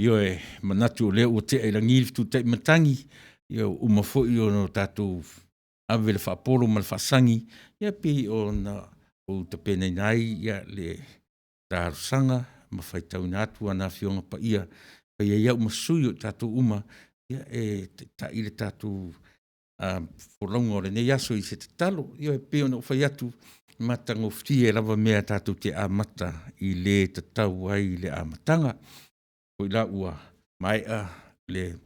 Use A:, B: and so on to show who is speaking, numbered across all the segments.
A: Io e manatu o leo o te e rangi tu te matangi. Io umafo io no tātou awe le whaaporo ma le whaasangi. Ia pi o na o te pene nai ia le rārusanga ma whaitau nātu ana whionga pa ia. Pa ia iau masui o tātou uma. Ia e ta ile tātou whorongo re nei aso i se te talo. Ia e pio na whai atu matango ftie lava mea tātou te amata i le te tau ai le amatanga. Ko i la ua mai le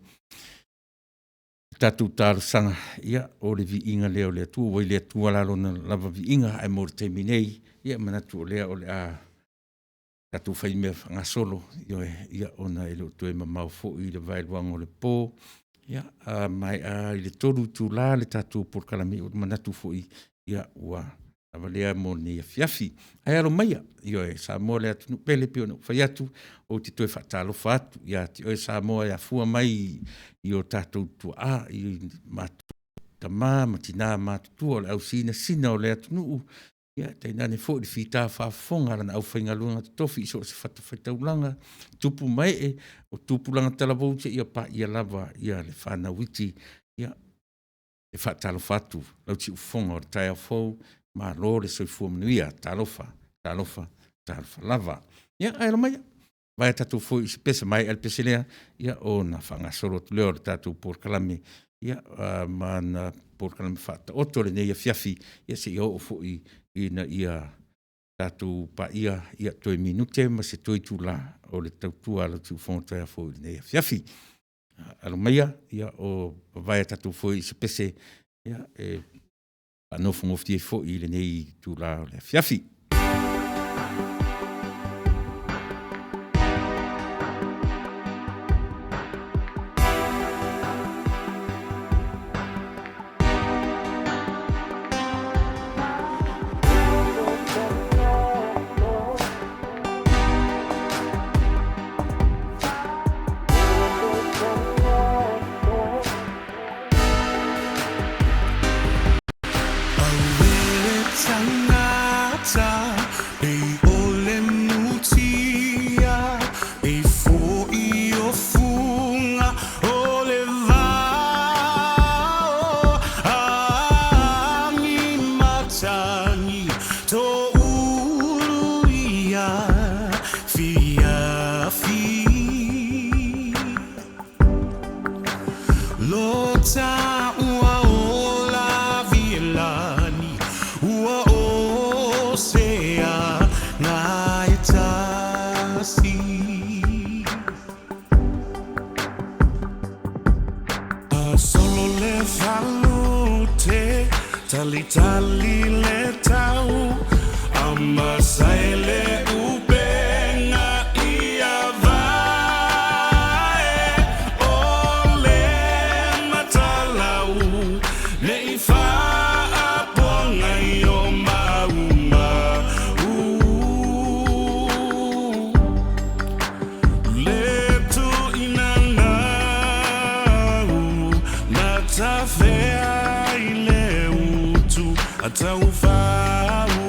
A: tātou tārusanga ia o le vi inga leo le atua. Wai le atua lalo na lava vi inga ai mo le teimi nei. Ia manatu o lea o le tātou whai mea ngā solo. Ia ona e lo tue mamau fo i le vailuang o le pō. Ia mai i le toru tu la le tātou porkalami o manatu fo i. Ia ua awa lea mo ni fiafi. Ai aro maia. Ia e sa mo le atu pele pio no whai atu o te toe whaatalo whaatu. Ia te oe sa mo e a fua mai i o tātou tu i matu tamā, matina matu tua o le au sina o le atu nuu. Ia te nane fo i whita whaafonga rana au whainga luanga te tofi iso se whaitaulanga. Tupu mai e o tupu langa talaboutia ia pa ia lava ia le whana witi. Ia e whaatalo whaatu. Lau ti ufonga o le tai au fau. Ma lo le soifua manuia, talofa lava. Ia ai ramaya. Vai tātou foi se pesa mai al peselea. Ia o na whangasoro tu leo le tātou porkalame. Ia mana porkalame whata oto le nei a fiafi. Ia se ia o foi ina ia tātou pa ia toi minute ma se toi tula o le tautua la tu fonta ia foi le nei a fiafi. Aramaya ia o vai tātou foi se pese. Ia Anofu ngofti e fo i le nei tu la le fiafi.
B: Tali le tau ama saile ubenga ia vai ole matalau nei fa aponga yo mauma le tu inana na tafea até o faro.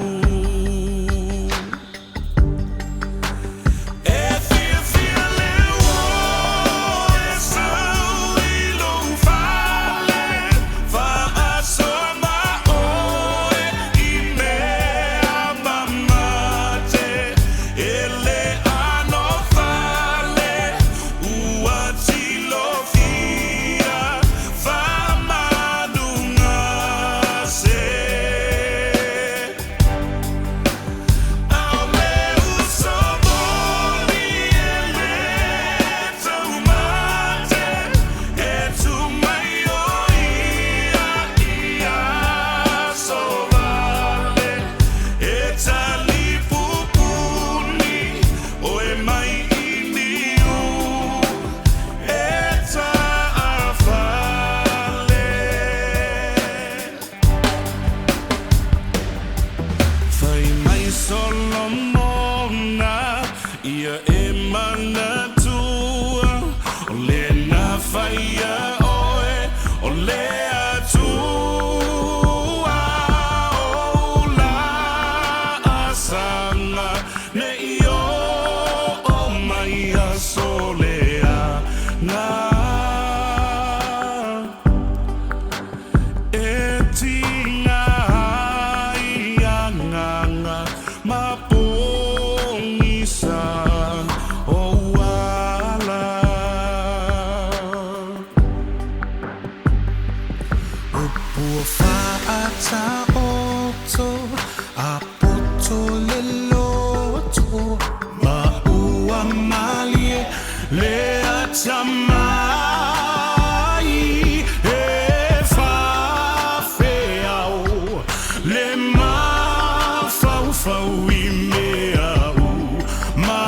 B: Ua whaata oto a poto le loto ma ua malie le atamai e whawheau le mawhauwhau I mea u ma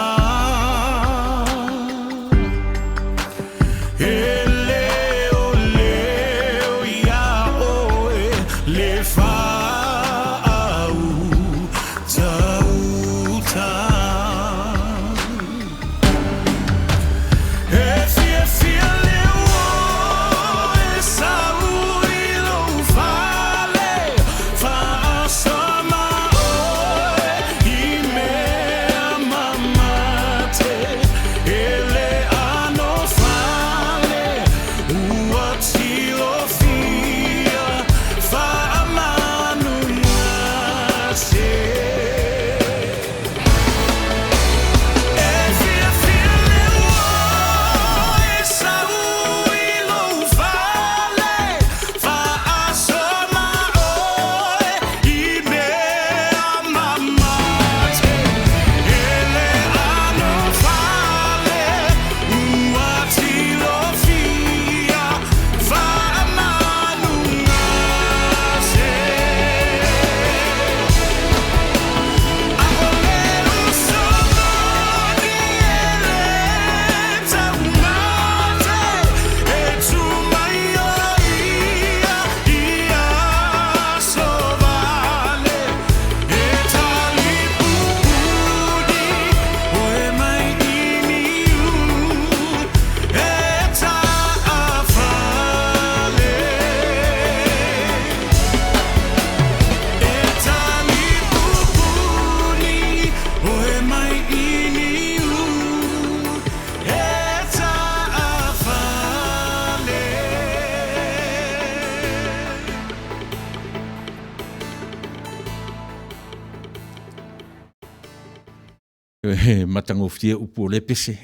A: matangofia upu le pese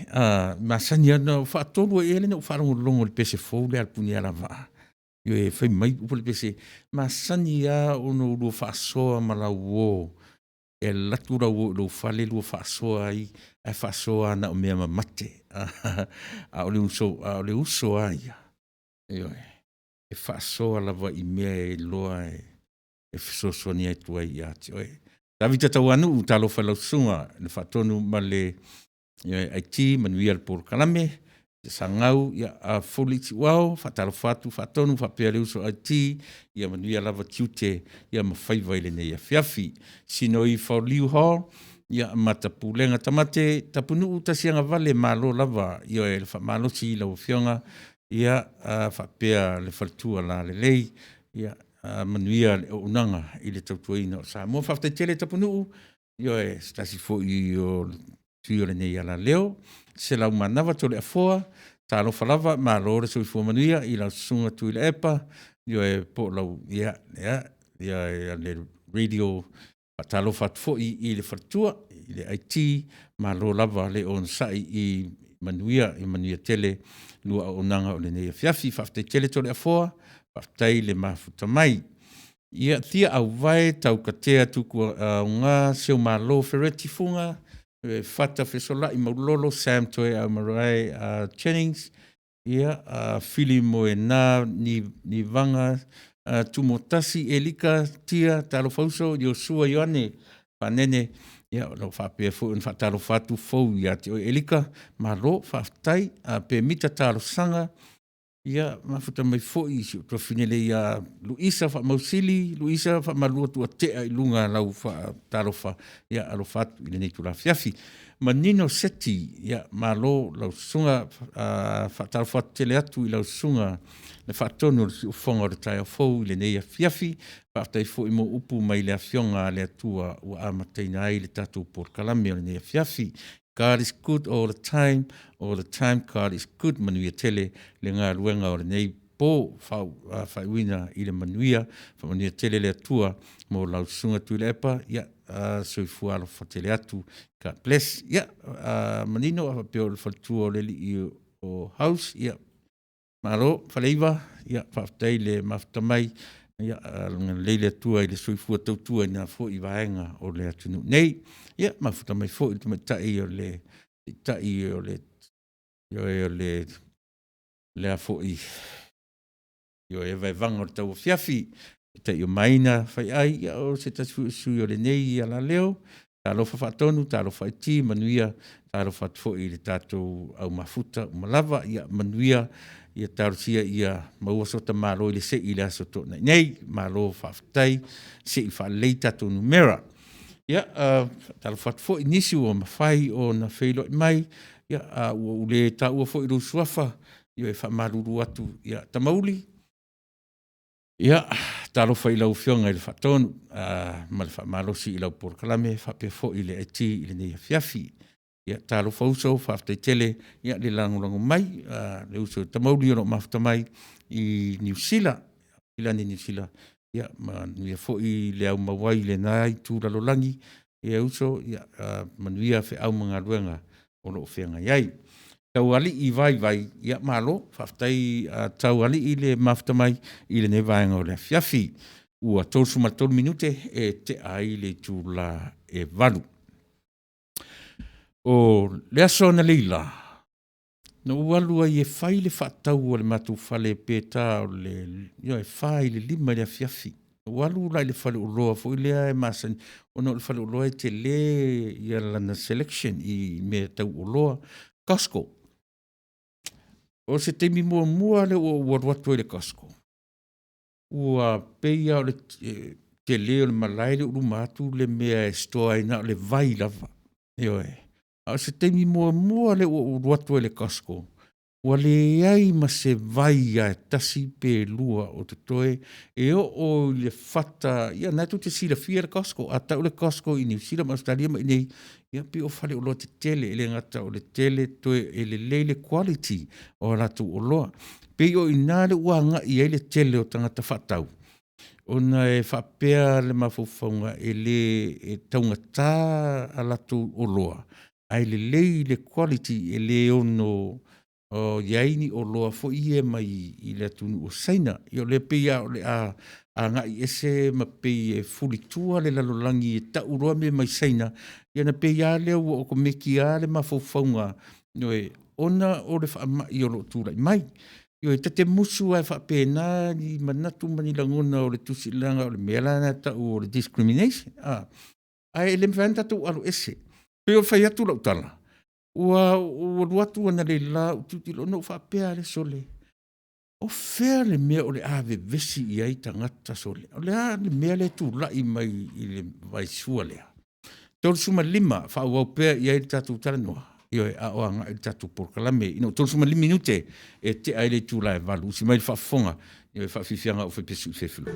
A: masani ana whaatolu e ele na whaarongolongo le pese fau le alpuni ala waa yo e whai mai upu le pese masani a ono ulu whaasoa malau o e latura o lo whale lu whaasoa ai e whaasoa na o mea mamate a ole uso ai yo e whaasoa lava I mea e loa e whisosoni ai tua I ati oe Davita tau anu talo whalau sunga le whatonu ma le IT manuia le por kalame sangau ia a foliti wao whatalo whatu whatonu whapea le uso IT ia manuia lava tiute ia mawhaiva ile nei a fiafi sino I whauliu ho ia matapulenga tamate tapunu utasianga vale malo lava ia e le whamalo si lau fionga ia whapea le whaltua la le lei ia manuia le unanga I le tautuaina o sa mo whaftaitele tapunu yo e stasi fo I o tui o le nei ala leo se lau manawa tole a foa talo falava ma lore soi fo manuia I lau sunga tui le epa yo e po lau ia le radio talo fat fo I le fartua I le IT ma lo lava le on sai I manuia tele lua o unanga o le nei fiafi whaftaitele tole a foa Paftai le mafuta mai. Ia tia au vai tau katea tuku unga seo malo fereti funga fata fesola I maulolo Sam Toe au marai Jennings. Ia fili moe na ni vanga tumotasi elika tia talo fauso Yosua Ioane panene ia lo whapea fu un fatalo fatu fau ia te elika malo whaftai pe mita talo sanga ia mafuta mai foi si profinele ia Luisa fa mausili Luisa fa malua tu te lunga lau fa tarofa ia alo fatu ile nei tu la fiafi manino seti ia malo lau sunga fa tarofa tele atu lau sunga le fa tonu o fonga o tai fo ile nei fiafi pa tai fo mo upu mai le afionga le atua o amateina ai le tatu por kalame ile nei fiafi God is good all the time God is good manuia tele le ngā ruenga o le nei po whaiwina I le manuia manuia tele le atua mo lau sunga tu le epa ia soifua alo whatele atu God bless ia manino a peo le whatua o le li o house ia maro whaleiva ia whaftai le maftamai ia leile tua i le soifua tautua ina fo'i vaenga o le atunu nei ia mafuta mai fo'i le tai o le tai o le fo'i io e vai vanga o tau fiafi tai o maina fai ai ia o se tasui o le nei ala leo talo fa fatonu talo fa ti manuia talo fa fo'i le tatou au mafuta malava ia manuia ia tarusia ia maua sota malo i le se i le aso tōna nei, malo whaftai, se i whaleita tō numera. Ia, talo whatfo i nisi o mawhai o na whailo i mai, ia, ua ule ta ua fo i ro suafa, ia e whamaruru atu, ia, tamauli. Ia, talo whailau whionga i le whatonu, ma le whamalosi i lau porkalame, whape fo i le eti i le nei fiafi. Ia talo fauso whaftai tele, ia le langulangu mai, le uso tamauli ono mafta mai i New Zealand, ilani New Zealand, ia manuia fo i le au mawai le nai tūra lolangi, ia uso, ia manuia fe au mga ruenga o lo whenga iai. Tau ali i vai, ia malo, whaftai tau ali i le mafta mai i le ne vaenga o le fiafi, ua tōsuma tōru minute e te ai le tūla e valu. O le aso na leila, na ualua i e whai le whaatau o le matu whale pētā o le, ia e whai le lima le fiafi. Ualu lai le whale uloa, fo i lea e masan, ono le whale uloa e te le i lana selection i me tau uloa, Costco. O se teimi mua le ua waruatu e le Costco. Ua peia o le te le o le malai le urumatu le mea e stoa ina o le vai lava. Io e. A se teimi mua le ua uruatu e le Costco. Ua le ai ma se vai a tasi pe lua o te toe e o le fata, ia natu te sila fia le Costco, a tau le Costco i New Zealand ma Australia ma inei, ia pe o fale o loa te tele, ele ngata o le tele toe e le leile quality o latu o loa. Pe o ina le ua nga i le tele o tangata fatau. Ona e whapea le mawhawhaunga e le taunga tā a latu o loa. Ai le leile quality e le ono o yaini o loa fo ie mai i le atunu o saina. Io le peia o le a nga i ese ma pei e fulitua le lalolangi e ta uroa me mai saina. Ia na peia le o ko meki a le mawhawhaunga. Ona o le wha i o lo tūrai mai. Io e tate musu ai whapena ni manatu mani langona o le tusilanga o le mealana ta o le discrimination. Ai le mwhanta tu alo ese. Peo whai atu lau tala. Ua ruatu ana le la ututi lo no whapea le sole. O whea le mea o le ave vesi i ai tangata sole. O le a le mea le tu lai mai i le vai sua lea. Tolu suma lima whau pea i ai tatu tala noa. Io e a oanga i tatu porkalame. Ino tolu suma lima minute e te ai le tu lai valu. Si mai le whafonga. Io e whawhiwhianga o whapesu whewhilu.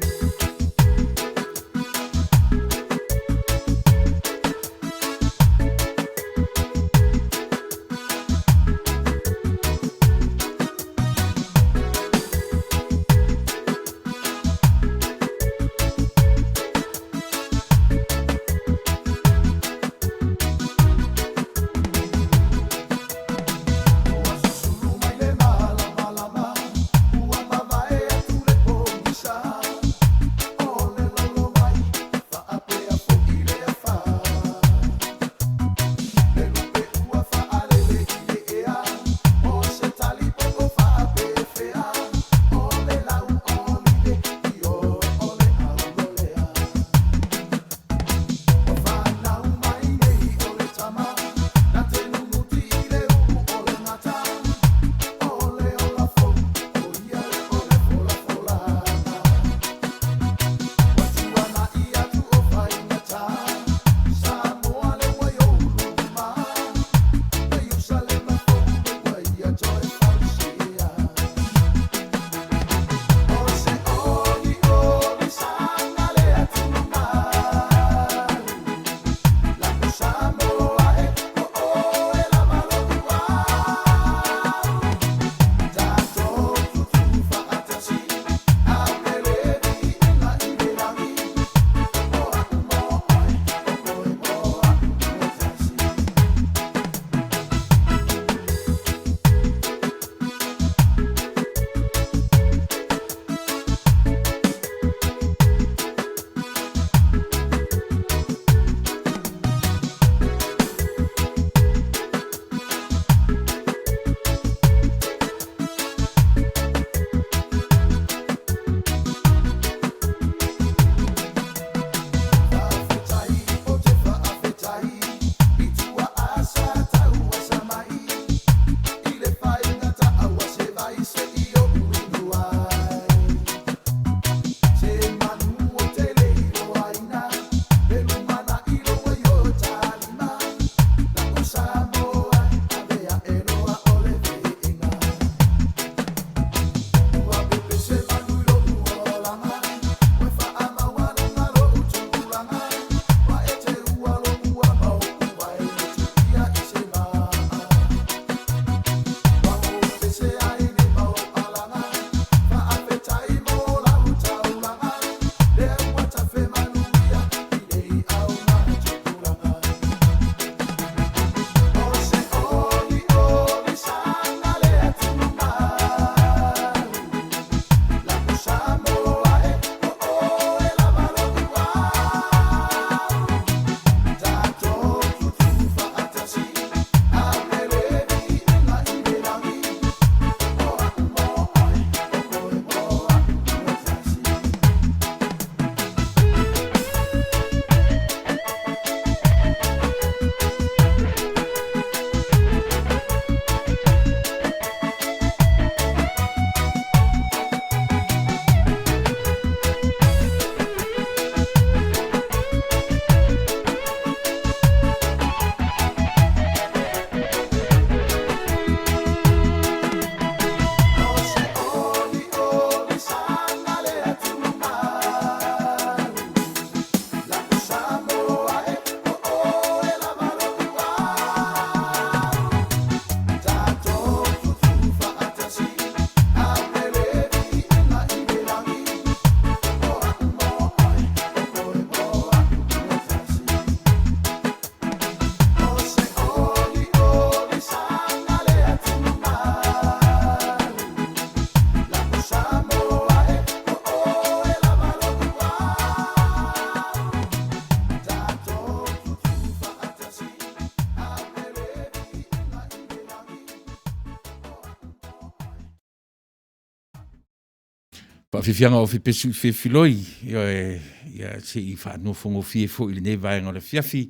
A: Fianga o fipesu filoi ia se I whanua whongo fie fo I le nei vaenga le fiafi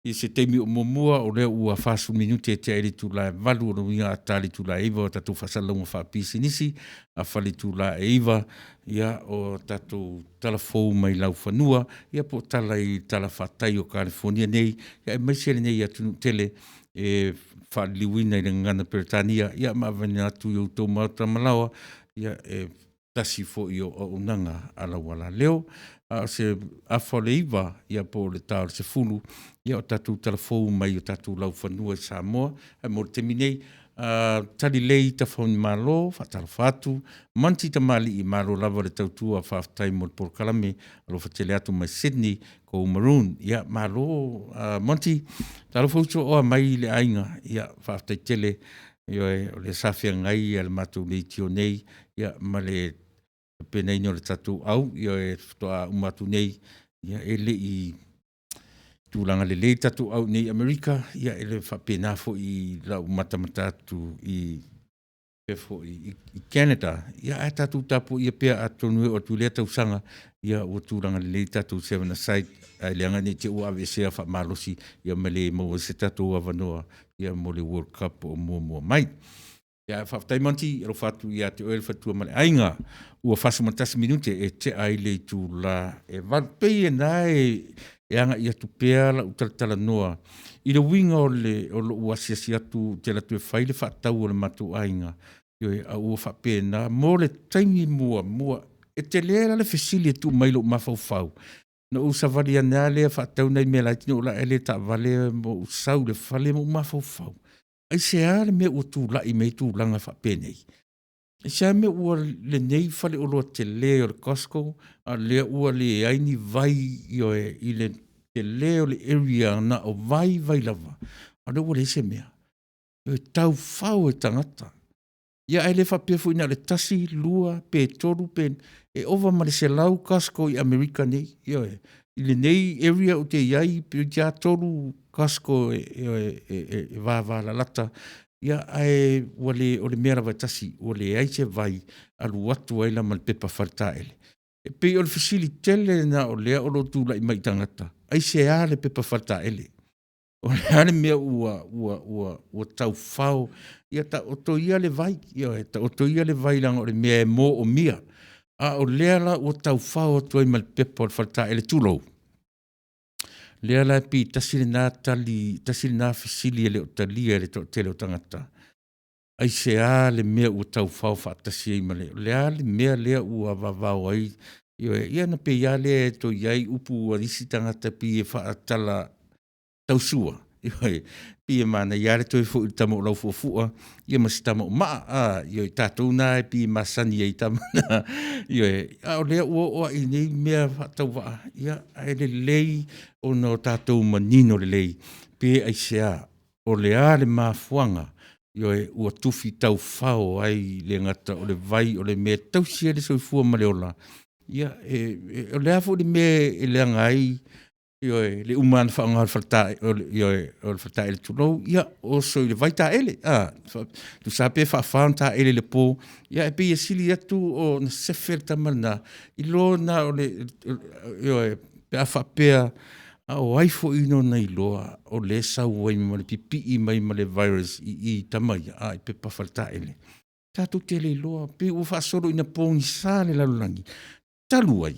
A: I se teimi o momua o leo ua whasu minuti te aere tu la valu o ruinga a tali tu la iwa o tatu whasalonga whapisi nisi a whali tu la iwa ia o tatu talafou mai lau whanua ia po tala I tala whatai o California nei ia maisele nei atunu tele whaliwina I le ngana Peritania ia mawani atu I o tau mauta malawa ia tasi fo I o unanga ala wala leo se afole iwa ia po le tau se fulu ia o tatu telefou mai o tatu lau whanua I Samoa mo te minei tali lei ta whauni malo whatala whatu manti ta mali I malo lava le tautua whaftai mo le porkalame alo whatele atu mai Sydney ko Maroon ia malo manti talo whautu oa mai le ainga ia whaftai tele o le safia ngai al matu le tio nei ia ma le penei no le tatu au ia toa umatu nei ia ele I tūlanga le tatu au nei Amerika ia ele whapena fo I lau matamata tu I pefo I Canada ia a tatu tapu ia pia atonu o tu lea tausanga ia o tūlanga le tatu seven aside ai leanga ni te ua avesea wha malosi ia mele mo se tatu avanoa ia mo le World Cup o mua mai ia whaftai manti ero fatu ia te oel fatua male ainga ua fasu matasi minute te aile tu la valpei na anga ia tu pea la utaltala noa I le winga o lo uasiasi atu te la tue whaile whaatau o le matu ainga a ua whape na mo le taimi mua te lea le fesili tu mailo mafau na usavali ana lea whaatau nei mea laitini o la ele ta vale mo usau le whale mo mafau ai se ale me ua tu lai mei tu langa whape nei Isa me ua le nei fale o loa te leo le Costco, a lea ua le aini vai I le te leo le area na o vai lava. A le ua le se mea. Io tau whau tangata. Ia ai le whapefu ina le tasi, lua, pe toru, pe ova ma le se lau Costco I Amerika nei. Io I le nei area o te iai, pe tia toru Costco va la lata. Ia ai wale o le mera vai tasi, o le aise vai alu watu aila mal pepa farta ele. E pe o le fisili tele na o lea o lo tu la I mai tangata. Aise a le pepa farta ele. O le ale mea ua tau whao. Ia ta oto ia le vai. Ia ta oto ia le vai langa o le mea mo o mia. A o lea la ua tau whao tu ai mal pepa farta ele tulou. Lea la pi tasile na fisili ele o talia ele to tele o tangata. Ai se a le mea ua tau whao whaatasi ai male. Lea le mea lea ua wawao ai. Ia na pe ia lea to iai upu a risi tangata pi e whaatala tausua. Pi e mana ia le toi fu tamo o lau fuafua. Ia masi tamo o maa. Ia tātou nā e pi masani ai tamana. Ia o lea ua oa I nei mea whaatau waa. Ia ai le lei o no tātou manino le lei. Pe ai sea o lea le mafuanga. Ua tufi tau whao ai le ngata o le vai o le mea tausia le soifua ma le ola. Ia o lea fu le mea e le angai le umana whaanga o le whata ele tulou. Ia o so le vai ta ele. Tu sape whaafaan ta ele le po. Ia e pe ia sili atu o na sefer tamarana. I lo na o le pe a whapea o aifo ino nei loa o le sau ai ma le pipi mai ma le virus I tamai I pe pawhalta ele. Tātou tele loa pe ua whaasoro ina pōngi sāle lalulangi. Talu ai.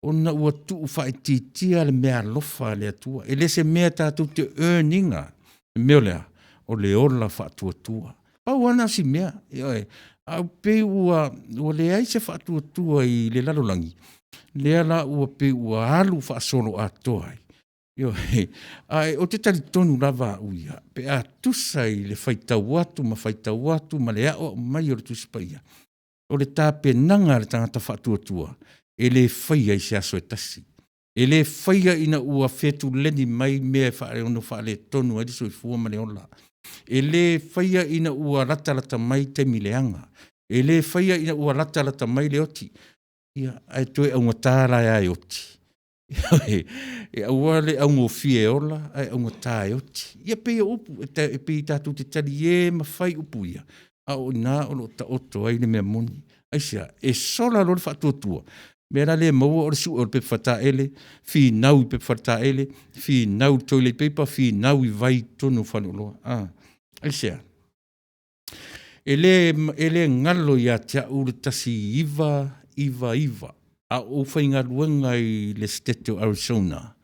A: O na ua tuu whaetitia le mea lofa le atua. E le se mea tātou te earninga. Meo lea o le ola whaatuatua. Pau ana si mea. Au pe ua le ai se whaatuatua I le lalulangi. Lea la ua pe ua alu whaasoro atoa ai. Ai o te tali tonu lava uia pe a tusa I le whaitau atu ma le ao mai o le tusipaia o le tāpe nanga le tangata whaatuatua e le whaia I se aso e tasi e le whaia ina ua whetu leni mai mea whaare ono whaale tonu ai so I fua ma le ola e le whaia ina ua lata mai te mileanga e le whaia ina ua lata mai le oti ia ai toe au ngatara ai oti e awale au mo fie ola ai au tai oti ia pe upu e pe tatu te tali e ma fai upu ia a o na o ta oto ai le mea moni Aisia, e sola lo le whatuatua. Mera le maua o le su o le pepe whataele, fi nau I pepe whataele, fi nau toilet paper, fi nau I vai tonu whanuloa. Aisia. Ele ngalo ia tia ule tasi iva. A o whainga ruanga I le state o Arizona.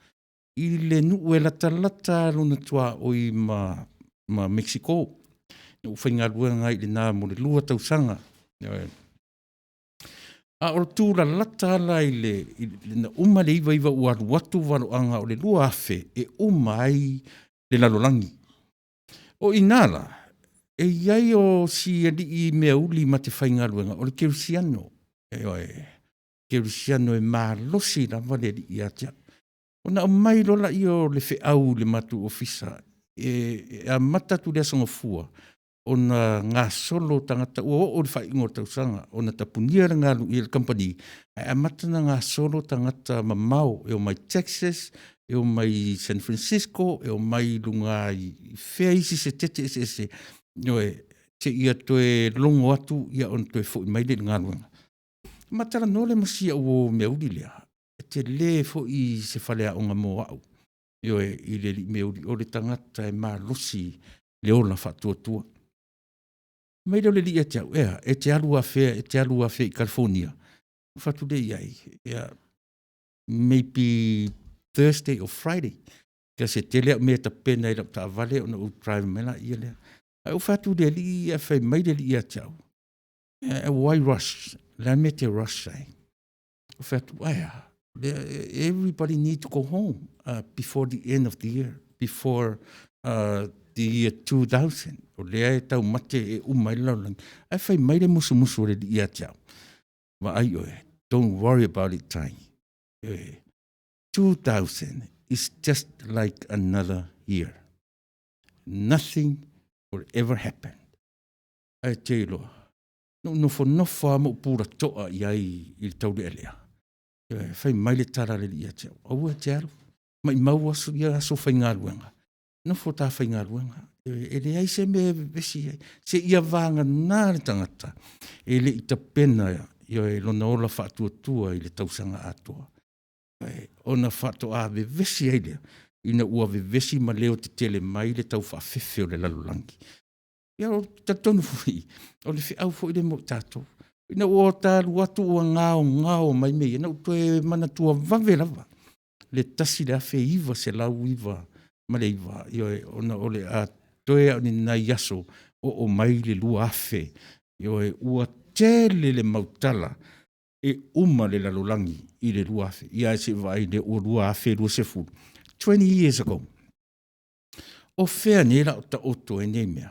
A: I le nuu e lata luna tua o I ma Mexico. O whainga ruanga I le nā mo le lua tausanga. A o tūra lata ala I le na uma le iwa ua watu waro anga o le lua afe e uma ai le lalolangi. O inala, e iai o si ali I mea uli ma te whainga ruanga o le Kerusiano. Kerusiano e malosi la vale li atia. Ona o mai lola I o le au le matu ofisa. A matatu le asanga fua. Ona ngā solo tangata ua o le whaingo tausanga. Ona tapunia ngā I le company. A matana ngā solo tangata mamau. E o mai Texas, e o mai San Francisco, e o mai lunga I Faisi se tete se. Te ia toe longo atu, ia on toe fo I mai le ngā luanga. Matara no le masia o meuli lea. Te le fo I se whalea o ngā moa au. I le meuli o le tangata e mā losi le ola whatuatua. Mai le li e te au, e te alu a whea I California. Whatu le iai, maybe Thursday or Friday. Ka se te lea mea ta pena I rap ta avale o na o drive mena ia lea. O whatu le li e whai mai le li e te au. Why rush? La me te rush ai. O whatu, everybody need to go home before the end of the year, before the year 2000. O lea e tau mate e umai laulang. Ai whai mai le musu le li e te au. Ma ai don't worry about it time. 2000 is just like another year. Nothing will ever happen. Ai te iloa. No mo pura toa iai I tau le elea. Whai mai le tara le li te au. Au te aru. Mai mau asu ia aso whai ngā ruanga. Nofo tā whai ngā ruanga. E le ai se me besi ai. Se ia vanga nā le tangata. E le ita pena e lona ola whatuatua I le tausanga atua. Ona whatoa vesi ai lea. Ina ua vesi ma leo te tele mai le tau whawhewhe o le lalolangi. Ia o tatonu fui. O le whiau fui le mo tātou. Ina ua tālu atu ua ngāo mai mei. Ina utoe mana tua vave lava. Le tasi le awhe iwa se lau iwa. Ma le iwa. Ia ona o le a toe au ni nai aso. O mai le lua awhe. Ia ua tele le mautala. E uma le lalolangi I le lua awhe. Ia se vai le ua lua awhe lua se fulu. 20 years ago. O whea nera o ta oto e ne mea.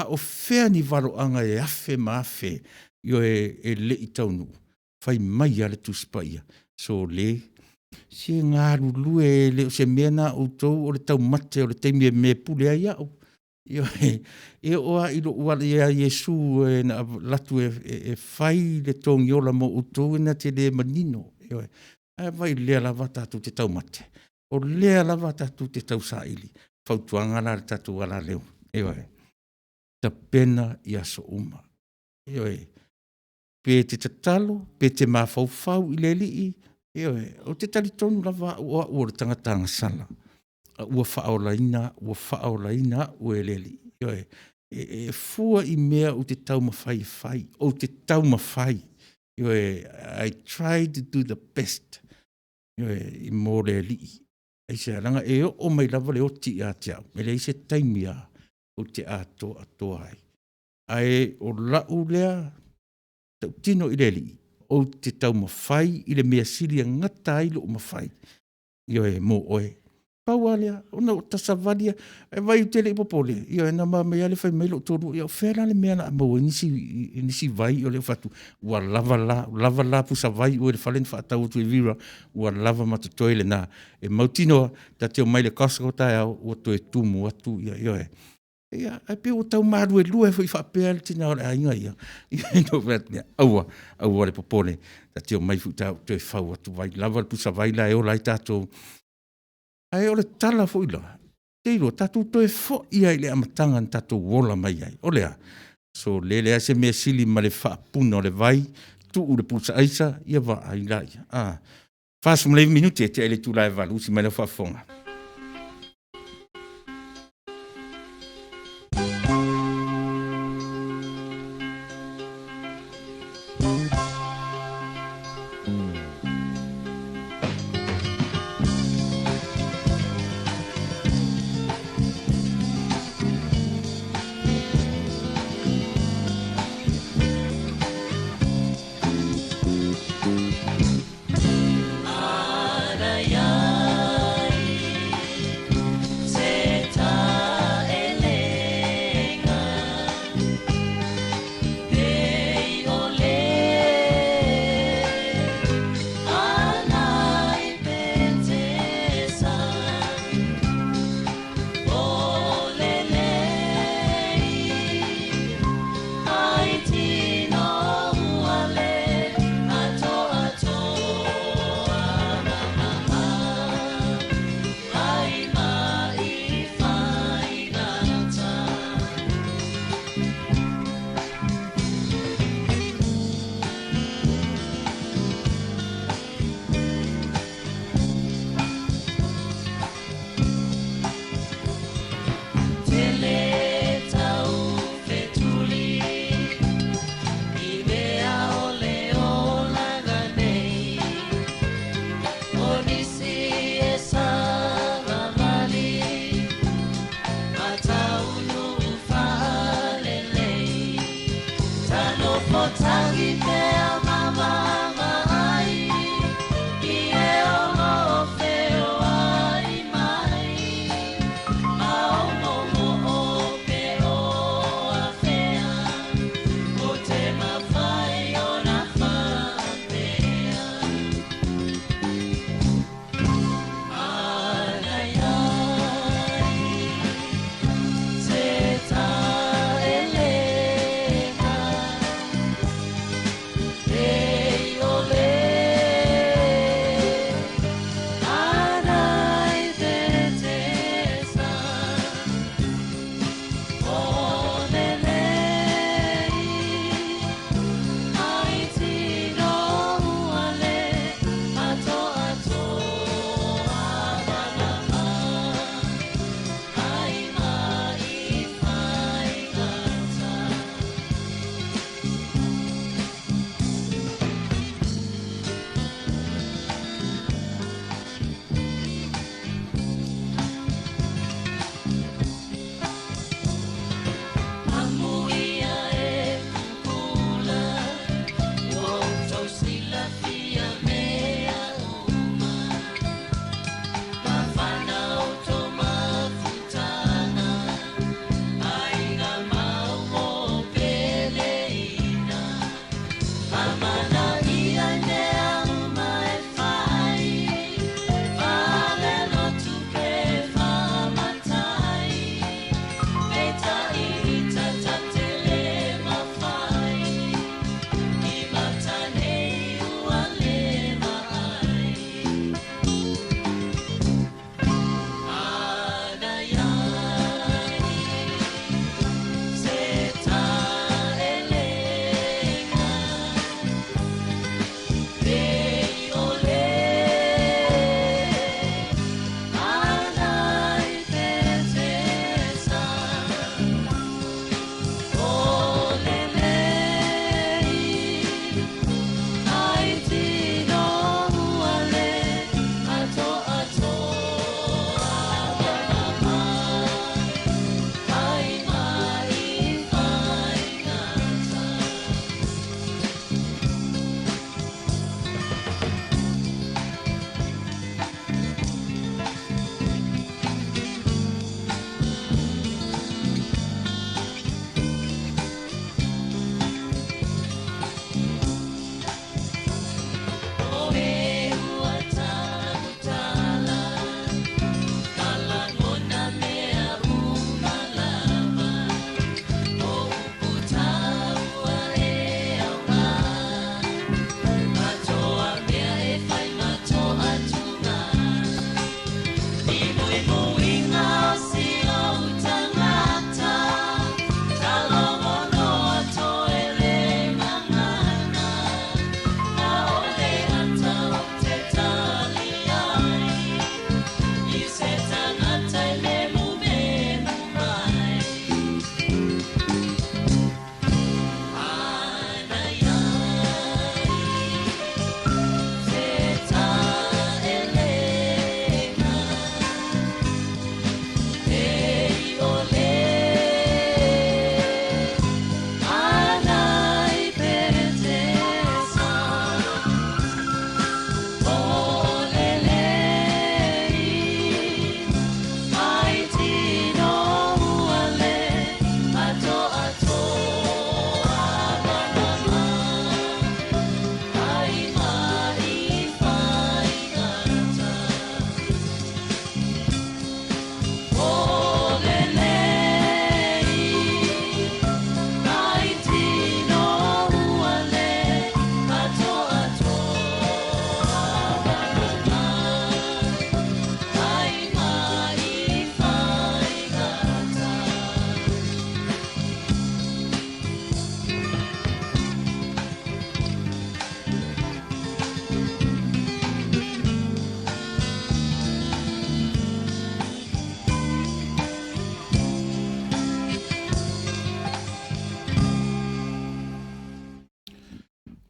A: O whea ni waro anga e awhe ma awhe. Io e le I taunu. Whai mai ale tu spaia. So le. Se ngā rulue le o se mena o tau o le tau mate o le teimi e me pule ai au. Io e oa ilo ua le Yesu na latu e whai le tongi ola mo o tau na te le manino. Io vai lea lava tatu te tau mate. O lea lava tatu te tau saili. Fautuanga la tatu ala leo. Io ta pena I aso uma. Io pe te tatalo, pe te mawhauwhau I le lii. Io o te talitonu lava ua le tangatanga sala. Ua whaolaina, ua e leli. Io e fua I mea o te tau mawhai. O te tau mawhai. Io I tried to do the best. Io I mō le lii. Ai se aranga o mai lava le oti a te au. Me le se taimia o te atoa ai. Ai o lau lea tau tino I le lii. O te tau mawhai I le mea siri ngata I lo mawhai. Io mō oe. Paualea, ona o tasavalia, e vai utele I popole. Io na mea le whai mailo tōru. Io whera le mea na mau nisi vai o le whatu. Ua lava la pusa vai o le whalen whaatau tu e vira. Ua lava matatoe le nā. E mautinoa, ta te o mai le Costco tae au, ua to e tumu atu. Io Ia, ai pe o tau maru e lua e fai whapea le tina o le ainga ia. Ia no mea, aua le popole. Ta te o mai futau, to e whau atu vai. Lava le pusa vai la e o lai tātou. Ai o le tala foila. Teiro, tatu to e fo ia I le amatanga tatou wola mai ai. O lea, So lele ase mea sili ma le whaapuna o le vai, tu u le pusa aisa, ia wa ai lai. Whaasum le minuti e te ele tu lai walu, si mai le whaafonga.
C: Arayai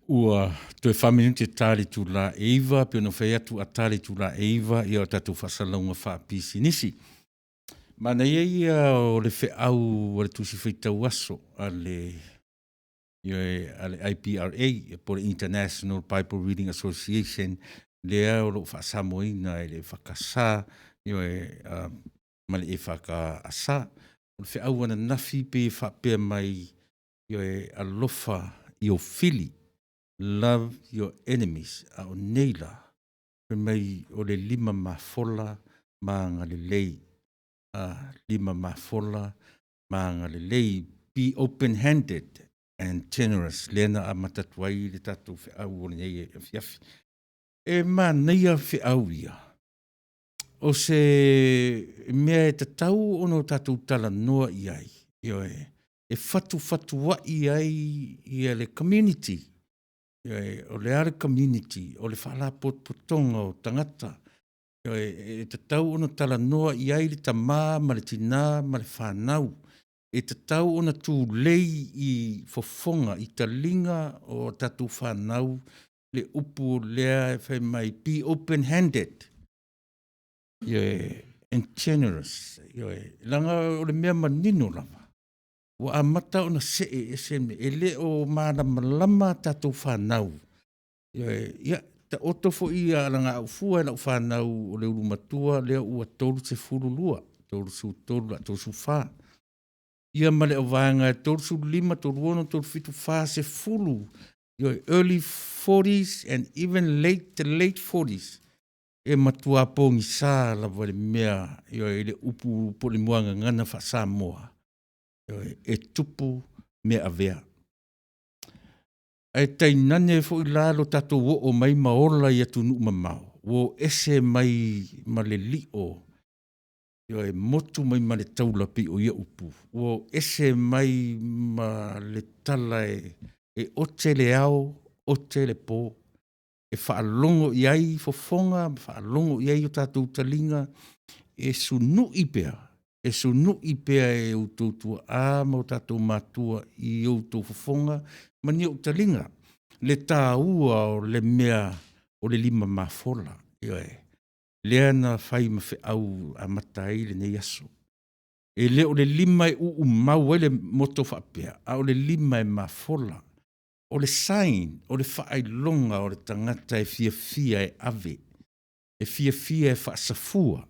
A: Ua toe whaminute tāli tu la eiva, pio no whai atu a tāli tu la eiva, ia o tatu whasalaunga whaapisi nisi. Mana ia o le wheau o le tusi whaitau aso ale IPRA, po le International Bible Reading Association, lea o lo whaasamoina e le whakasā, ma le e whakaasa. O le wheau ana nafi pe whapea mai, alofa i o fili. Love your enemies, a o neila, pe mai o le 5 mafola ma le lei. 5 mafola ma le lei. Be open-handed and generous. Lena a matatuai le tatu wheau o nei e fiafi. E ma neia wheau ia. O se mea e tatau ono tatu tala noa iai. E fatu wa iai ia le community. O le are community, o le whala potonga o tangata. E tatau ona tala noa iai le tamā, ma le tina, ma le whanau. E tatau ona tū lei i fofonga, i talinga o tatu whanau, le upu lea e whai mai, be open-handed. And generous. Langa o le mea manino lava. Wa amata ona se me ele o mana malama tatu whanau. Ia, ta otofo ia langa au fua na whanau o le urumatua lea ua tolu se furulua. Tolu su tolu la tolu su wha. Ia male o vanga tolu su 5, tolu 1, tolu 7 wha se fulu. Early 40s and even late 40s. E matua pongi sa la vale mea. Ele upu poli muanga ngana wha sa moa. E tupu me avea. E tai nane fo i lalo tato wo o mai maola i atu nuu mamao. Wo ese mai ma le lio. E motu mai ma le taula pi o ia upu. Wo ese mai ma le tala e ote le ao, ote le po. E whaalongo iai fofonga, whaalongo iai o tato utalinga. E sunu ipea. E sunu i pea e utoutua a mo tatou matua i outou fofonga, mani o talinga. Le tā ua o le mea o le 5 mafola. Lea na whai ma au a matai le nei aso. E le o le 5 e mau e le moto whapea, a o le 5 e mafola. O le sign, o le whaai longa o le tangata e fia e ave. E fia e whaasafua.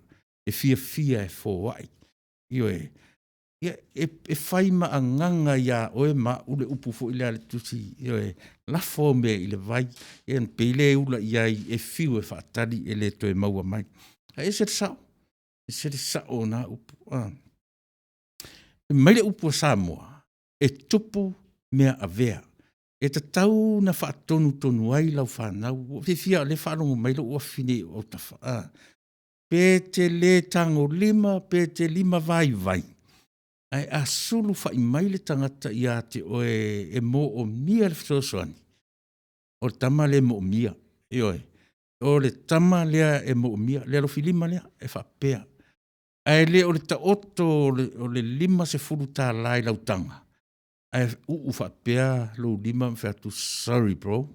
A: E fia e fōwai. E whai ma a nganga ia oe ma ule upu fo ile ale tusi. Lafo mea ile vai. E pele ula iai e fiu e whaatari e le toe maua mai. E se sao. E se sao na upu. E maile upu a Samoa. E tupu mea avea. E ta tau na whaatonu ai lau whanau. Fia le whanongo maile ua fine o tafa. Pe te le tango 5, pe te 5 vai. Ai a sulu whai mai le tangata i a te oe e mo o mia le whatosoani. O le tama le mo o mia. O le tama lea e mo o mia. Le alo filima lea e whapea. Ai le o le ta oto o le 5 se furu tā lai lau tanga. Ai whapea lo 5 mwhatu sorry bro.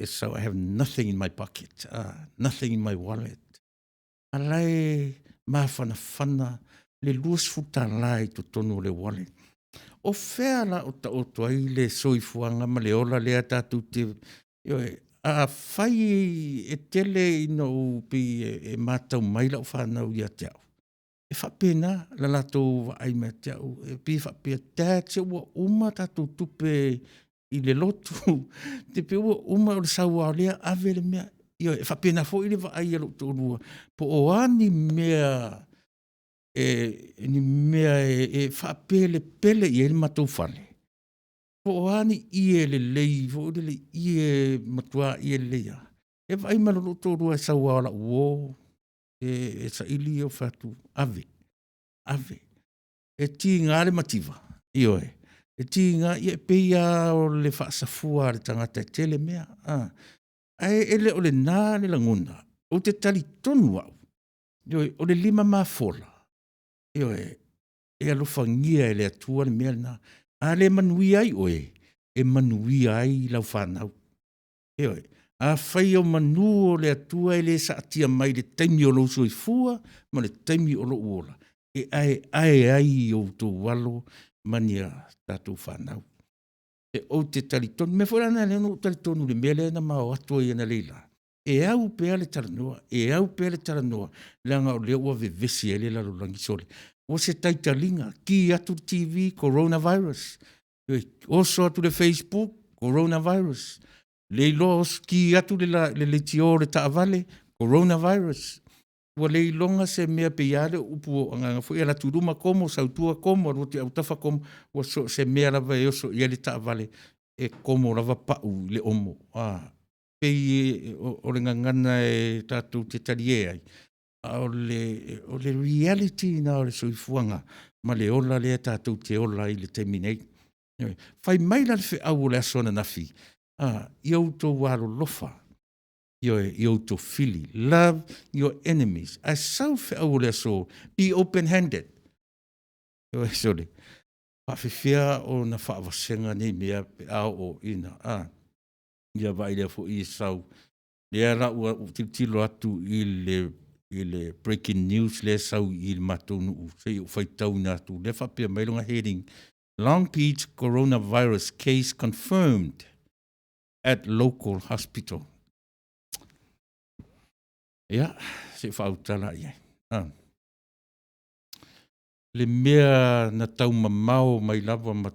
A: So I have nothing in my pocket. Nothing in my wallet. Alai mawhana le luas futa lai to tonu le wale. O whea la o ta oto ai le soifuanga ma le ola lea tātou te... A whai e tele ino upi e mātau maila o whanau ia te au. E whapena la lato ai mea te au. E pi whapea tēte ua uma tātou tupe i le lotu. Te pe ua uma o le saua lea ave le mea. E whapena fo i le wa ai alo tōrua. Po o ani mea ni mea e whapele pele i e matou whale. Po o ani i e le lei, fo le i e matua i e leia. E vai malolo tōrua e saua ala uo. E sa ili o whatu. Ave. E ti ngā le mativa. Ioe. E ti ngā i e peia o le whaasafua le tangata e tele mea. Ai ele o le nā le languna. O te tali tonu au. O le 5 mafola. E alofa ngia e le atua le mea na. A le manui ai oe. e manuia ai lau whanau. E oi, a whai o manu o le atua e le sa atia mai le taimi o lo soi fua, ma le taimi o lo uola. E ai o tō walo mania tātou whanau. E o te talitonu, me whorana le no talitonu le mele na mao atua i ana leila. E au pea le taranoa, le anga o le ua vevesi e le lalo langi sole. O se taitalinga, ki atu TV, coronavirus. Oso atu le Facebook, coronavirus. Le los ki atu le tio le taavale, coronavirus. Ua le ilonga se mea peiale upu anga fu ela turuma como sautua como roti au tafa como ua so se mea lava e oso ia le taavale e como lava pau le omo. Pei o le ngangana e tātou te tarie ai. O le reality na o le soifuanga ma le ola le tātou te ola i le terminate. Fai mai la le fe au le asona nafi. Iau tō waro lofa. Iau tō fili. Love your enemies. A sau fe au le aso. Be open-handed. Sorry. Pawhewhia o na whaavasenga ni mea pe au o ina. Ia vai lea fo i sau. Lea la ua tilo atu i le breaking news le sau i le matonu u. Se i whaitau na atu. Le whapea mailonga heading. Long Beach coronavirus case confirmed at local hospital. Ia, se whautala ia. Le mea na tau mamao mai lava ma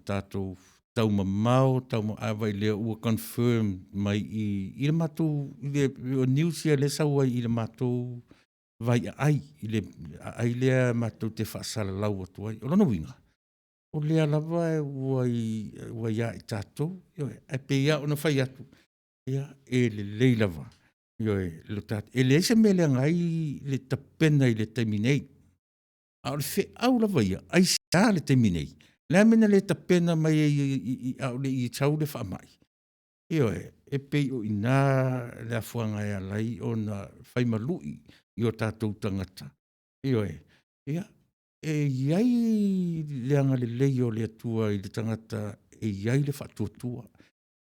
A: tātou tau mamao, tau awai lea ua confirm mai i le matou, o news ia le sau ai i le matou vai ai, ai lea matou te whaasala lau atu ai, o lana winga. O lea lava e ua ia i tātou, e pe ia o na whai atu, ia e le lei lava, lo tātou, e le eise me lea ngai le tapena i le terminate, a o le whi au lava ia, ai sa le terminate, lea mena le tapena mai i tau le whaamai. E pei o ina le afuanga e alai o na whaimalui i o tātou tangata. Ia, e iai leanga le leo le atua i le tangata, e iai le whatuatua.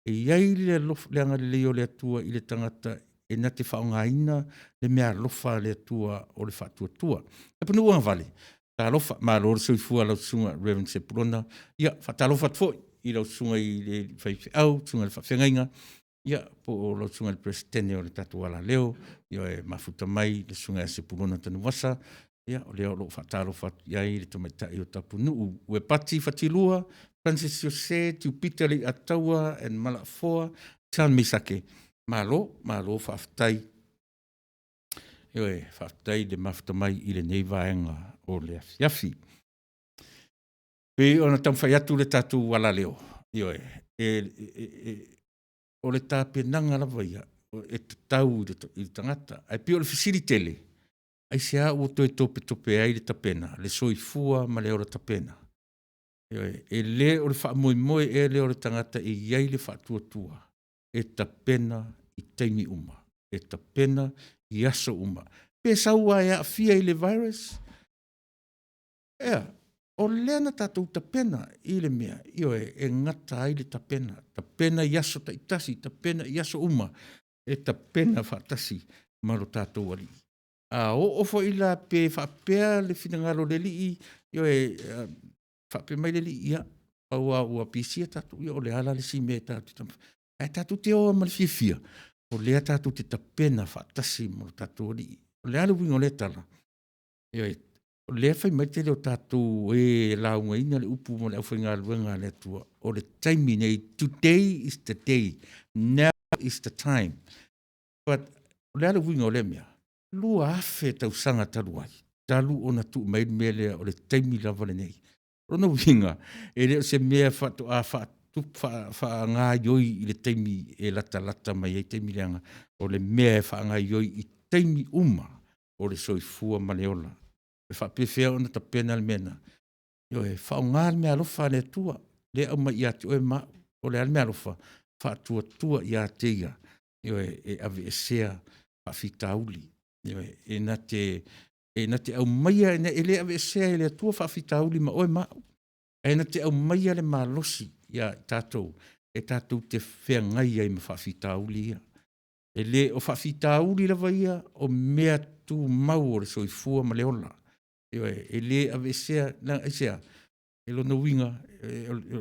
A: E iai leanga le leo le atua i le tangata, e na te whaongaina le mea lofa le atua o le whatuatua. E punu uang vale. Ta lofa ma lor soifua lau sunga Reverend Sepulona ia fatalofa foi i lau sunga i le whaifi au sunga le whawhengainga ia po lau sunga le presidente o le tatu ala leo ia e mafuta mai le sunga e Sepulona tanu wasa ia o leo lo fatalofa ia i le tomaitai o tapu nuu ue pati fatilua Francis Jose Tiupita le ataua en Malafoa Tan Misake malo whaftai whaftai le mafuta mai i le nei vaenga o le afiafi. Pe ona tam whai atu le tatu wala leo. O le tāpenanga lava ia, e tau i tangata. Ai pio le facilitele. Ai sea o toi tope ai le tapena, le soifua ma le ora tapena. E le o le whaamoe e le o le tangata e iai le whaatuatua. E tapena i teimi uma. E tapena i aso uma. Pe saua e a fia i le virus. O lena tātou tapena i le mea, e ngata ai le tapena. Tapena i aso taitasi, tapena i aso uma. E tapena whaatasi maro tātou ali. O ofo i la pe whapea le whinangaro le li whapea mai le li ia. Ua pisia tātou, o le ala le si mea tātou. Ai tātou te oa ma le fia. O lea tātou te tapena whaatasi maro tātou ali. O le ala wingo le tala. O le fai mai te leo tātou e launga ina le upu mo le au whainga luenga le atua. O le taimi nei, today is the day, now is the time. But o le ala winga o le mea, lua afe tau sanga talu ai. Talu o na tu mai mea lea o le taimi lava le nei. O na winga, e leo se mea whatu a wha ngā ioi i le taimi e lata mai e taimi leanga. O le mea e wha ngā ioi i taimi uma o le soifua maleola. E whapewhea o na tapena le mena. E whaonga le mea alofa le tua. Le au mai i atu e ma. O le al mea alofa. Whaatua i a teia. E ave e sea whawhitauli. E na te au mai e le ave e sea e le atua whawhitauli ma oe ma. E na te au mai ale malosi ia tātou, e tātou te whea ngai ai ma whawhitauli ia. E le o whawhitauli lava ia o mea tū mau o le soifua ma le ola. E le avesea, na esea, e lo na winga,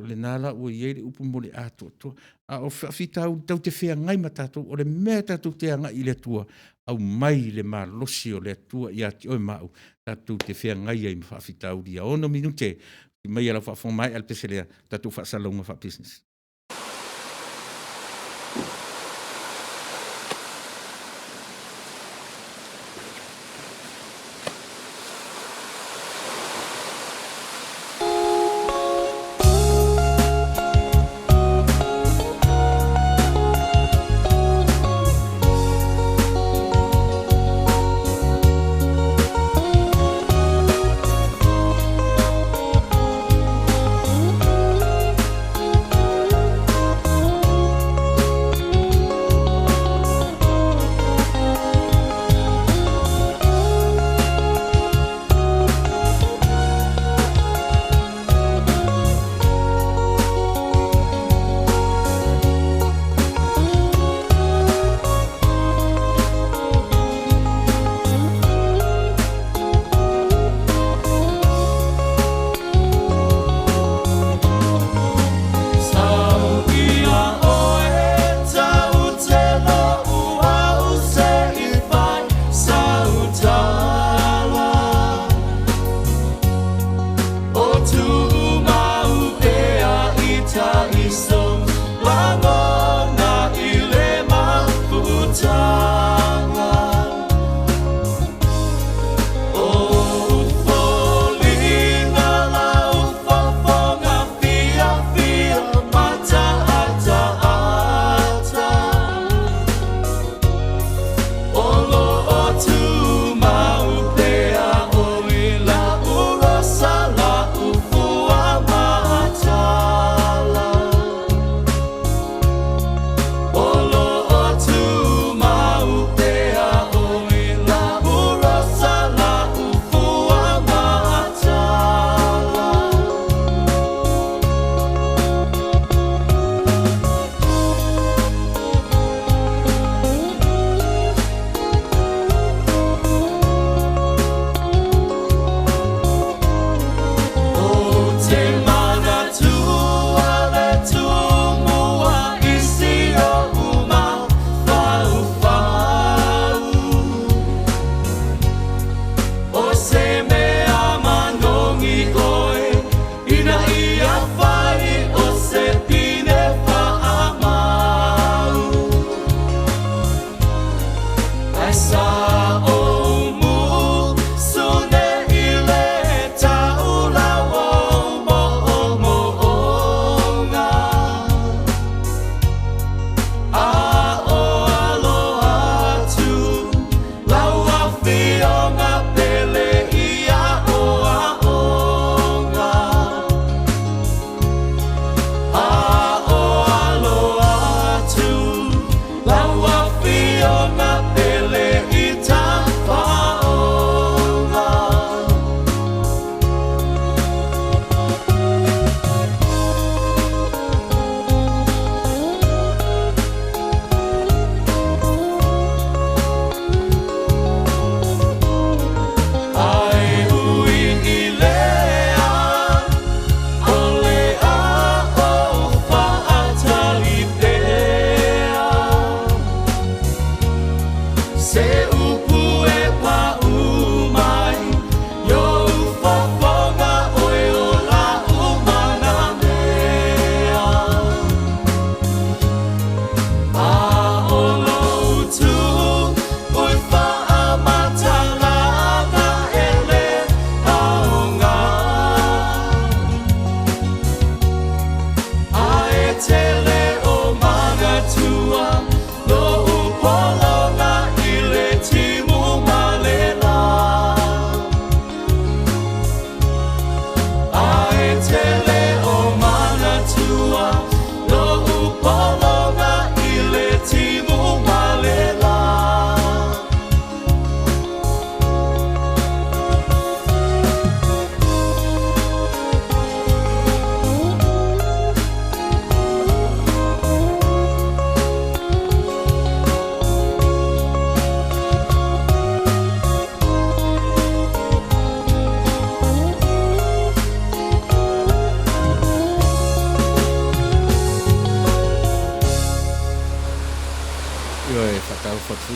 A: le nala ua iei le upu mo le ato atua. A o whawhitauli tau te whea ngai ma tātou, o le mea tātou te anga i le atua, au mai le malosi o le atua i ati oi mau, tātou te whea ngai ai ma whawhitauli ia. Ono minute, mai ala whawhong mai al peselea, tātou whaasalonga wha business.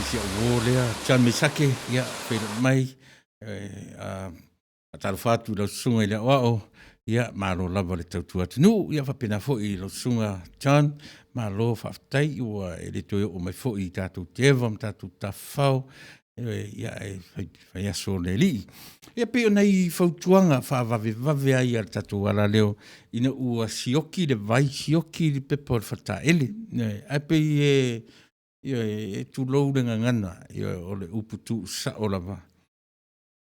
A: sia o lea Chan Mesake ia pe mai a talfatu lo sunga ile wao ia malo lava le tautua tunu ia fa pena fo i lo sunga Chan malo fa tai o ele to o mai fo i tatu teva tatu tafau ia fa ia so le li ia pe ona i fautuanga fa vave ai al tatu ala leo ina ua sioki le vai sioki le pepo fa ta ele ai pe e tu lo le ngana ia o le uputu sa o lava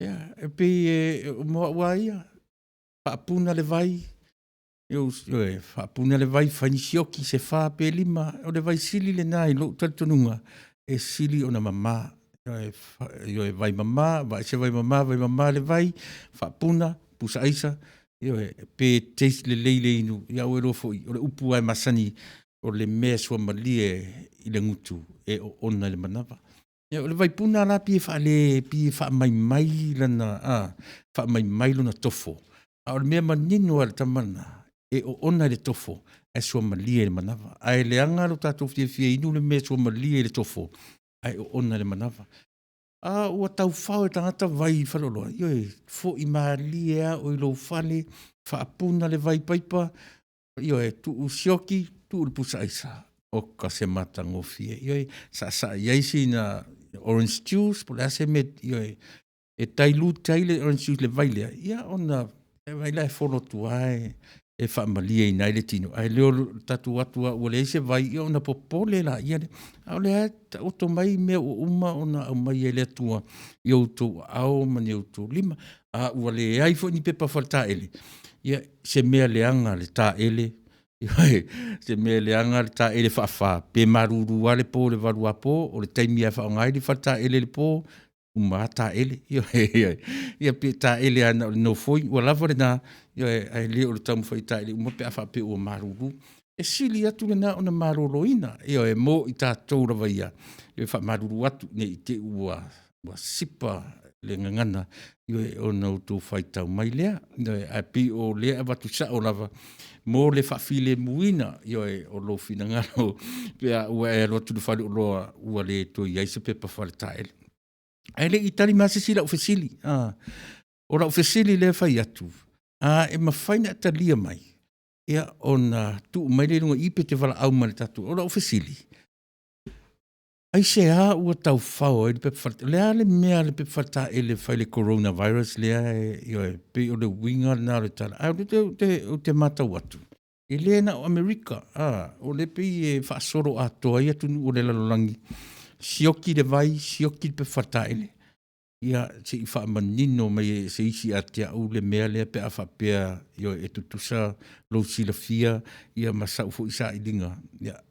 A: ia e pe mo waia fa puna le vai fa puna le vai fa ni sioki se fa pe lima o le vai sili le nai lo tatununga e sili ona mama e vai mama vai se vai mama le vai fa puna pusa isa pe tes le leile inu ia o ro fo o le upu ai masani o le meso malie i le ngutu e o ona le manava ia o le vai puna la pi fa mai lana fa mai lona tofo a o le mea manino al tamana e o ona le tofo e so malie le manava ai le anga lo tatou fie inu le meso malie le tofo ai o ona le manava ua tau whao e tangata vai whaloloa. Fo i maalia o i lo whale, whaapuna le vai paipa, tu usioki, tu urupusa aisa. O ka se mata ngofie. Sa iaisi na orange juice, po le ase me, e tailu taile orange juice le vailea. Ia ona, e vailea e whono tuae, e whaamalia i naile tino. Ai leo tatu atua ua le eise vai ia ona popole la ia le. Au le hata oto mai mea o uma ona au mai e le atua i auto au mani auto lima. Ua le aifo ni pepa whalta ele. Ia se mea leanga le ta ele. Se mea leanga le ta ele whaafa. Pe maruru ale po le valua po. O le taimia whaongai le whalta ele le po. Uma ta ele. Ia pe ta ele ana no foi. Ua lava le na. Ai le o le tamu whai ta ele. Uma pe a whape o maruru. E sili atu le na ona maroroina. E mo i tātou rawa ia. E wha maruru atu. Ne i te ua sipa le ngangana. O na utu whai tau mai lea. A pi o lea watu sa o lava. Mo le whawhile muina. O lo fina ngaro. Pea ua e rotu du whale o loa. Ua le to i aise pepa whale ta ele. Ai le i tali masi sila o fesili. O la o fesili le whai atu. E mawhaina talia mai. Ia ona tu mai le runga ipe te wala au mani tatu. Ora o fesili. Ai se ua tau whao e le pepe whalta. Lea le mea le pepe whalta e le whai le coronavirus. Lea pe o le winga na le tala. O te matau atu. E lea na o Amerika. O le pe e whaasoro atoa. Ia tunu o le lalolangi. Sioki le vai, sioki le pepe whalta e le. Ia se i wha manino mai se isi a te au le mea lea pe a whapea e tutusa lo sila fia ia masau fo isa i linga ia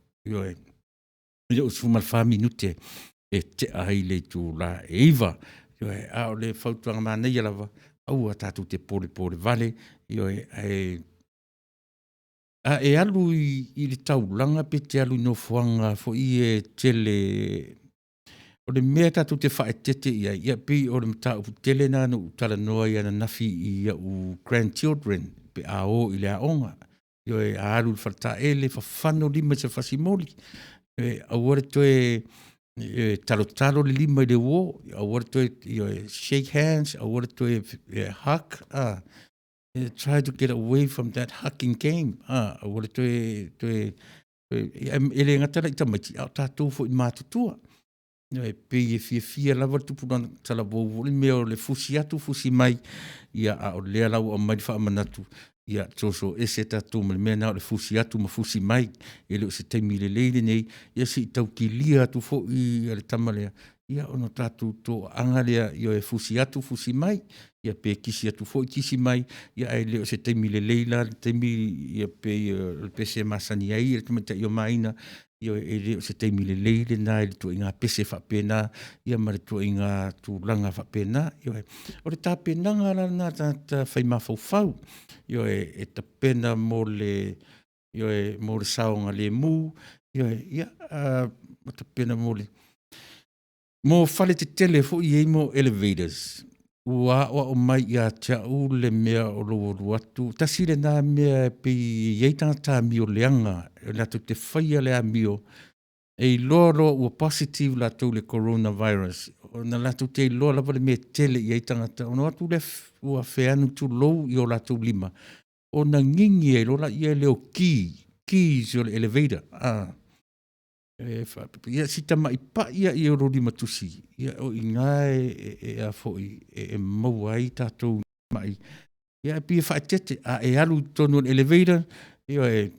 A: o sumal wha minute e te ahai le tu la e iwa a o le whautuanga mana ia lava au a tatu te pole vale e alu i le taulanga pe te alu no fuanga fo i e tele o le mea tatu te whaetete ia pi o le mta upu tele na no utala noa ia na nafi ia u grandchildren pe a o i le aonga. A alu le whalta ele whawhano lima se whasimoli. A ware toe talo le lima i le wo. A ware toe shake hands. A ware toe hug. Try to get away from that hugging game. A ware toe ele ngatala i tamaiti. A tātou fo i mātutua. Pe e fia lava tupuna tala vovoli mea o le fusi atu fusi mai ia a o lea lau o mai wha amanatu ia toso ese tatu ma le mea na o le fusi atu ma fusi mai e leo se taimi le leile nei ia si tau ki lia atu fo i le tamalea ia ono tatu to angalea ia e fusi atu fusi mai ia pe kisi atu fo i kisi mai ia e leo se taimi le leila le taimi ia pe se masani ai le tamata ia maina ia e leo se taimi le leile na e le tu inga pese whapena ia ma le tu inga tu langa whapena ia o le tāpenanga rana ta whaima fau ia e ta pena mo le saonga le mu ia ta pena mo le mo fale te tele fo i mo elevators ua o mai ia tia u le mea o lo atu tasile na mea pe iei tangata mi o leanga la tu te whaia le amio e loa ua positive latou le coronavirus. O na latou te loa lava le mea tele i ei tangata. Ono atu le ua feanu tu lou i o latou lima. O na ngingi e lola ia leo keys o le elevator. Ia sita mai pa ia i oro lima tusi. Ia o inga e a foi e mau ai tatou mai. Ia pia whaatete a e alu tonu le elevator. Ia e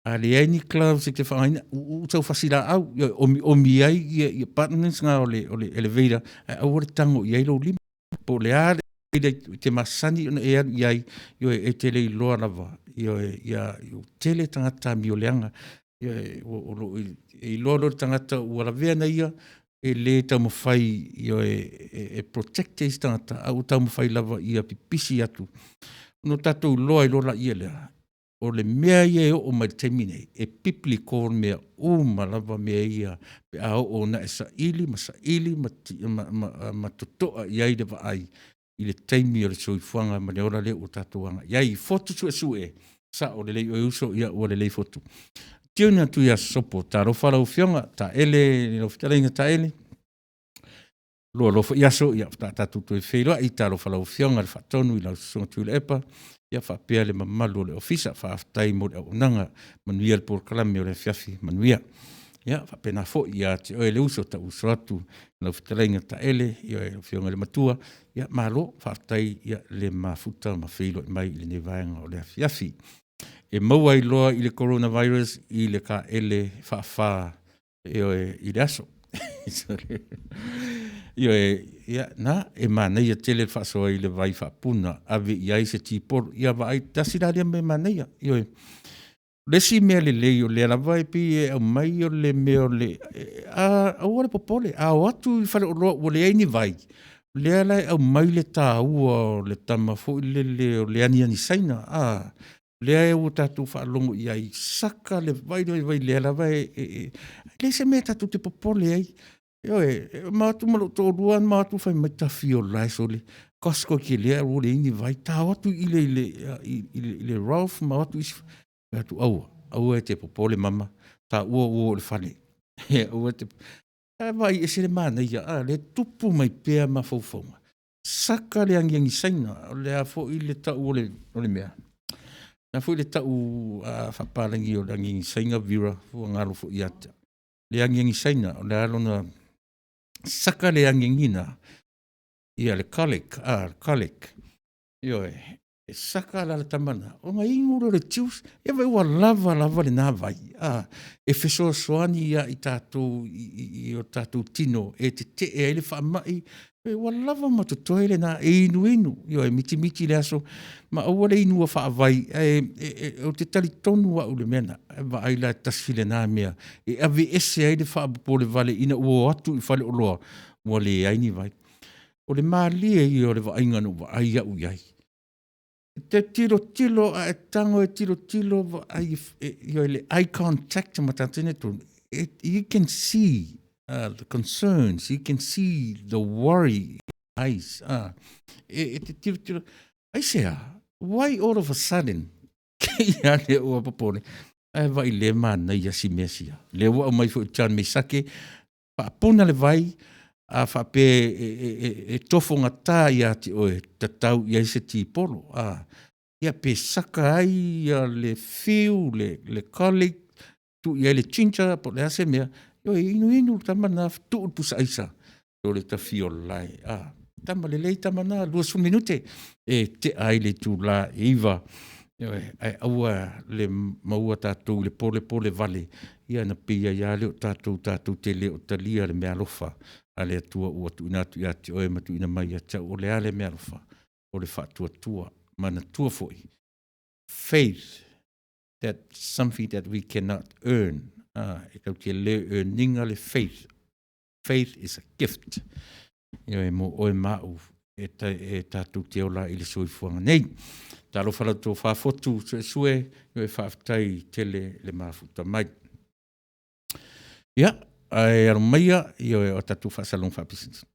A: a le aini cloud se te whaina u tau fasila au. Ia omi ai ia partners ngā o le elevator. Au ore tango ia ilo lima. Po le a te masani ona e alu iai. Ia e te lei loa lava. Ia tele tangata mi o leanga. Ia e loa tangata ua lavea na ia. E le tau mawhai ia e protect eis tangata. Au tau mawhai lava ia pipisi atu. No tatou loa i lola ia lea. O le mea ia e o mai temine. E pipli kōr mea lava mea ia. Pe a o na e saili, ma totoa iai le vaai. I le teimi o le soifuanga ma le ora le o tatou anga. Iai fotu sue. Sa o le lei o uso ia o le lei fotu. Tiona tu ia sopo. Ta rofa lau fionga. Ta ele, lo fitalenga ta ele. Loa lofa iaso, ia tatu tu e wheiloa, i ta rofa lau fionga le whatonu i lau sunga tu le epa. Ia whapea le mamalu le ofisa, whaaftai mo le aunanga, manuia le porkalami o le fiafi, manuia. Ia whapena fo, ia te oe le uso ta uso atu, lau fitalenga ta ele, ia e fionga le matua, ia malo, whaaftai ia le mafuta, ma wheiloa mai le nevaenga o le fiafi. E maua i loa i le coronavirus, i le ka ele whaafaa, i le aso. Ia na e manaia tele whaasoa i le vai whaapuna ave i ai se tiporo ia vai tasiraria me manaia lesi mea le lei o le alawa e pi e au mai o le mea o le au ale popole a o atu i whare o roa o le aini vai le ala au mai le tā ua o le tamafo i le o le ani saina le ai o tatu whaalongo i ai saka le vai le alawa le se mea tatu te popole ai mātu malo tō ruan, mātu whai mai tawhi o lai sole. Kasko ki lea o le ini vai, tā watu i le Ralph, ma watu isi. Atu aua e te popole mama, tā ua o le whane. Aua te, vai e se le mana ia, le tupu mai pēr ma faufaunga. Saka le angiangi saina, le a fo i le tau o le mea. Na fo i le tau whapalangi o le angiangi saina vira, fo ngaro fo i ata. Le angiangi saina, le alona saka le angingina ia le colic saka la tamana o nga inguro le tius e vai ua lava le na vai e feso soani ia i tatu i o tatu tino e te e le fa mai e ua lava ma to toile na e inu e miti le aso ma o le inu fa vai o te tali tonu wa o le mena va ai la tasfile na mea e ave ese ai le fa po le vale ina o atu i fale o loa o le ai ni vai o le mali e i o le va inga no va ai au iai te tilo a tango e tilo va ai i le eye contact ma tatene tu you can see the concerns, you can see the worry eyes. I say, why all of a sudden? Ia le o papone. Ai vai le mana ia si mesia. Le wa mai fo chan me sake. Pa puna le vai a fa pe e tofonga ta ia ti o tatau ia se ti polo. Ia pe saka ai ia le fiu le colleague tu ia le chincha po le ase mea. Yo inu tamana tu pusa isa o le tafio lai tama le lei tamana 2 minute e te ai le tu la iva ai aua le maua tatu le pole vale ia na pia ia le tatu te le o talia le mea lofa ale tua ua tu inatu ia te oe matu ina mai ata o le ale mea lofa o le tua mana tua foi faith that's something that we cannot earn e tau te le earninga le faith. Faith is a gift. Ia e mo oe mau e tātou te ola i le soifuanga nei. Talo whala tō whaafotu sue, ia e whaaftai tele le mafuta mai. Ia, e aro maia, ia e o tātou whaasalong whaapisins.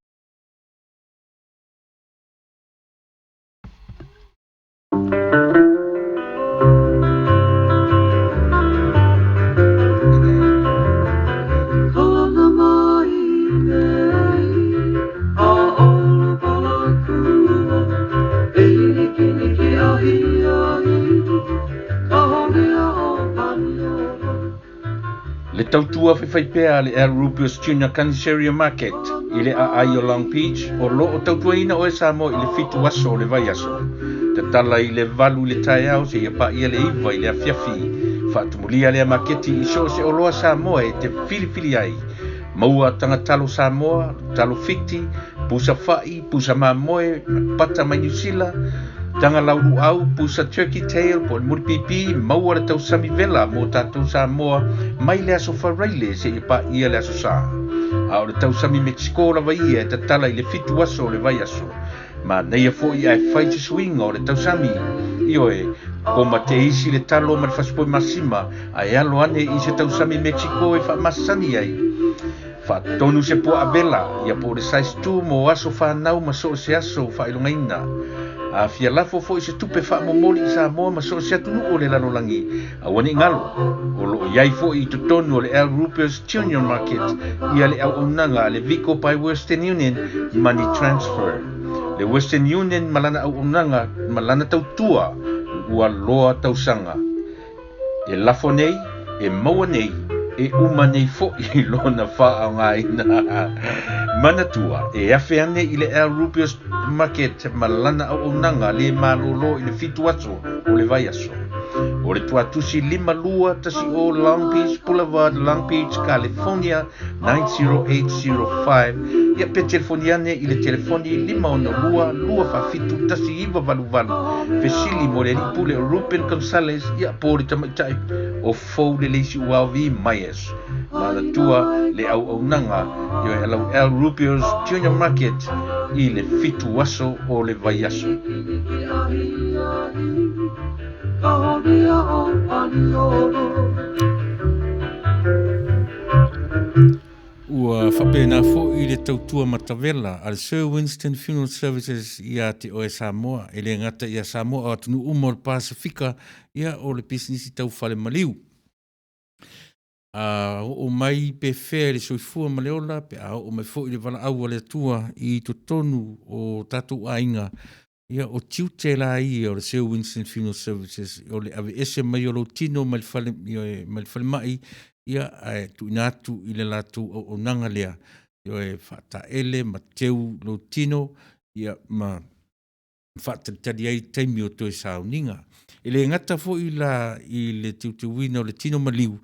A: tautua whaiwhaipea le Al Rubius Junior Canisteria Market i le ai o Long Beach o lo o tautua ina o e Samoa i le fitu aso o le vai aso. Te tala i le valu le tai au se ia pa ia le iwa i le afiafi. Whaatumulia le maketi i so se o loa Samoa e te filifili ai. Maua tangatalo Samoa, talo fiti, pusa fai, pusa mamoe, pata mai New Zealand, tanga lauru au, pusa turkey tail, po muri pipi, maua le tau sami vela, mo tātou Samoa, mai le aso wharaile se i pa ia le aso sa. A o le tau sami Mexico la vai e te tala i le fitu aso le vai aso. Ma neia fo i ai whai te swing o le tau sami, io e, ko ma te isi le talo ma le whaspoi masima, ai alo ane i se tau sami Mexico e wha masani ai. Fa tonu se po abela ia po le size 2 mo aso fa nau ma so se aso fa ilongaina a fia lafo fo se tupe fa momoli sa mo ma so se atu o le lalolangi a wani ngalo o lo iai fo i to tonu le Al Rubius Junior Market ia le au unanga le Vico by Western Union money transfer le Western Union malana au unanga malana tautua ua loa tausanga e lafo nei e maua nei e uma nei fo i lona wha ngai na manatua e afe ane i le Al Rubius Market malana au unanga le malolo i le fitu aso o le vai aso o le tuatusi 5 tasi o Long Beach Boulevard, Long Beach, California 90805 ia pe telefoniane i le telefoni 5 fa fitu tasi iwa valu fesili mo le lipule o Ruben Gonzalez ia po le tamaitai o fou le leisi uawi maies manatua le au nanga yo e Al Rubius Junior Market i le fitu aso o le vai aso. Ua whapena fo i le tautua matawela al Sir Winston Funeral Services ia te o e Samoa e le ngata ia Samoa o atunu umor Pasifika ia o le business i tau whale maliu. O mai pe whea le soifua maleola pe o mai fo i le wala aua le tua i to tonu o tatu ainga ia o tiu te la i o le Sir Winston Funeral Services o le ave ese mai o lo tino mai whale mai ia tu inatu i le latu o nanga lea ia e whata ele ma teu lo tino ia ma whata tari ai taimi o toi sauninga. E le ngata fo i le tiutuwina o le tino maliu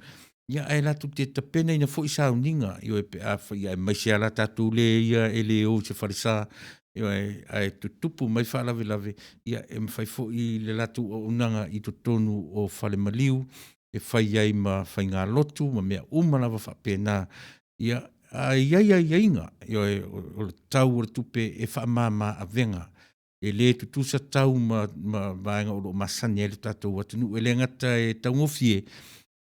A: ia e latu te tapena ina fo i sauninga ia e pe awha ia e maisi ala tatu le ia e le o se wharisa ia e tutupu mai whaalawe ia e mwhai fo i le latu o unanga i to tonu o whale maliu e whai ai ma whai ngā lotu, ma mea umalawa whapena, ia ia inga, ia o tau o tupe e whaamama a venga, e le tutusa tau ma vaenga o lo masani e le tatou atunu, e le ngata e tau ngofie,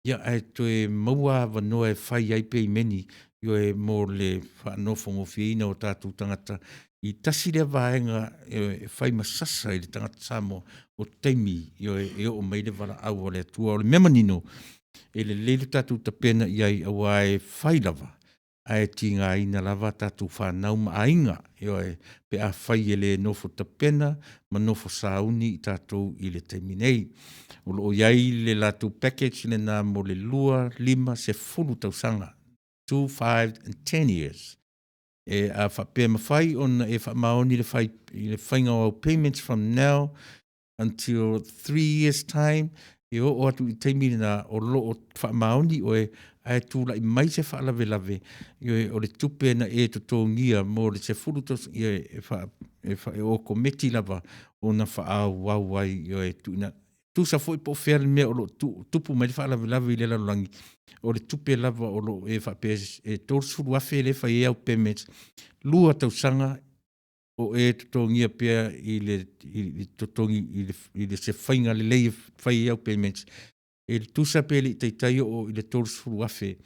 A: ia e toe maua wanoa e whai ai pe i meni, ia e mō le whanofo ngofie ina o tatou tangata, i tasi le vaenga e whai masasa i le tangata Samoa o teimi i o mai le wala au o le atua o le memanino e le lele tatu tapena i ai awa e whai lava a e ti ngā ina lava tatu whanau ma ainga e pe a whai e le nofo tapena ma nofo sauni i tatu i le teimi nei o lo iai le latu package le nā mo le lua 5 se fulu tausanga 2, 5 and 10 years e a whapea mawhai ona e whamaoni le whainga o payments from now until 3 years time e o atu i teimi na o lo o whamaoni o e ai tūla i mai se whaalawe o le tupe na e to tōngia mo le se furu tos e o kometi lava o na whaau wauai e tuina tusa foi po fer me o lo tupu mai whaalawe i le lalangi o le tupe lava o lo e whapea e tōsuru afe le whai au payments lua tausanga o e totongia pia i le se whainga le lei whai au payments. E le tusa pia le teitai o i le tōrsuru afe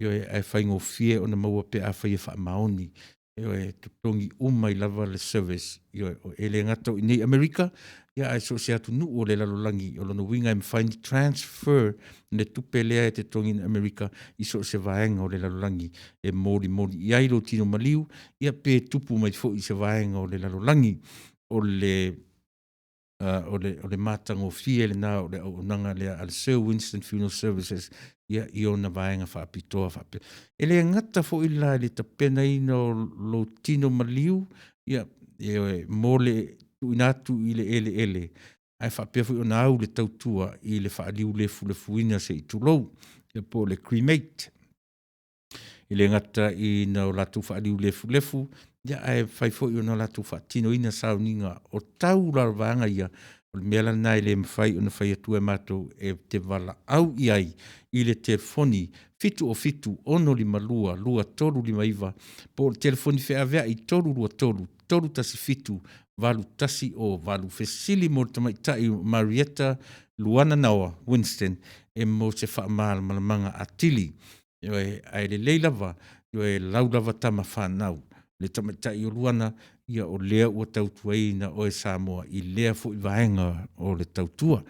A: i e whaingo fie o na maua pia a whai e wha maoni. E totongi umai lava le service i e le ngato i nei Amerika ia ai so se atu nu o le lalolangi o lono winga e mwhaini transfer le tupe lea e te tongi in Amerika i so se vaenga o le lalolangi e mori i airo tino maliu ia pe tupu mai fo i se vaenga o le lalolangi o le o le matango fie le na o le unanga lea al Sir Winston Funeral Services ia i ona vaenga whaapitoa whape. E le ngata fo ila le tapena ina o lo tino maliu ia mo le tuinatu i le ele. Ai whapea fo i ona au le tautua i le whaaliu le fuina se i tulou ia po le cremate. I le ngata i na o latu whaaliu lefu ia ai whai fo i ona latu whaatino ina sauninga o tau larvanga ia o le mea nai le mwhai ona whai atua mātou e te wala au iai i le telefoni fitu ono lima lua tolu lima iwa po le telefoni whea i tolu tasi fitu valu tasi o valu fesili mo tamaitai Marietta Luana Nawa Winston e mo se wha malamanga atili ai le leilava laulava tama whanau le tamaitai o Luana ia o lea ua tautua ina o e Samoa i lea fo i vaenga o le tautua.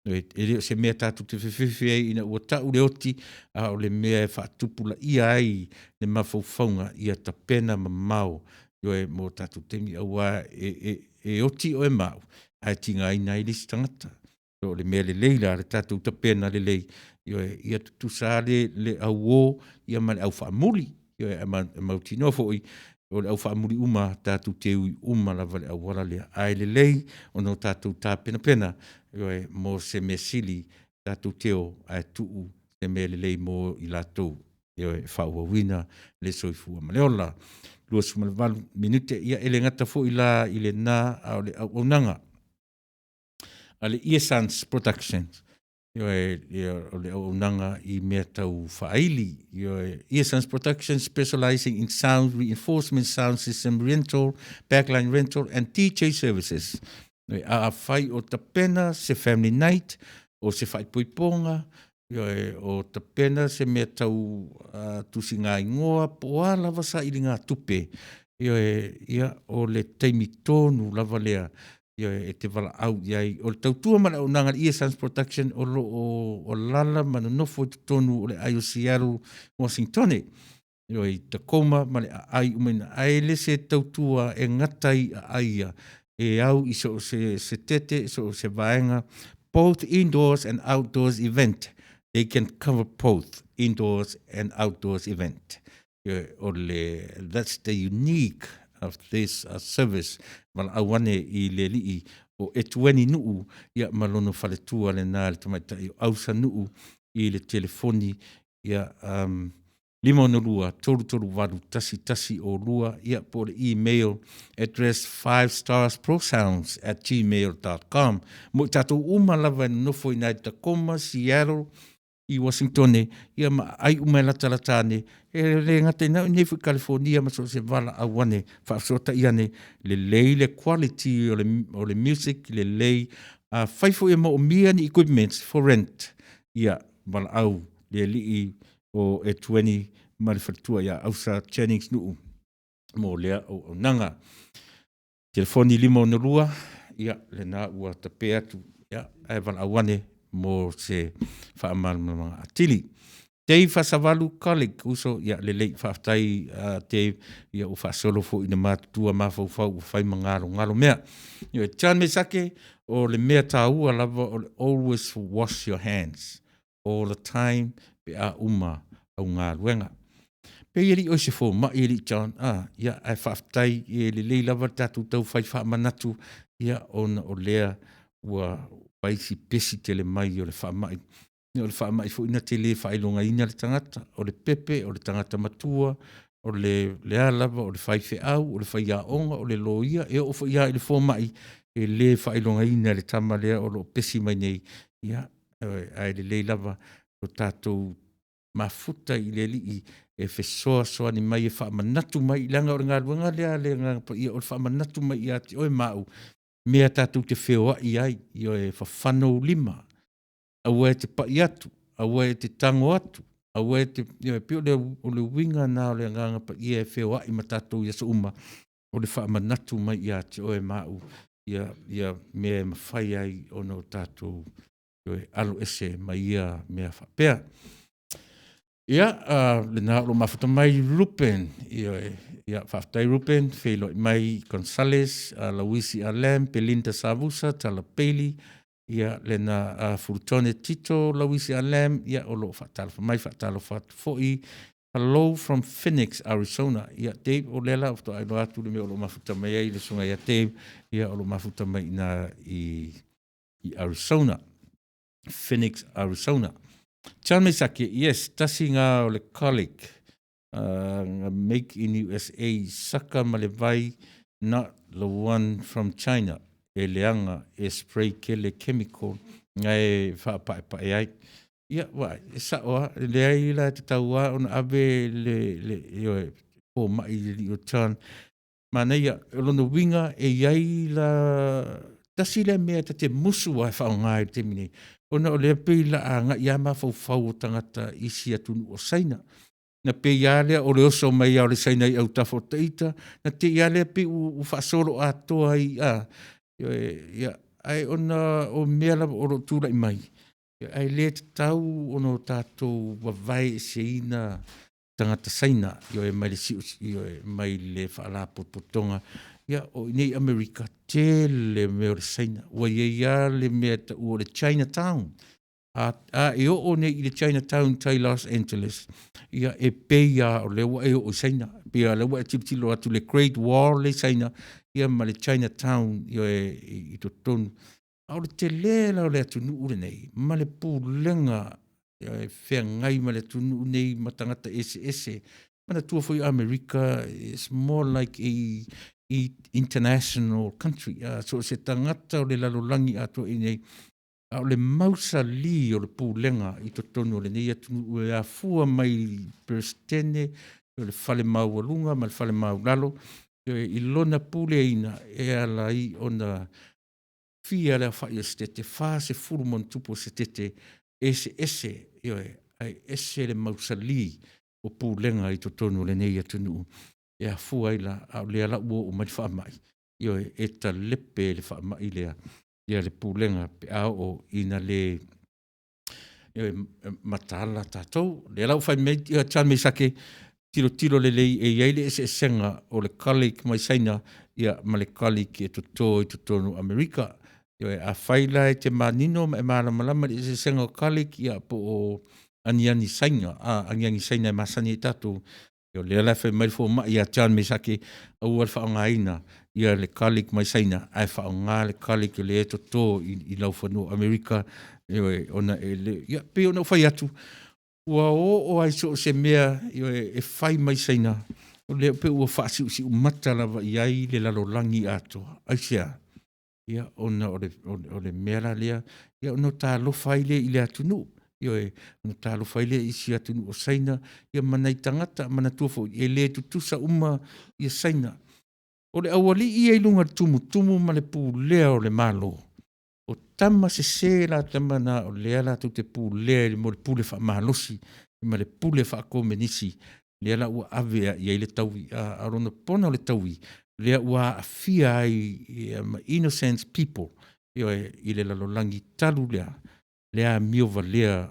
A: E se mea tatu te whewhewhe ina ua tau le oti a o le mea e whaatupula ia ai le mawhauwhaunga ia ta pena mamau mo tatu temi aua e oti o e mau ai tinga ina i lisi tangata. O le mea le leila le tatu ta pena le lei ia tutusa le auo ia male au whaamuli ia mautino fo i o le au whaamuri uma tātou te ui uma lava le awara lea ai le lei o no tātou tā pena mo se me sili tātou teo ai tuu se me le lei mo i lātou whaua wina le soifua maleola lua sumalewalu minute ia ele ngata fo i la i le nā au le au nanga a le Iesans Productions o le au nanga i mea tau whaili. Iesans Productions specializing in sound reinforcement, sound system rental, backline rental, and DJ services. A whai o tapena se family night, o se whai poiponga, o tapena se mea tau tusi ngā ingoa, poa lava sa ili ngā tupe. Ia o le teimi tonu lava lea, e te wala au iai o le tautua mana o nanga Iesans Production o lala mana nofo i tonu o le ai o Seattle, Washington i Tacoma ma le ai umena ai le se tautua e ngatai a aia e au i so se tete so se vaenga both indoors and outdoors event. They can cover both indoors and outdoors event. That's the unique of this service mal awane i le lii o etueni nuu ia malono faletua le nā le tamaitai o ausa nuu i le telefoni ia limonolua tolu walu tasi o lua ia po le email address 5starsprosounds@gmail.com mo tatou uma lava nofo i nai Tacoma, Seattle i Washington ia ma ai uma latalatane le ngata ina nei fu California ma so se vala awane fa sota iane le lei le quality o le music le lei faifo e mo mia ni equipments for rent ia vala au le li o e 20 malfatua ia ausa Jennings nu mo le o nanga telefoni limo no lua ia le na ua tapea tu ia ai vala awane mo se whaamal mga atili. Dave Fasavalu College, uso ia le lei whaftai Dave ia o whaasolo fo ina mātua mawhau whai ngalo mea. Ia Chan Mesake o le mea tāua lava o le always wash your hands all the time pe a uma au ngā ruenga. Pe ieri o se fo ma ieri Chan, ia ai whaftai i le lei lava tatu tau whai whaamanatu ia ona o lea ua paisi pesi tele mai o le whaamai. O le whaamai fo ina tele whailonga ina le tangata, o le pepe, o le tangata matua, o le alava, o le whaife au, o le whaia onga, o le loia, e o whaia i le whomai, e le whailonga ina le tama lea o lo pesi mai nei. Ia, ai le le lava, o tātou mafuta i le li e whesoa ni mai e whaamanatu mai i langa o ngā ruanga lea, le ngā ia o le whaamanatu mai i ati, oe mau, mea tātou te wheoa i ai, i oe whawhanau lima, aua e te pai atu, aua e te tango atu, aua e te pio o le winga nā o le nganga pa ia e wheoa i matatou i asa uma, o le whaamanatu mai i ati, oe mau, ia mea mawhai ai o no tātou, alo ese mai ia mea whapea. Ia, le nā lo mafuta mai Rupen, ia whaftai Rupen, whelo mai Gonzales, Lawisi Alem, Belinda Savusa, Tala Peli, ia le nā Furutone Tito, Lawisi Alem, ia o lo whatalo mai whatalo whatfoi. Hello from Phoenix, Arizona. Ia Dave o lela, o to ailo atu le me o lo mafuta mai ai, le sunga ia Dave, ia o lo mafuta mai na i Arizona. Phoenix, Arizona. Chalme sake, yes, tasi ngā o le colleague, ngā Make in USA, saka ma le vai, not the one from China, e leanga, e spray ke le chemical, ngā e whaapae ai. Ia, wai, e saoa, le ai la te taua, ona ave le po mai li o chan, mana ia, lono winga, e iai la, tasi le mea te musu ai whaongai te mine, ona o lea pei la a ngā ia ma fau o tangata isi atunu o saina. Na pe ia lea o le oso mai au le saina i au tafo teita, na te ia lea pe u whaasoro a toa i a. Ia, ai ona o mea la o ro tūra i mai. Ia, ai lea te tau ono tātou wawai e se ina tangata saina, io e mai le siu, io e mai le whaala potonga. Ia, o nei Amerika, te le mea o le saina. Wa ia le mea ta ua le Chinatown. E o nei i le Chinatown tai Los Angeles. Ia, e peia o le ua e o saina. Pea le ua e tipitilo atu le Great Wall le saina. Ia, ma le Chinatown, io e i to tonu. Au le te lela o le atu nuu le nei. Ma le pūlenga, ia e whea ngai ma le atu nuu nei matangata ese. Mana tua foi Amerika, it's more like a international country. So se tangata o le lalolangi ato i nei, o le mausa li o le pūlenga i to tonu o le nei atu nuu e a fua mai perstene, o le fale mau alunga, ma le fale mau lalo, i lona pūle ina e ala i ona fia le whai o stete, wha se furumon tupo se tete, ese, ai ese le mausa li o pūlenga i to tonu o le nei atu nuu. Ia fuaila au le ala ua o mai wha mai. Io e ta lepe le wha mai lea. Ia le pūlenga pe au o ina le matala tātou. Le ala whai mei, ia chan mei sake, tiro le lei e iei e senga o le kalik mai saina, ia ma le kalik e to tonu Amerika. Ia a whaila e te manino e malamalama e se senga o kalik, ia po o aniani sainga, aniani saina e masani e tātou. Yo le ala fe mai fo mai ia chan me sake au al fa ngaina ia le kalik mai saina ai fa nga le kalik le to i lau fanu Amerika ona ele ia pe ona fa atu wa o ai so se mea e fai mai saina o le pe o fa si mata la ia i le lalo langi ato ai sia ia ona o le mera le ia no ta lo fai le ile atu no io e no talo faile isi atu o saina ia manai tangata mana tuafo e le tutusa uma ia saina o le awali ia i lunga tumu ma le pūlea o le malo o tama se la tamana o le ala tu te pūlea mo le pūle wha mahalosi ma le pūle wha komenisi le ala ua avea ia i le taui a rona pona o le taui le ua afia ai innocent people i le lalolangi talu lea mio valea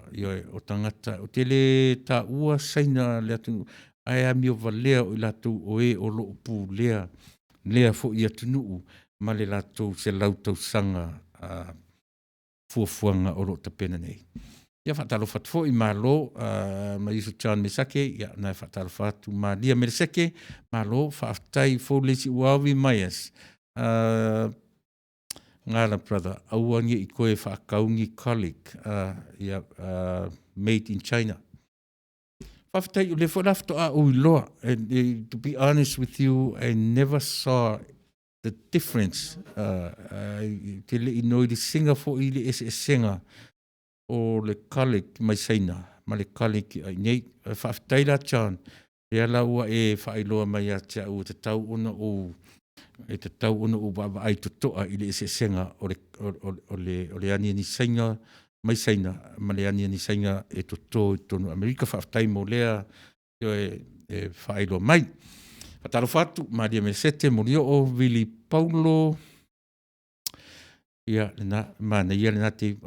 A: o tangata o te le ta ua saina le atu ai a mio valea o latu o o lo pu lea fo ia tunu ma le latu se lautou sanga fuafuanga o lo tapena nei ia fatalo fatfo i malo ma isu chan me sake ia na fatalo fatu ma dia me sake malo fatai fo le si wawi maias ngala brother awangi i koe whaakaungi colleague made in China. Whaftai le whanafto a ui loa and to be honest with you I never saw the difference te le inoi di Singapore i le senga o le colleague mai saina ma le colleague ai nei whaftai la chan e ala ua e whailoa mai a tia u te tau ona o e te tau ono o baba ai to toa i le senga o le ani ni sainga mai saina ma le ani ni sainga e to tonu Amerika whaftai mo lea e whaelo mai whataro whatu ma lia me sete mo rio o Vili Paulo ia ma na ia le nate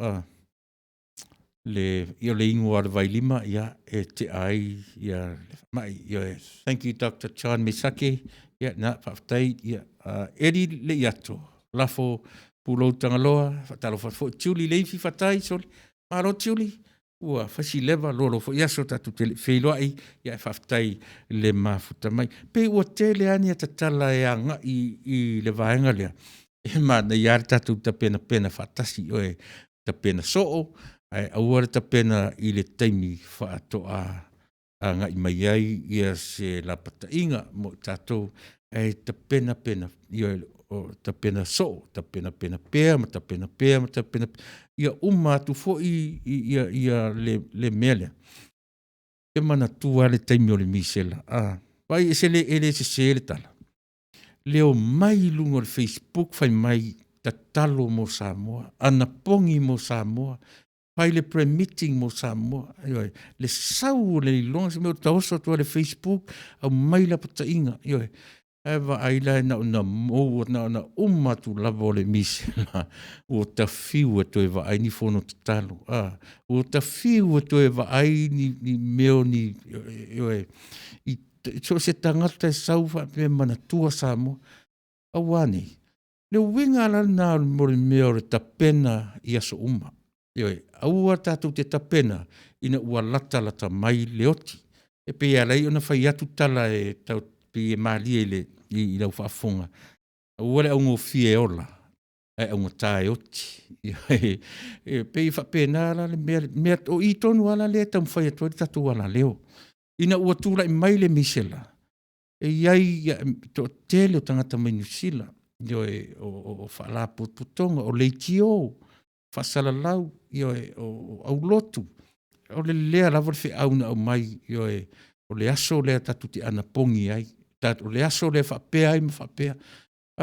A: ia le ingo ar vai lima ia e te ai ia mai ia thank you Dr. Chan Misake ia na whaftai ia eri le iato lafo pulo tangaloa fatalo fo Julie leifi fatai sol maro Julie ua fasi leva lolo fo iaso tatu te feiloai ia whaftai le mafuta mai pe ua tele ani tatala e anga i le vaenga lea e mana iar tatu ta pena fatasi oe ta pena soo ai aua ta pena i le taimi whaatoa a ngai mai ai ia se la patainga mo tatou ai ta pena ia o ta pena so ta pena pea ma ta pena pea ma ta pena ia tu fo ia le mele e mana tua le taimi o le misela vai se ele se le tala leo mai lungo le Facebook fai mai tatalo mo Samoa ana pongi mo Samoa pai le pre-meeting mo Samoa le sau le longa se me o taoso tua le Facebook au mai la patainga eva aila na mo na umatu lavo le misela o ta fiu to eva ai ni fono talo o ta fiu to eva ai ni meo ni i so se tangata sau fa pe mana tua Samoa awani le winga la na mo le meo le tapena ia so uma aua tatu te tapena ina ua lata mai leoti e pe ala i ona fai atu tala e tau pi e mali ele i lau whaafonga aua le au ngō fie ola au ngō tae oti pe i whapena ala le mea o i tonu ala le tau mwhai atu tatu ala leo ina ua tūla i mai le misela e iai to tele o tangata mai nusila o whala putonga o leitio whasalalau o au lotu o le lea lava le whiauna au mai o le aso lea tatu te ana pongi ai o le aso lea whapea ai ma whapea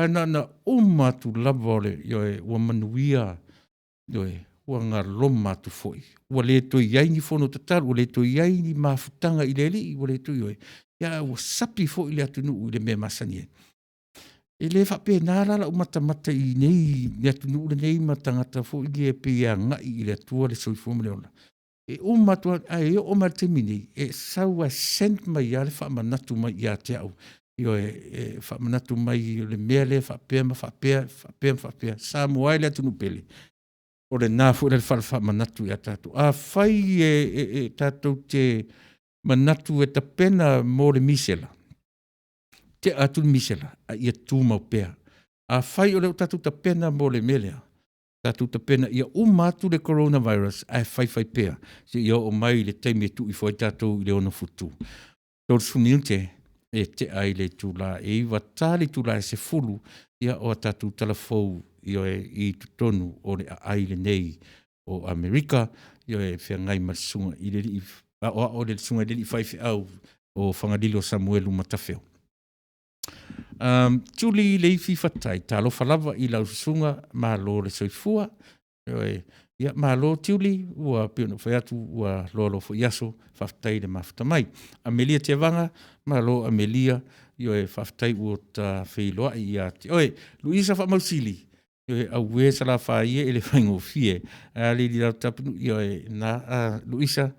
A: na umatu lava o le ua manuia ua ngā loma tu foi ua le to iai ni fono tataru ua le to iai ni mafutanga i le li ua le to iai ua sapi foi le atunu i le mea masani e le whape nāra la umata i nei ni atunu le nei matangata foi i e pia ngai i le atua le soifo mele ola e umatua ai o ma temini e sau a sent mai ale fa manatu mai ia te au fa manatu mai le mele fa pe sa moai le tunu pele o le nafu le fa manatu ia tatu a fai e tatu te manatu e ta pena mo le misela te atu misela ia tu mau pea a fai o le tatu ta pena mo le mele tatu ta pena ia umatu le coronavirus ai fai pea se ia o mai le taimi tu i foi tatu le ona futu tor suninte e te ai le tula e iwa tali tula se fulu ia o tatu telefou i tutonu o le ai le nei o Amerika e fea ngai masunga i le o le sunga le fai au o fangadilo Samuelu Matafeo tuli le ifi fatai talo falava i lau sunga ma lo le soifua ia ma lo tuli ua piono fai atu ua lolo fo iaso fatai le mafta mai Amelia te vanga ma lo Amelia fatai ua ta feiloa i ati Luisa fa mausili au we sala fai ele fango fie ali di lau tapunu na Luisa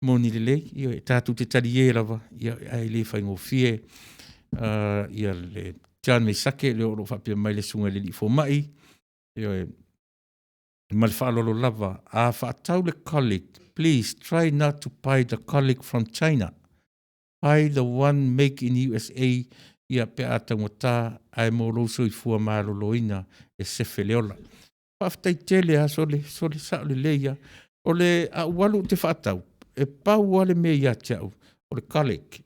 A: moni lele tatu te tali lava ai le fango fie ia le Jan Misake le oro whapia mai le sunga le li fo mai ma le whaalolo lava a whaatau le colic please try not to buy the colic from China buy the one make in USA ia pe atangota ai moro so i fua maloloina e sefe leola whaftai tele a sole sa le leia o le a walu te whaatau e pau ale me ia tiau o le colic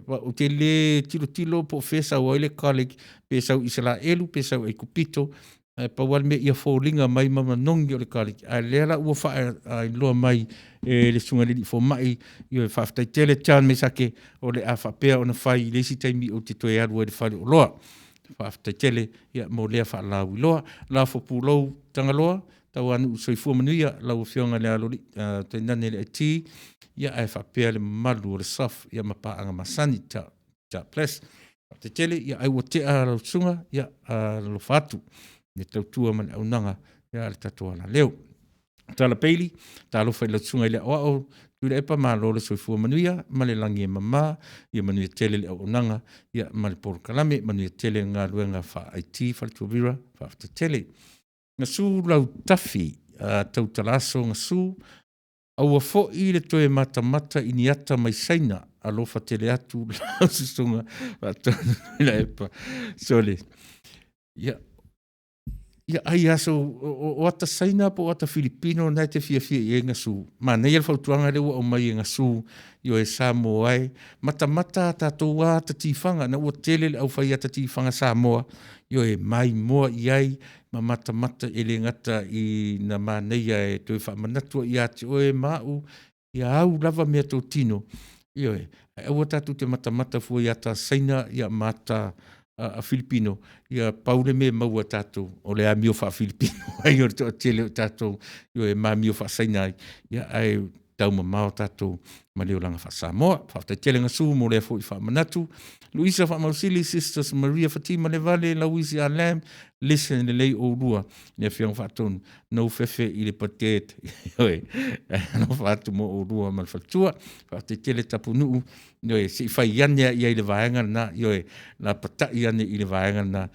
A: o te le tilo po fesa o ele college pe sau isala elu pe sau e kupito pa wal me ia folinga mai mama nongi o le college a lera ua fa ai loa mai le sunga li fo mai fa ftai tele chan me sake o le afa pe ona fai le si taimi o te toe aru le fai o loa fa ftai tele ia mo le fa la loa la fo pulo tangaloa tawanu soifua manuia la fionga le alori te nane le ti ia e whapea le malu o le saf ia mapaanga masani ta ples te tele ia ai o te a sunga ia lo fatu ne tautua man au nanga ia le tatua la leo tala peili, talo fai la tsunga ile o tu le pa malo le soifua manuia, ma le langi e mama, ia manuia tele le au nanga, ia ma le por kalame, manuia tele ngā luenga wha IT, wha le tuavira, wha te tele. Ngā su lau tafi, tau talaso ngā su, au a fo i le toe mata ini ata mai saina, alofa tele atu, lau susunga, wha tonu ila epa, sole. Ia ai aso o ata saina po o ata Filipino na te fia i ngā su. Ma nei al fautuanga le o mai ngā su i o e Samoa ai. Mata tātou a ta tifanga na ua tele au fai ata tifanga Samoa i o e mai moa i ai ma mata e le ngata i na ma nei e toi wha manatua i ati o e mau i au lava mea tō tino. I o e au tātou te mata fua i ata saina i a mata a Filipino, ia paule me maua tātou, o le a mio wha Filipino, ai o te tele o tātou, i o e ma mio wha sainai, ia ai tau mamao tātou, ma leo langa wha Samoa, wha te tele ngā su, mo lea fo i wha manatu, Luisa wha mausili, Sisters Maria Fatima le vale, Louise Alam, listen le lei o rua, nea whiang wha tonu, no fefe i le patet, oi, no wha atu mo o rua ma le whatua, wha te tele tapu nuu, oi, si whai iane i le vaenga na, oi, la pata iane i le vaenga na,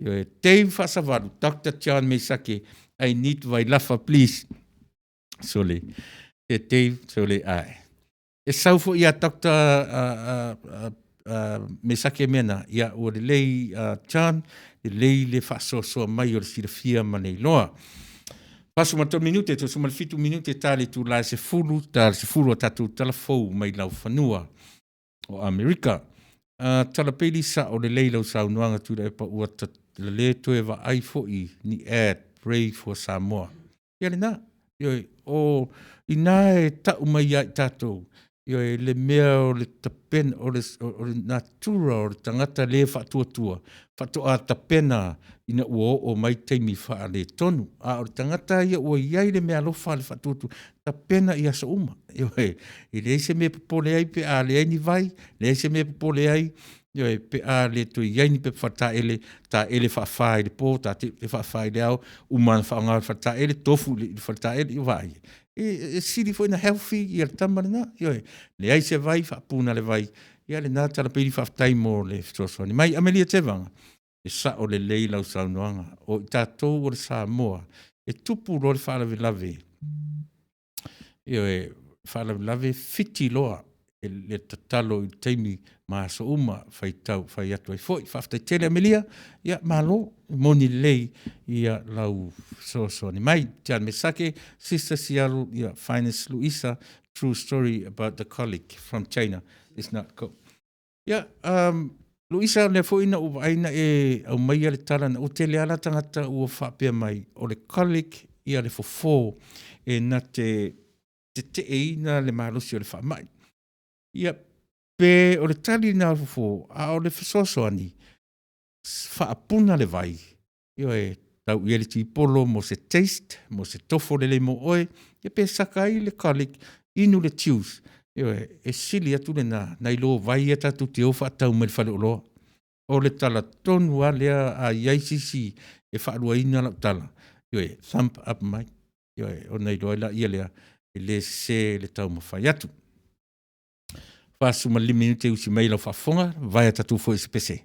A: oi, Dave Fasavaru, Dr. John Meisake, I need Vailafa, please. Sole, Dave, sole, ai. E saufo ia Dr. Meisake mena, ia o le lei John, le lei le whasoa mai o le sirafia ma nei loa. Pasu mato minute, to sumal fitu minute tali tu la se fulu a tatu talafou mai lau whanua o Amerika. Tala peli sa o le lei lau saunuanga tu le pa ua le le toe wa aifo i ni ad, pray for Samoa. Ia le na, o ina e tau mai ai tatou, i le mea o le tapena, o le natura, o le tangata le whatuatua, whatoa tapena ina ua o mai teimi wha le tonu. A o le tangata ia ua iai le mea lofa le whatuatua, tapena i asa uma. I le eise mea popole ai pe a le aini vai, le eise mea popole ai, pe a le tu iai ni pe whata ele, ta ele whawhai le po, ta te whawhai le au, umana whaonga whata ele, tofu le whata ele, i vai. E siri foi na healthy i al tamara na, le ai se vai, whapuna le vai, ia le nā tala peri whaftai mō le fitosoani. Mai Amelia Tevanga, e sa o le lei lau saunoanga, o i tātou o le Samoa, e tupu ro le whalawe lave, whalawe lave fiti loa, e le tatalo i teimi maa so uma, whai tau, whai atu ai foi, whaftai tele Amelia, ia malo, moni lei, ia lau soani. Mai, Tian Mesake, Sister Sialu, ia Finest Luisa, true story about the colleague from China. It's not cool. Ia, Luisa le fo ina uwa aina e au mai ale tala na o tele ala tangata ua whapea mai, o le colleague, ia le fofo, e na te eina le malusi o le wha mai. Ia, pe o le tali na fofo, a o le fisosoani, whaapuna le vai. Io e tau i ele ti polo mo se taste, mo se tofo le mo oe, ia pe sakai le colleague, inu le tius. Io e sili atu le na ilo vai e tatu te ofa tau me le whale o loa. O le tala tonu a lea a iaisisi e whaarua ina la tala. Io e thump up mai. Io e o nei loa ia lea e le se le tau mawhai atu. Whaasuma 5 minute usi mai lau whafonga, vai a tatu fo ese pese.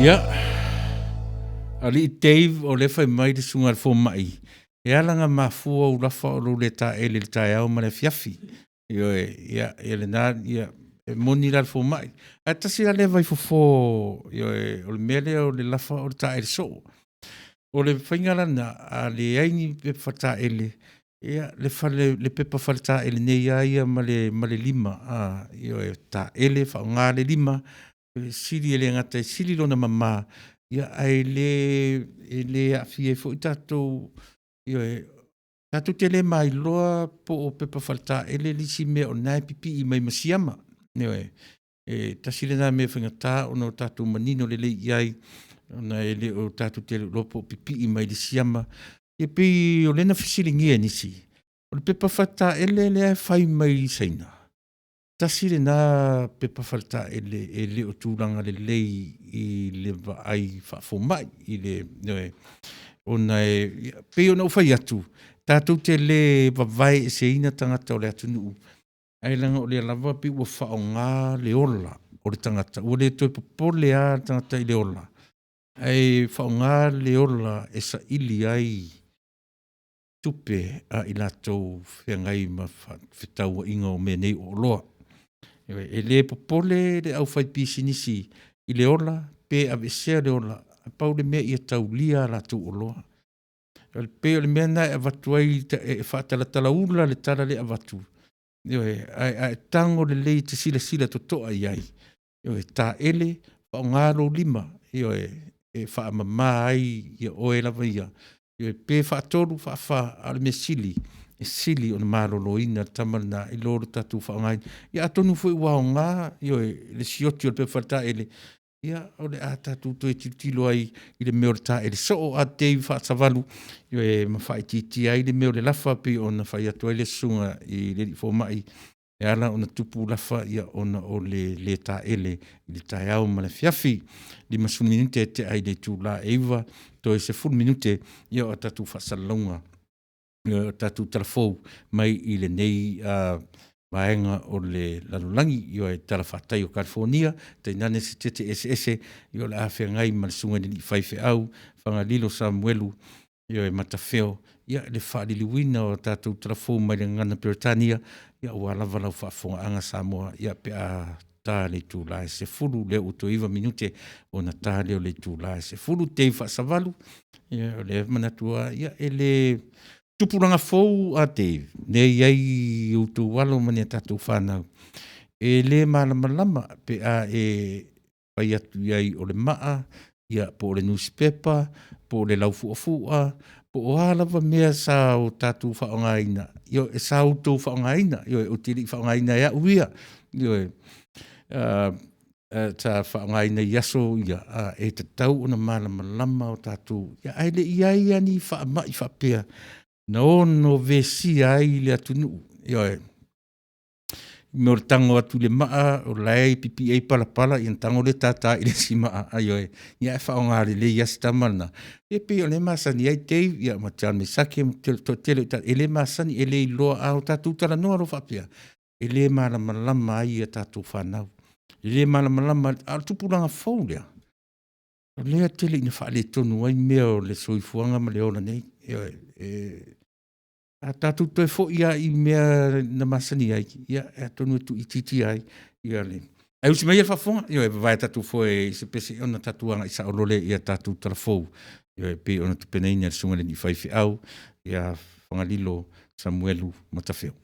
A: Ia. Ali Dave o le fai mai le sunga le fo mai. E alanga mafua u lafa o le ta ele le tai au ma le fiafi. Ia le nā, ia moni la le fo mai. A tasi la le vai fo, o le mele o le lafa o le ta ele so. O le whaingarana a le aini pepa ta ele. Ia le fale le pepa fale ta ele nei ia ma le lima. Ia ta ele fa ngā le lima. Siri ele ngata siri lona mama. Ia ai le afie fo i tātou. Ia tātou te le mai loa po o pepa falta ele lisi me o nai pipi i mai masiama. Ia tasile nā me whangata o no tātou manino le iai. Ona ele o tātou te lopo pipi i mai lisiama. Ia pi o lena fisilingia nisi. O le pepa falta ele le fai mai saina. Tasile nā pepa falta ele o tūranga le lei i le ai whafo mai i le ona pe ona ufai atu tātou te le vavai se ina tangata o le atu nuu ai langa o le lava pi ua whao ngā le ola o le tangata ua le toi popole a tangata i le ola ai whao ngā le ola e sa ili ai tupe a i latou whengai ma whetau inga o me nei o loa e le popole le au whai pisi nisi i le ola pe a vesea le ola a pau le mea i a tau lia la tu o loa. Pe o le mea na e vatu ai e whaatalatala ula le tala le a vatu. A tango le lei te sila sila to toa iai. Ta ele pa o ngaro lima. E wha mama ai i o e lava ia. Pe whaatoru wha a le mea sili. E sili o na marolo ina tamarana i loro tatu wha o ngai. Ia atonu fui wao ngā. Le sioti o le pe whata ele. Ia o le a tatu to e titilo ai i le meo le ta ele so a tei whaatavalu e mawhai titi ai le meo le lafa pi o na whai atu ai le sunga i le fo mai e ala o na tupu lafa ia o na o le ta ele i le tai au ma le fiafi li masuni minute te ai le tu la eiva to e se full minute ia o tatu whaasalonga o tatu telefou mai i le nei vaenga o le lalulangi i o e talawhatai o California, te nane se tete ese i o le awhia ngai ma le sunga ni whaife au, whangalilo Samuelu i o e matawheo, ia le whaaliliwina o tātou talafou mai le ngana Peritania, ia o alawalau whaafonga anga Samoa, ia pe a tā le tūlae se furu le uto iwa minute o na tā leo le tūlae se furu te whaasavalu, ia o le manatua, ia e le tupuranga fou a te ne iai utu walo mani a tātou whanau. E le malamalama pe a e pai atu iai o le maa, ia po le newspaper, po le laufuafua, po o alawa mea sa o tātou whaongaina. Io e sa utu whaongaina, io e utiri whaongaina ea uia. Io e ta whaongaina iaso ia e te tau o na malamalama o tātou. Ia aile iai ani whaamai whapea. Na ono vesi ai le atunu. Ioe. Me o tango atu le maa, o lai pipi ei pala i tango le tata i le si maa. Ioe. Ia e whaonga le iasi tamarana. E pe o le masani ai tei, ia ma tian me sake, to tele, e le masani, e le iloa au tatu tala noa ro whapea. E le malamalama ai a tatu whanau. E le malamalama, al tupuranga fau lea. O lea tele ina whaale tonu ai mea o le soifuanga ma le ola nei. Ioe. A tātou toi fo ia i mea na masani ai, ia e tonu tu i titi ai, ia le. E usi mai e whafonga, ia e vai tātou fo e se pese ona tatuanga i sa olole ia tātou tarafou, ia e pe ona tupeneina le sunga le ni whaife au, ia whangalilo Samuelu Matawheo.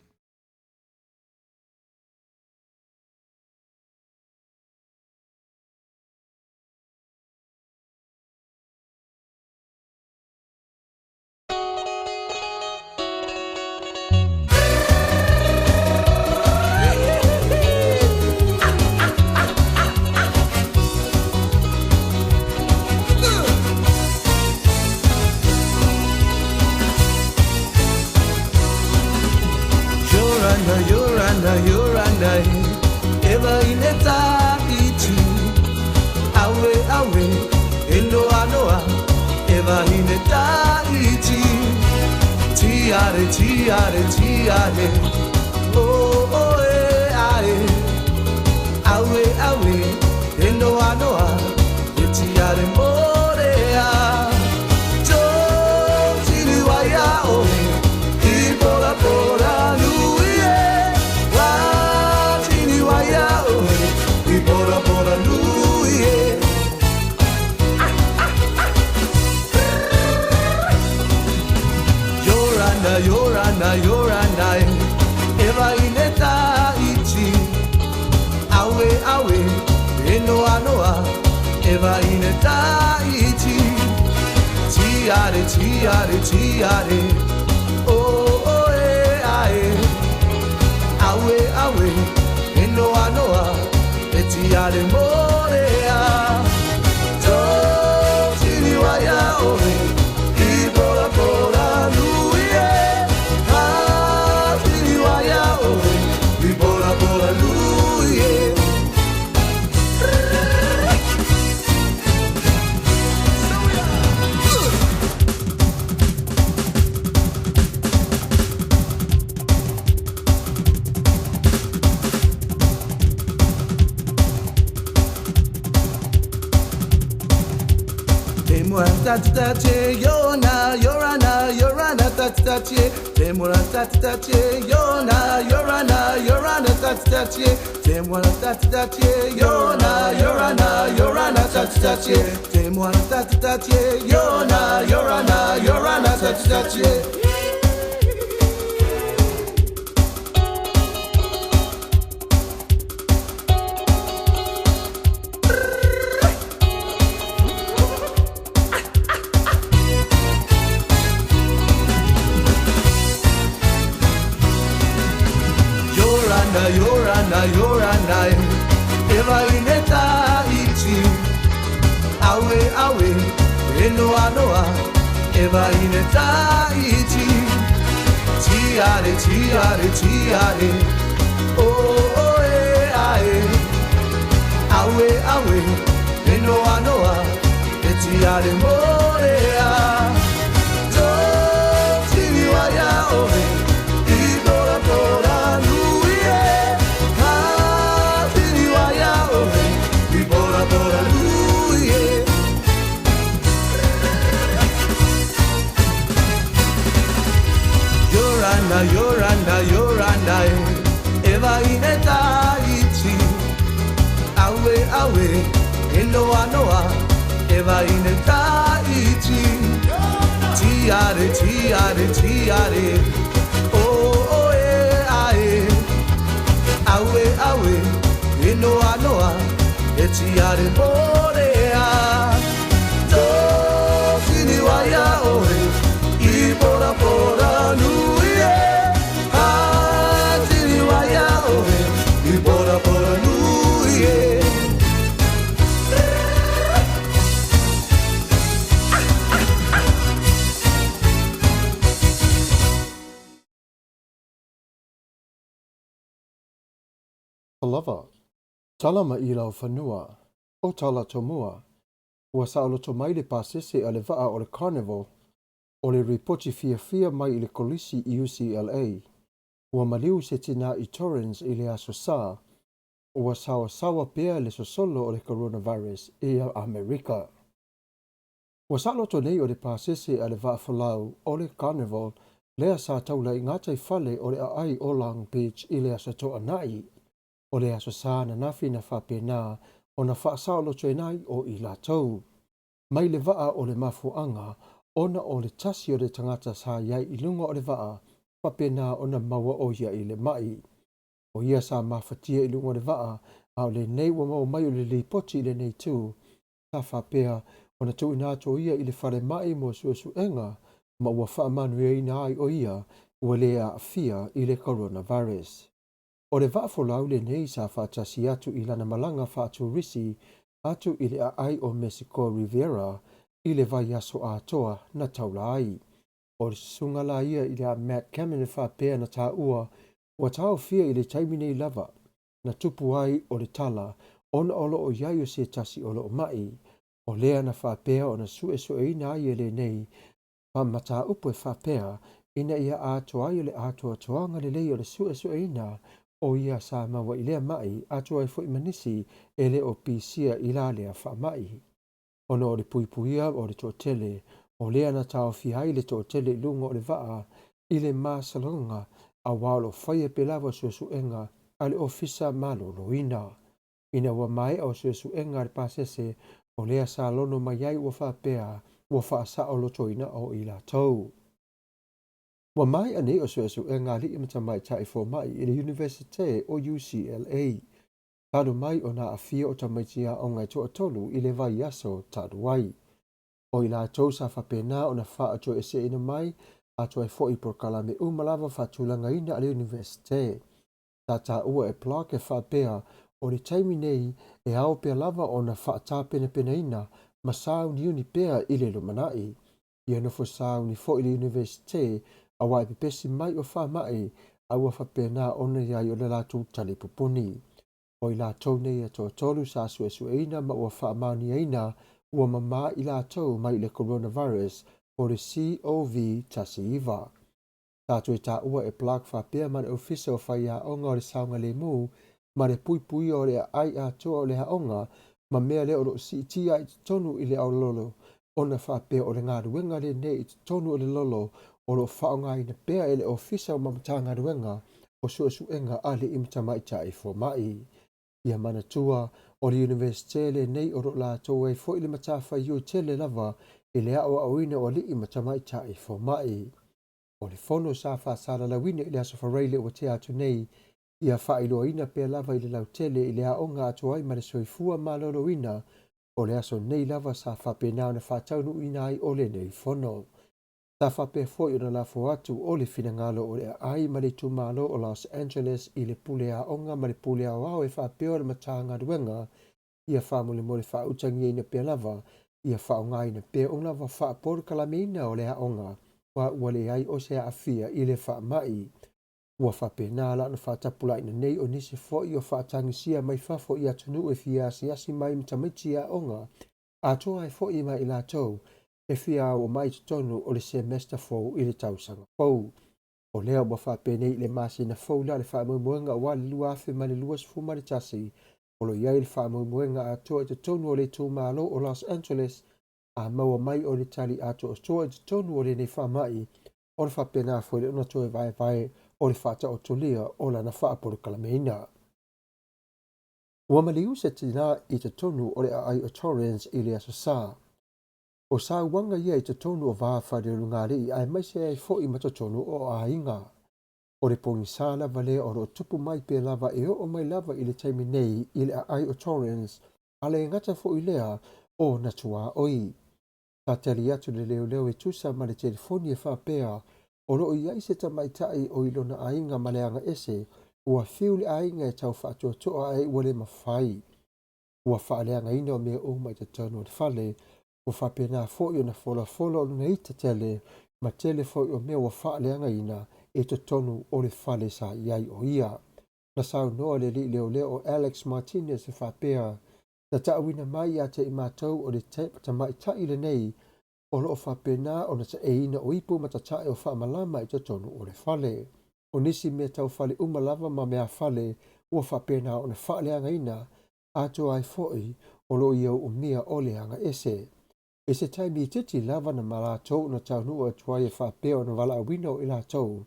C: Tiare, oh oh awe, endo anoa, tiare awe, e noa noa, e vai in Tahiti. Tiare, tiare, tiare, oh oh e ae, awe awe, e noa noa, e tiare morea. To tini waya ore, I bora bora lui e, ah tini waya ore, I bora bora lui e. Tatatache, Yona, Yorana, Yorana, Tatatache, Temura Tatatache, Yona, Yorana, Yorana, Tatatache, Temura Tatatache, Yona, Yorana, Yorana, Tatatache, Temura Tatatache, Yona, Yorana, Yorana, Tatatache. Yorana, eva ineta iti, awe awe, enoa noa, eva ineta iti, tiare tiare tiare, oh oh e ae, awe awe, enoa noa, e tiare morea, to tini waya ore, I bora bora. Yorana, eva ineta iti, awe awe, enoa noa, eva ineta iti, tiare tiare tiare, oh oh e ae, awe awe, enoa noa, e tiare morea, to sini waya oe, I bora bora lui. Bora bora lui e.
D: Palava, talama I lau whanua, o tala tomua, ua saoloto mai le pasese a le vaa o le carnival, o le ripoti fia mai I le kolisi I UCLA, ua maliu se tina I Torrens I le aso saa, ua sawa pea le sosolo o le coronavirus I Amerika. Ua saoloto nei o le pasese a le vaa falau o le carnival, lea sa taula I ngatai fale o le ai o Long Beach I le aso toa nai, o le aso saa na nafi na whapena o na whaasauloto e nai o I latou. Mai le vaa o le mafuanga, ona o le tasi o le tangata sa iai I lunga o le vaa, whapena o na maua o ia I le mai. O ia sa mawhatia I lunga o le vaa, au le nei wa mau mai o le lipoti I le nei tū, sa whapea o na tū inato ia I le whare mai mo suenga, ma ua whaamanu e ina ai o ia, ua lea fia I le coronavirus. O le vaafolau le nei sa whaatasi atu I lana malanga whaatu risi atu I le ai o Mexico Riviera I le vai aso a toa na taula ai. O le sunga la ia I le Matt Cameron whapea na tā ua tau fia I le taimine lava na tupu ai o le tala ona olo o iai o se tasi o lo mai. O lea na whapea o na sue ina ai e le nei pa mata upo e whapea ina ia ato ai o le ato atoanga le lei o le sue ina o ia sa mawa I lea mai ato ai fo imanisi e le o pisia I la lea wha mai. Ono o le puipuia o le tōtele, o lea na tau fihai le tōtele lunga o le vaa, I le māsalonga a walo whaia pe lava suenga a le ofisa malo loina. Ina wa mai o suenga le pasese o lea sa lono mai ai ua whapea, ua whaasa o lotoina o I la tau. Wa mai ane o suenga li imata mai tai fo mai I le Universite o UCLA. Tadu mai o na afia o tamaitia o ngai toa tolu i le vai aso tadu wai. O i la tau sa whapena o na wha ato e se ina mai, ato e fo i porkalame umalava whatulanga ina ale universite. Ta ua e plak e whapea o le taimi nei e ao pea lava o na wha ta pena pena ina, ma sao ni uni pea i le lumanai. Ia nofo sao ni fo i le universite, a wai pepesi mai o wha mai, a ua whapena o na iai o le latu tali pupuni. O i la tau nei e toa tolu sa su eina ma ua wha mauni eina, ua mama i la tau mai le coronavirus o le COVID tasi iwa. Tātou e tā ua e plak whapea ma le ofisa o whai a onga o le saunga le mū, ma le pui pui o le ai a toa o le haonga, ma mea le o lo si tia i tonu i le au lolo, o na whapea o le ngā ruenga le ne i tonu o le lolo, o lo whaonga i na pea e le ofisa o mamata ngā ruenga, o su enga a le imta mai ta i fo mai. Ia mana tua o le universite le nei o lo la toa e fo i le matafa i o tele lava, i le au awina o li imta mai ta i fo mai. O le fono sa fa sala la wina i le aso whareile o te atu nei, ia whailo ina pe lava i le lautele i le aonga atu ai ma le soifua ma lolo ina, o le aso nei lava sa whape nao na whataunu ina ai o le nei fono. Sa whape foi o na lafo atu o le fina ngalo o le ai ma le tumalo o Los Angeles i le pule aonga ma le pule ao e whape o le matanga duenga, ia whamule mo le whautangi ina pe lava, ia whaonga ina pe o lava whapor kalamina o le aonga, wa wale ai o se afia i le wha mai. Ua whapena la na whatapula ina nei o nisi fo i o whatangisia mai whafo i atunu e fia asi mai mtamiti a onga. A toa e fo i mai i la tau, e fia o mai tonu o le semester fo i le tausanga fo. O lea ua whapena i le masi na fo la le whamumuenga wa le lua afe ma le lua sifuma le tasi. O lo iai le whamumuenga a toa e te tonu o le tūmalo o Los Angeles, a maua mai o le tali ato o toa te tonu o le nei whamai, o le whapena fo le una toe vai o le whata o tolia o la na whaaporo kalameina. Ua maliu se tina i te tonu o le ai o Torrens i le aso sa. O sa wanga ia i te tonu o vāwha le rungari ai mai se ai fo i matatonu o a inga. O le pongi sa lava le o ro tupu mai pe lava e o mai lava i le taimi nei i le ai o Torrens, a le ngata fo i lea o na tua oi. Ta tali atu le leo e tusa ma le telefoni e whapea, o lo i aise ta mai tai o ilona ainga ma le anga ese, ua fiu le ainga e tau whaatua toa e ua le mawhai. Ua wha le anga ina o mea o mai te tonu o le whale, ua whapena fo i o na fola o na ita tele, ma tele fo i o mea ua wha le anga ina e te tonu o le whale sa iai o ia. Na sau noa le li leo Alex Martinez e whapea, na taawina mai a te imatau o le ta mai tai le nei, o lo whapena o na ta eina o ipu ma ta tae o whamalama i te tonu o le whale. O nisi mea tau whale umalava ma mea whale, ua whapena o na whale anga ina, ato ai foi o lo iau o mea o le anga ese. E se taimi i titi lava na malatou na tau nua atuai e whapea o na wala awina o ila tau,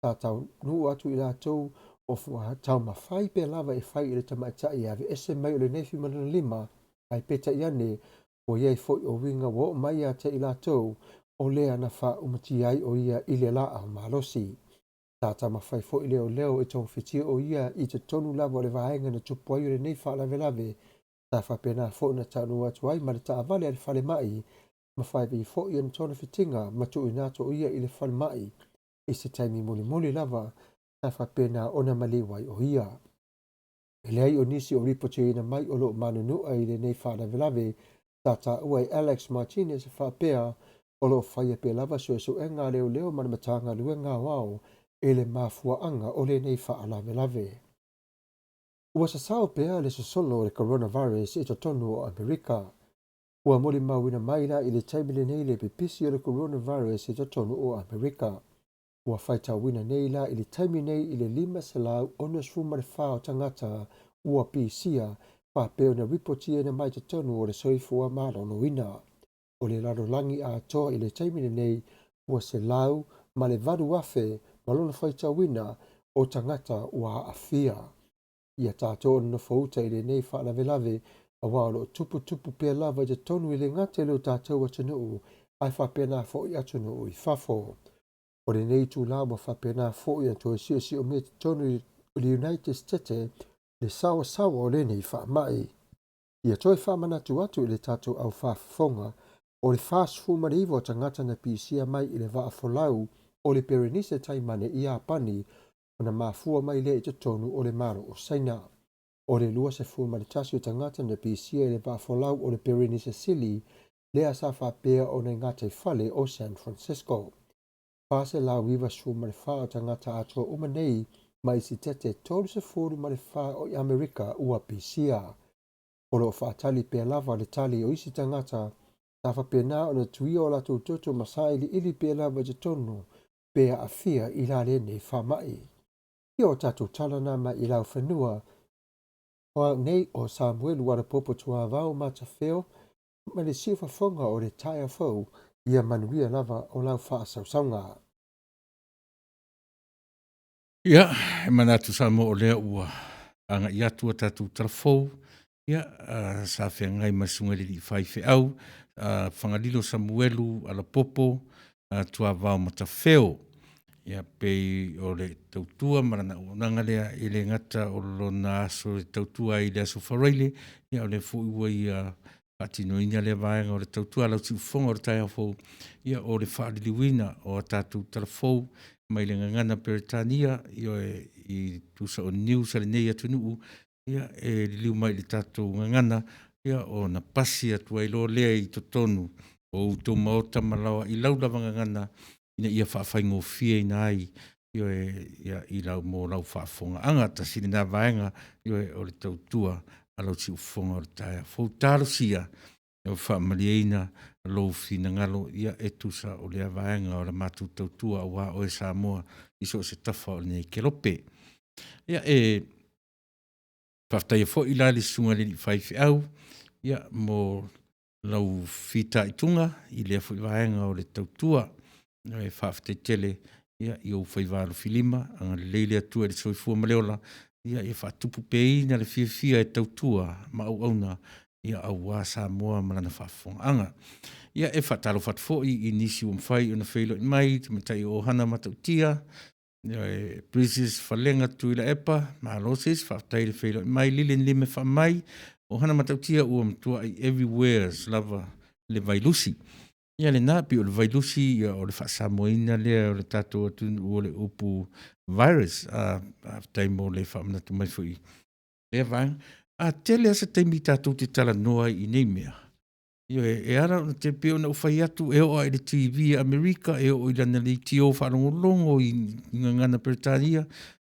D: ta tau nua atu ila tau, o fua tau mawhai pe lava e whai i le tamaitai ave ese mai o le nefi manana lima, ai peta iane, o iei foi o winga wo mai a te ila tau, o lea na wha umati ai o ia i le la au malosi. Tata mawhai foi leo e tong whiti o ia i te tonu lava o le vaenga na tupu ai o le nei wha lave, ta whapena foi na tau nua atu ai ma le ta avale ale whale mai, mawhai vi foi na tona whitinga ma tu inato o ia i le whale mai, i se taimi muli lava, ta whapena ona maliwai o ia. E lei o nisi o ripote ina mai o lo manunua i le nei wha lave, tata uai Alex Martinez whapea o lo whaia pe lava so enga leo manamatanga luenga wao e le mafua anga o le nei wha lave. Ua sa sao pea le solo le coronavirus i to tonu o Amerika. Ua moli mawina maila i le taimile nei le pipisi o le coronavirus i to tonu o Amerika. Ua whaita wina neila i le taimi nei i le 5 selau onos fuma le whao tangata ua pisia whapeo na ripotia na mai te tonu o le soifua marono wina. O le laro langi a toa i le taimine nei ua selau ma le vadu afe malona whaita wina o tangata ua afia. Ia tātou na fauta i le nei whaalave a walo tupu pia lava i te tonu i le ngate leo tātou atunuu ai whapena fo i atunuu i fafo. O le nei tū lawa whapena fo i ato e si o me te tonu i le United States le sawa o le nei whaamai. Ia toi whaamanatu atu i le tātou au whaafonga o le whaasfu marivo tangata na pisia mai i le waa folau o le Perenise taimane i apani o na mafua mai le i te tonu o le maro o Saina. O le lua se fu maritasi o tangata na pisia i le waa folau o le Perenise Sili le a sa whapea o ne ngate fale o San Francisco. Pase la wiwa su marifa o tangata atua umanei mai si tete tolu se furu marifa o i Amerika ua pisia. O lo whaatali pia lava le tali o isi tangata, tawa pena o na tui o la tutoto masaili ili pia lava je tonu, pia a fia i la le nei whamai. Ia o tatu talana ma i lau whenua, o nei o Samuel Warapopo tua vau mata feo, ma le sifa fonga o le taia fau, ia manuia lava o lau wha sausaunga.
A: Ia, manatu sa mo o lea ua, anga ia tua tatu tarafou, ia, sa whea ngai masunga li whai whe au, whangalilo Samuelu ala popo, tua vau mata feo. Ia pei o le tautua, marana unanga lea i le ngata o lona aso le tautua i le aso whareile, ia o le fui ua i patino ina le vaenga o le tautua, lau tiu whonga o le taia fau, ia o le whaariliwina o tatu tarafou, mai le ngangana Peretania, ia i tusa o New Salinei atunuu, ia e liu mai le tatu ngangana, ia o na pasi atua i lo lea i totonu, o uto maota malawa i laulava ngangana, ina ia whaafai fie ina ai, ia i lau mō lau whaafonga. Anga ta sini nā vaenga, o le tautua, alau si ufonga o le taia. Fau tāru sia, o whaamaliaina, lo fina ngalo, ia etusa o lea vaenga o le matu tautua, wa o e Samoa, iso se tafa o nei kelope. Ia whaftai fo i lali sunga li whaifi au, ia mō lau fita i tunga, i lea fo i vaenga o le tautua, e whaftai tele, ia i au whaivalu filima, anga leile atua le soifua maleola, ia e whatupu peina le fia e tautua, ma au auna, ia au wā Samoa malana whafonga anga. Ia e whatalo whatfoi i nisi wamwhai o na whailo i mai, te matai o hana matautia, ia Princess Falenga tuila epa, ma loses, whaftai le whailo i mai, lile lime wha mai, o hana matautia ua mtua i everywhere's lava le vailusi. Ia le nā pi o le vailusi, ia o le whaasamoina lea o le tātou atunu o le upu virus, tai mō le whaamanatu mai fui. Lea vang, tele asa taimi tātou te tala noa i nei mea. Ia e ara o te peo na ufai atu, e o le TV Amerika, e o i lana le tio whaalongolongo i ngangana Britania,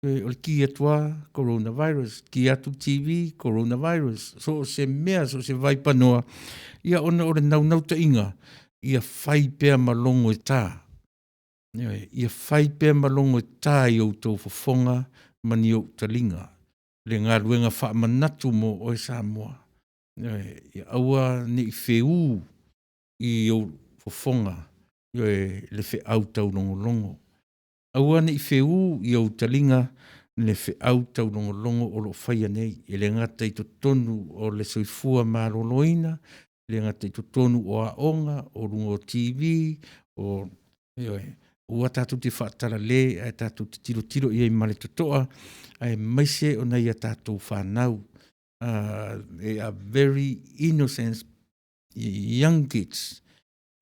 A: o le ki atua coronavirus, ki atu TV coronavirus, so se mea, so se vaipanoa, ia ona o le naunauta inga, ia whai pēr malongo i tā. Ia whai pēr malongo i tā i au tau whafonga mani au talinga. Le ngā ruenga wha manatu mo o e Samoa. Ia aua ne i wheu i au whafonga. Ia le whe au tau longo. Aua ne i wheu i au talinga le whe au tau longo o lo whaia nei. E le ngata i to tonu o le soifua maroloina, le ngata i tonu o aonga, o rungo TV, o ua tātou te whaatara le, ai tātou te tiro i male totoa, ai maise o nei a tātou whanau. They are very innocent young kids.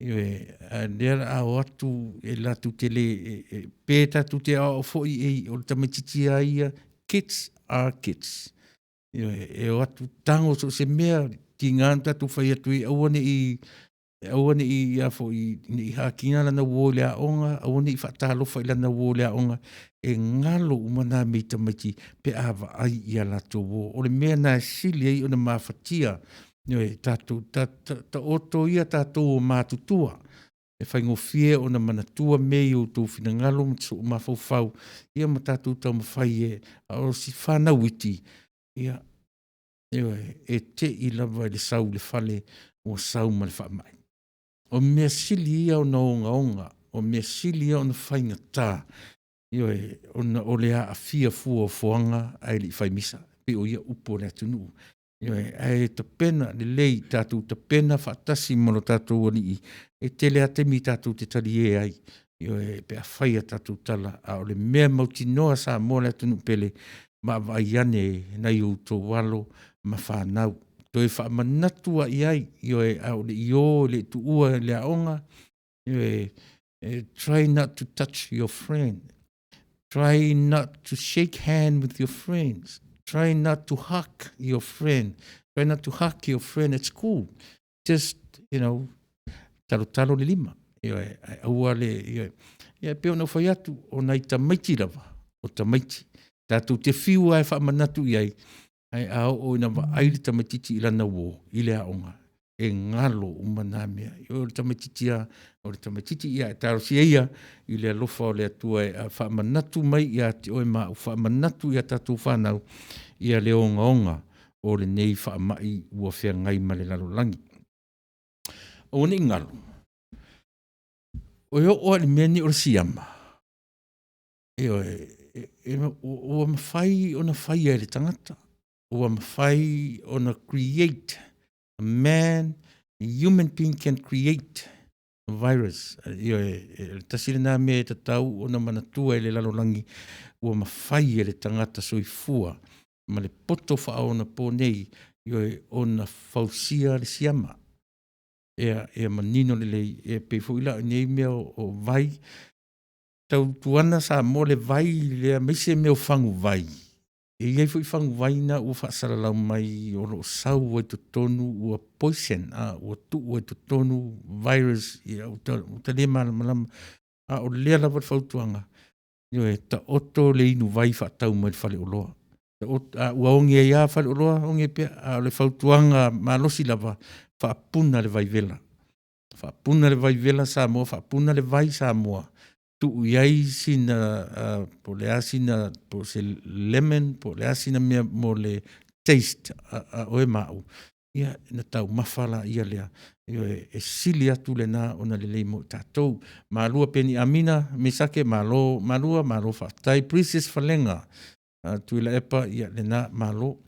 A: Lea a o atu e latu te le, pē tātou te ao foi e o le tamatiti a ia, kids are kids. E o atu tango so se mea, ki ngānu tātou whai atu i awane i a fo i hakina lana uo lea onga, awane i whatalofa i lana uo lea onga, e ngalo umana mei tamaiti pe awa ai i a lato uo. O le mea na sili ei o na mawhatia, tātou, ta oto ia tātou o mātutua. E whaingo fie o na manatua mei o tō whina ngalo mtso o mawhau, ia ma tātou tau mawhai e, a o si whanau iti, ia, e te i lava i le sau le fale o sau ma le whaamai. O mea sili ia o na onga, o mea sili ia o na whainga tā, o lea a fia fua o fuanga ai li whaimisa, pe o ia upo le atunu. Ai ta pena, le lei tātou ta pena whaatasi mono tātou wani i, e te lea temi tātou te tali e ai, pe a whaia tātou tala, a o le mea mauti noa sa mo le atunu pele, ma vaiane nei o tō walo ma whanau. Toi whaamanatu a iai, io e au le io le tuua le aonga, io try not to touch your friend. Try not to shake hand with your friends. Try not to hug your friend. Try not to hug your friend at school. Just, talo le lima. Io e aua le, io e peo na whai atu o nai tamaiti rawa, o tamaiti. Tātou te whiua e whaamanatu iai, ai ao o ina wa aile tamatiti i lana wo, i le aonga, e ngalo umana mea. O le tamatiti ia, e taro si eia, i le alofa o le atua e whaamanatu mai ia te oe maa, whaamanatu ia tātou whanau, ia le onga o le nei whaamai ua whea ngai ma le lalo langi. O ni ngalo. O o le meni o le siama. O mawhai o na whai e le tangata. O mawhai o na create. A man, a human being can create a virus. Tasire nā me te tau o na manatua e le lalolangi. O mawhai e le tangata soifua. Ma le poto whao na pōnei. O na fausia le siama. Manino le lei. E pefuila nei mea o vai. Tau tuana sa mo le vai le meise me o fangu vai. Iai fui fangu vai na ua whaasara lau mai o lo sau o to tonu ua poison o tu o to tonu virus o ta le malama o lea lava whautuanga. Ta oto le inu vai whaatau mai whale o loa. Ua ongi e ia whale o loa, ongi e pia le whautuanga malosi lava whaapuna le vai vela. Whaapuna le vai vela sa moa, whaapuna le vai sa moa. Tu iai sina po le asina po se lemon po le asina mea mo le taste o e mau ia na tau mafala ia lea e sili atu le na ona le lei mo tatou malua peni amina misake malua whaftai princess falenga tu ila epa ia le na malo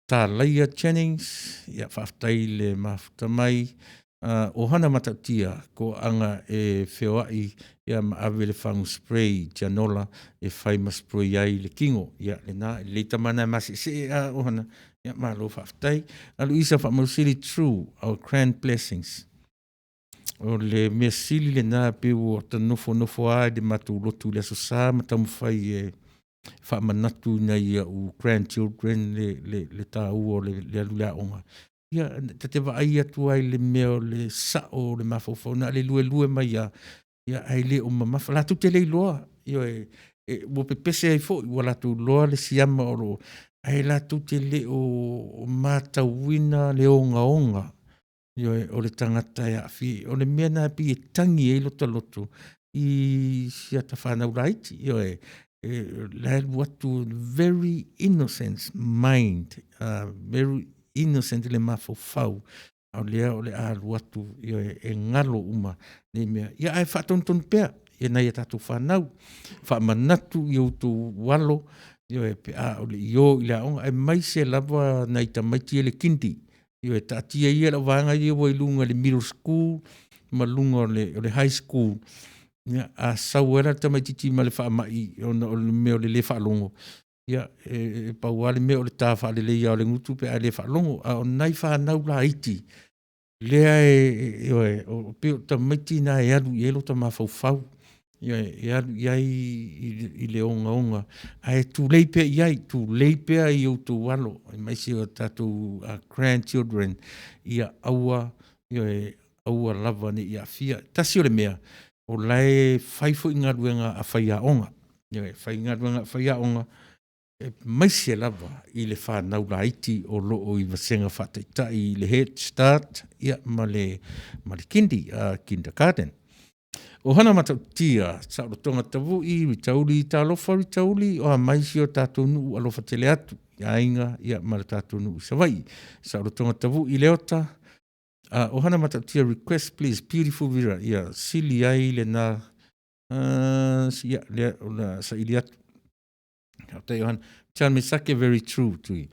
A: ta Leia Jennings ia whaftai le mafutamai o hana matautia ko anga e whewai ia maawe le whangu spray janola e whaima spray ai le kingo ia le na le tamana masi se o hana ia malo whaftai alu isa whamarusiri true our grand blessings o le mea sili le na peu o ta nofo ai de matu lotu le asosa matamu whai e whaamanatu na ia o grandchildren le tau o le alulea onga ia te vai atu ai le mea le sao le mafofona le lue mai ia ai le o mamafa la tu te le loa ia wo pepese ai fo wala tu loa le siama o ai la tu te le o mata wina le onga ia o le tangata ia fi o le mea na pi tangi e loto i sia ta fana right ia la watu very innocent mind very innocent le mafofau au lea o le alu atu e ngalo uma ne mea ia ai whaatonton pea ia nei tatu whanau whaamanatu i utu walo ia pe a o le io i le aonga ai mai se lava nei tamaiti e le kinti ia tatia ia la vanga ia wa ilunga le middle school ma lunga o le high school ia a sauera tamaiti ma le whaamai o le meo le whaalongo ia pauale me o le tafa le ia o le ngutu pe ale falongo o nai fa nau la iti le o pe ta meti na ia lu yelo ta mafau ia i le onga ai tu leipe ai o tu walo mai se o tatu grandchildren ia aua lava ni ia fia tasi o le mea o lai faifo inga ruenga a faia onga ia faia onga mai se lava i le whanau la iti o loo i vasenga whataita i le head start ia ma le kindergarten. O hana matautia, sa o tonga tavu i ritauli ta alofa ritauli o a maisi o tātou nuu alofa tele atu ia inga ia ma le tātou nuu savai. Sa o tonga tavu i leota o hana matautia request please beautiful vira ia sili ai le na ia le sa ili atu. Johan, tell me sake very true tui.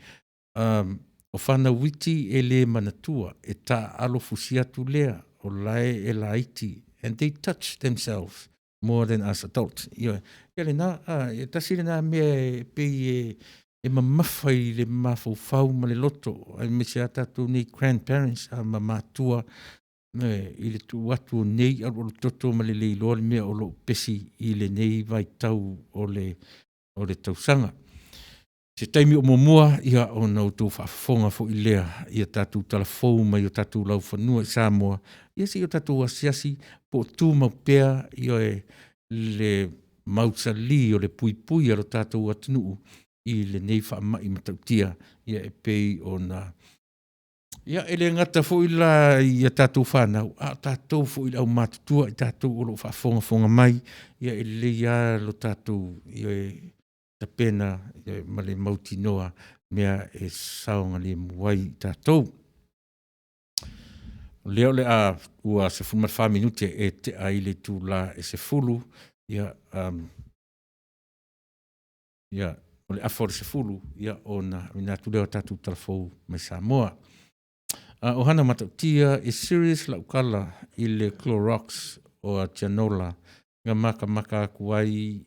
A: O whana witi e le manatua e ta alo fusia tu lea o lae e la iti and they touch themselves. more than us adults. Ia le na, ia tasi le na mea pe e mamawhai le mawhau ma le loto, ai me se a tātou nei grandparents, a mamatua, i le tu watu nei, a lo toto ma le leiloa le mea o lo pesi i le nei vai tau o le tausanga. Se taimi o momua ia o nau tō whaafonga fo i lea, ia tātou talafou mai o tātou lau whanua i Samoa, ia si o tātou asiasi po tū mau pēr ia le mausali o le pui pui alo tātou atunuu i le nei whaamai matautia ia e pei o na ia ele ngata fo i la ia tātou whanau, a tātou fo i lau mātutua i tātou o lo whaafonga mai, ia ele ia lo tātou ia ta pena ma le mautinoa mea e saonga le muai tātou. Leo le a ua se fulma 5 minute e te aile tu la e se fulu ia o le afor se fulu ia ona mina tu leo tatu talafou mai Samoa. O hana matautia e serious la ukala i le Clorox o a Tianola nga maka kuai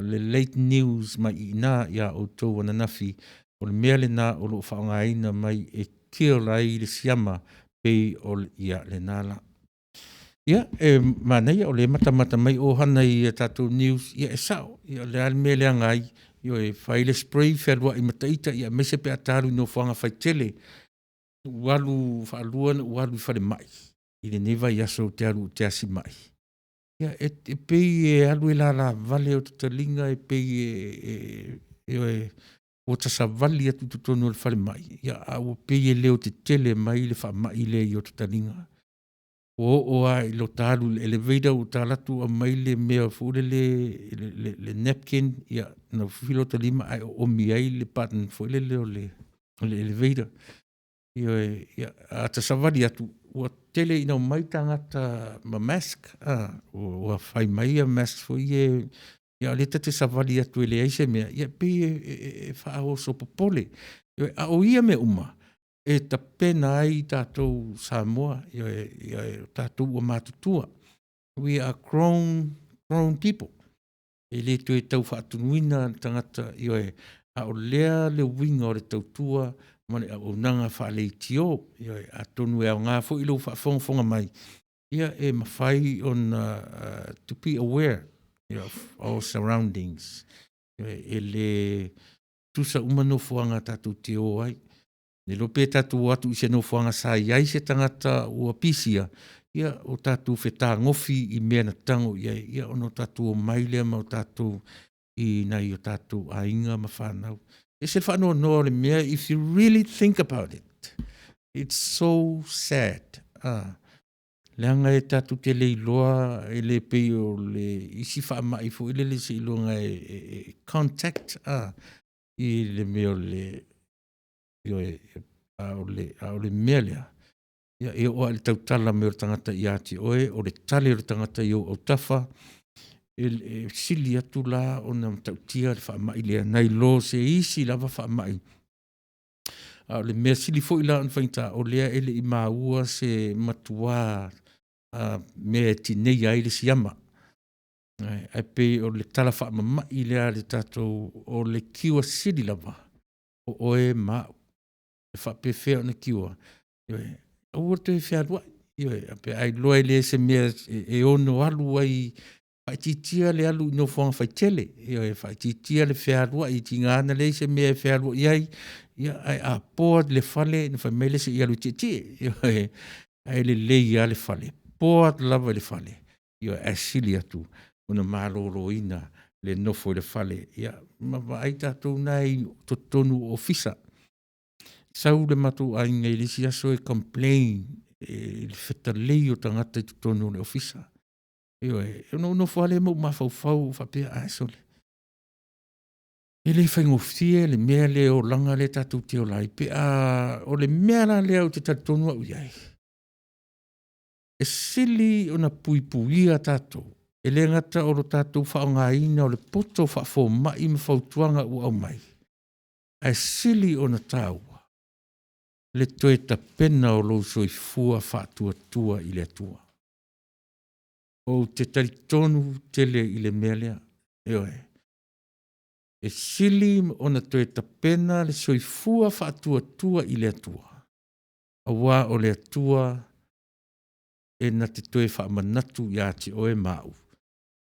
A: le late news mai ina ia o tō wananafi o le mea le na o lo whaongaina mai e kio lai le siama pei o ia le nala. Ia, manei o le mata mai o hana i tātou news, ia e sao, ia le alme le angai, ia e whaile spray wherua i mataita, ia mese pe ataru no whanga whaitele, walu whaaluan, walu whare mai, i le neva i aso te aru te asi mai. Ia, e pei e alu e la vale o tutalinga, e pei o tasa vali atu tutonu o le whare mai. Ia, au pei e leo te tele mai le wha mai le i o tutalinga. O a i lo tālu le elevator o tālatu a mai le mea fure le napkin, ia, na filo ta lima ai o mi ai le button fo le leo le elevator. Ia, a tasa vali atu, ua tele ina o mai tangata ma mask, ua whai mai a mask fo ia le tate sa vali atu ele aise mea, ia pe e whao so popole, a o ia me uma, e ta pena ai tātou Samoa, ia tātou ua mātutua. We are grown people. E le tu e tau whaatunuina tangata, ia a o lea le winga o le tautua, mane a o nanga whaale i tio, ia a tonu e au ngā fo ilo whaafonga mai. Ia e mawhai on to be aware of our surroundings. E le tusa umano fuanga tātou te o ai. Ne lope tātou atu i se no fuanga sa iai se tangata ua pisia. Ia o tātou whetā ngofi i mea na tango iai. Ia ono tātou o mailea ma o tātou i nai o tātou a inga ma whanau. E se whanau noa le mea, if you really think about it, it's so sad. Leanga e tātou te leiloa e le pei o le isi whaamai fo ile le se ilonga e contact i le mea o le o le mea lea. Ia e oa le tautala me o tangata i ati oe, o le tale o tangata i o tafa, e sili atu la o na tautia le whaamai lea, nai lo se isi lava whaamai. O le mea sili fo ila an whainta o lea ele i maua se matua mea tinei ai le siama. Ai pe o le tala whaamai lea le tātou o le kiwa sili lava, o oe mau. E whapewhea na kiwa. Ua te whea rua. Pe ai loa le se mea e ono alu ai whaititia le alu no whanga whaitele. Whaititia le whea rua i tingana le se mea whea rua iai. Ai a poa le whale na whaimele se i alu titie. Ai le lei a le whale. Poa lava le whale. Ai sili atu. Una maroro ina le nofo le whale. Ma ai tātou nai totonu ofisa. Sau le matu a inga i lisi aso e complain e le wheta lei o tangata i tutonu le ofisa. No whale mo mawhau whapea aso le. E le whaingofie le mea le o langa le tatu te o lai. Pe o le mea la lea o te tatonu au iai. E sili o na pui puia tatu. E le ngata o lo tatu whaonga ina o le poto whafo mai ma whautuanga u au mai. E sili o na tau. Le toe ta pena o lo soifua whaatua tua i le atua. o te taritonu tele i le mea lea. E sili ona toe tapena le soifua whaatua i le atua. Awa o le atua e na te toe whaamanatu ia te oe mau.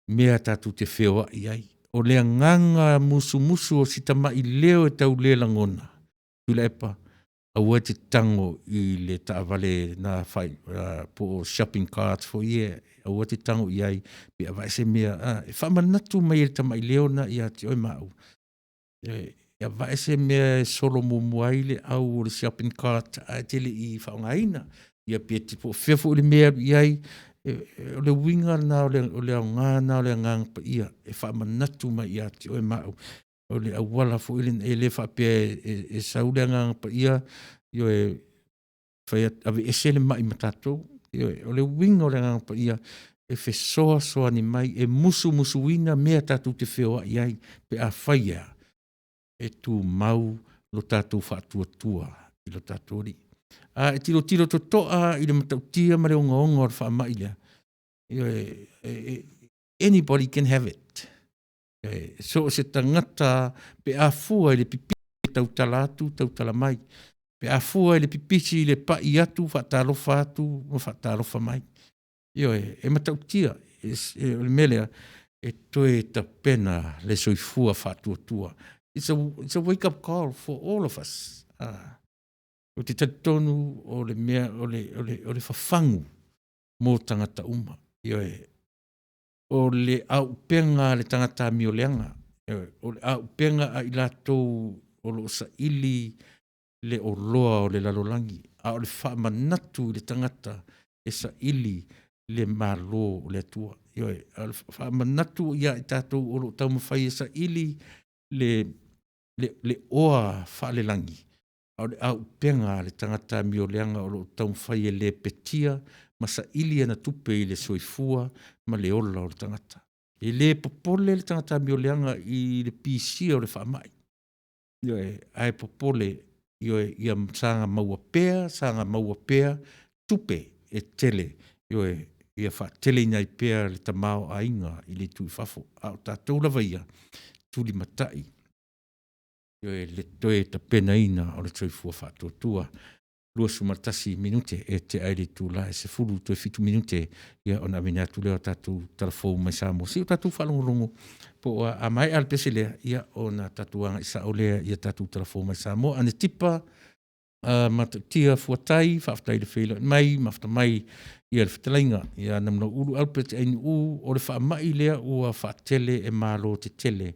A: Mea tatu te whewa i ai. O lea nganga musu o sitama i leo e tau le langona. Tula epa, awa te tango i le taavale na whai po shopping carts fo ie. Awa te tango i ai, pe awa se mea, e whamanatu mai e tama i leo na ia te oe mau. Ia vai se mea solo mumuaile au o le shopping cart a tele i whaongaina. Ia pia te po whewho le mea i ai, o le winga na o le au ngana o le ngang pa ia, e whamanatu mai ia te oe mau. O le awala fo ili e le whapea e saule ngang pa ia, io e whai ave esele mai matatou, o le winga o le ngang pa ia, e whe soa ni mai, e musu wina mea tatu te whewa i ai, pe a whaia. E tu mau lo tātou whaatua i lo tātou ri. E tiro to toa i le matautia ma le onga o le whaamai lea. Anybody can have it. So se tangata pe a fua i le pipi tau talatu, tau talamai. Pe a fua i le pipisi i le pai atu, whaatalofa atu, whaatalofa mai. E matautia, le melea, e toe ta pena le soifua whaatua. It's a wake-up call for all of us. O te tatonu o le mea, o le whafangu mō tangata uma. O le au penga le tangata mioleanga. O le au penga a ilatou o lo sa ili le o loa o le lalolangi. A o le whaamanatu le tangata e sa ili le malo o le atua. A le whaamanatu ia i tātou o lo taumawhai e sa ili le oa whaalelangi. Au penga le tangata mioleanga o lo tau whai e le petia, ma sa ili ana tupe i le soifua, ma le ola o le tangata. E le popole le tangata mioleanga i le PC o le whaamai. Ai popole ia sanga maua pea, tupe e tele. Ia wha tele inai pea le tamao a inga i le tui whafo. Au tātou lava ia, tuli matai. Le toe ta pena ina o le soifua whaatotua. Lua sumartasi minute e te aere tūla e se furu toe 5 minute ia ona mena tu leo tatu telefou mai samo. Si o tatu whalongolongo po a mai alpese lea ia ona tatuanga isa o lea ia tatu telefou mai samo. Ane tipa matatia fuatai, whaftai le whela mai, mafta mai ia le whetalainga. Ia namna uru alpese aini o le whaamai lea ua whaatele e malo te tele.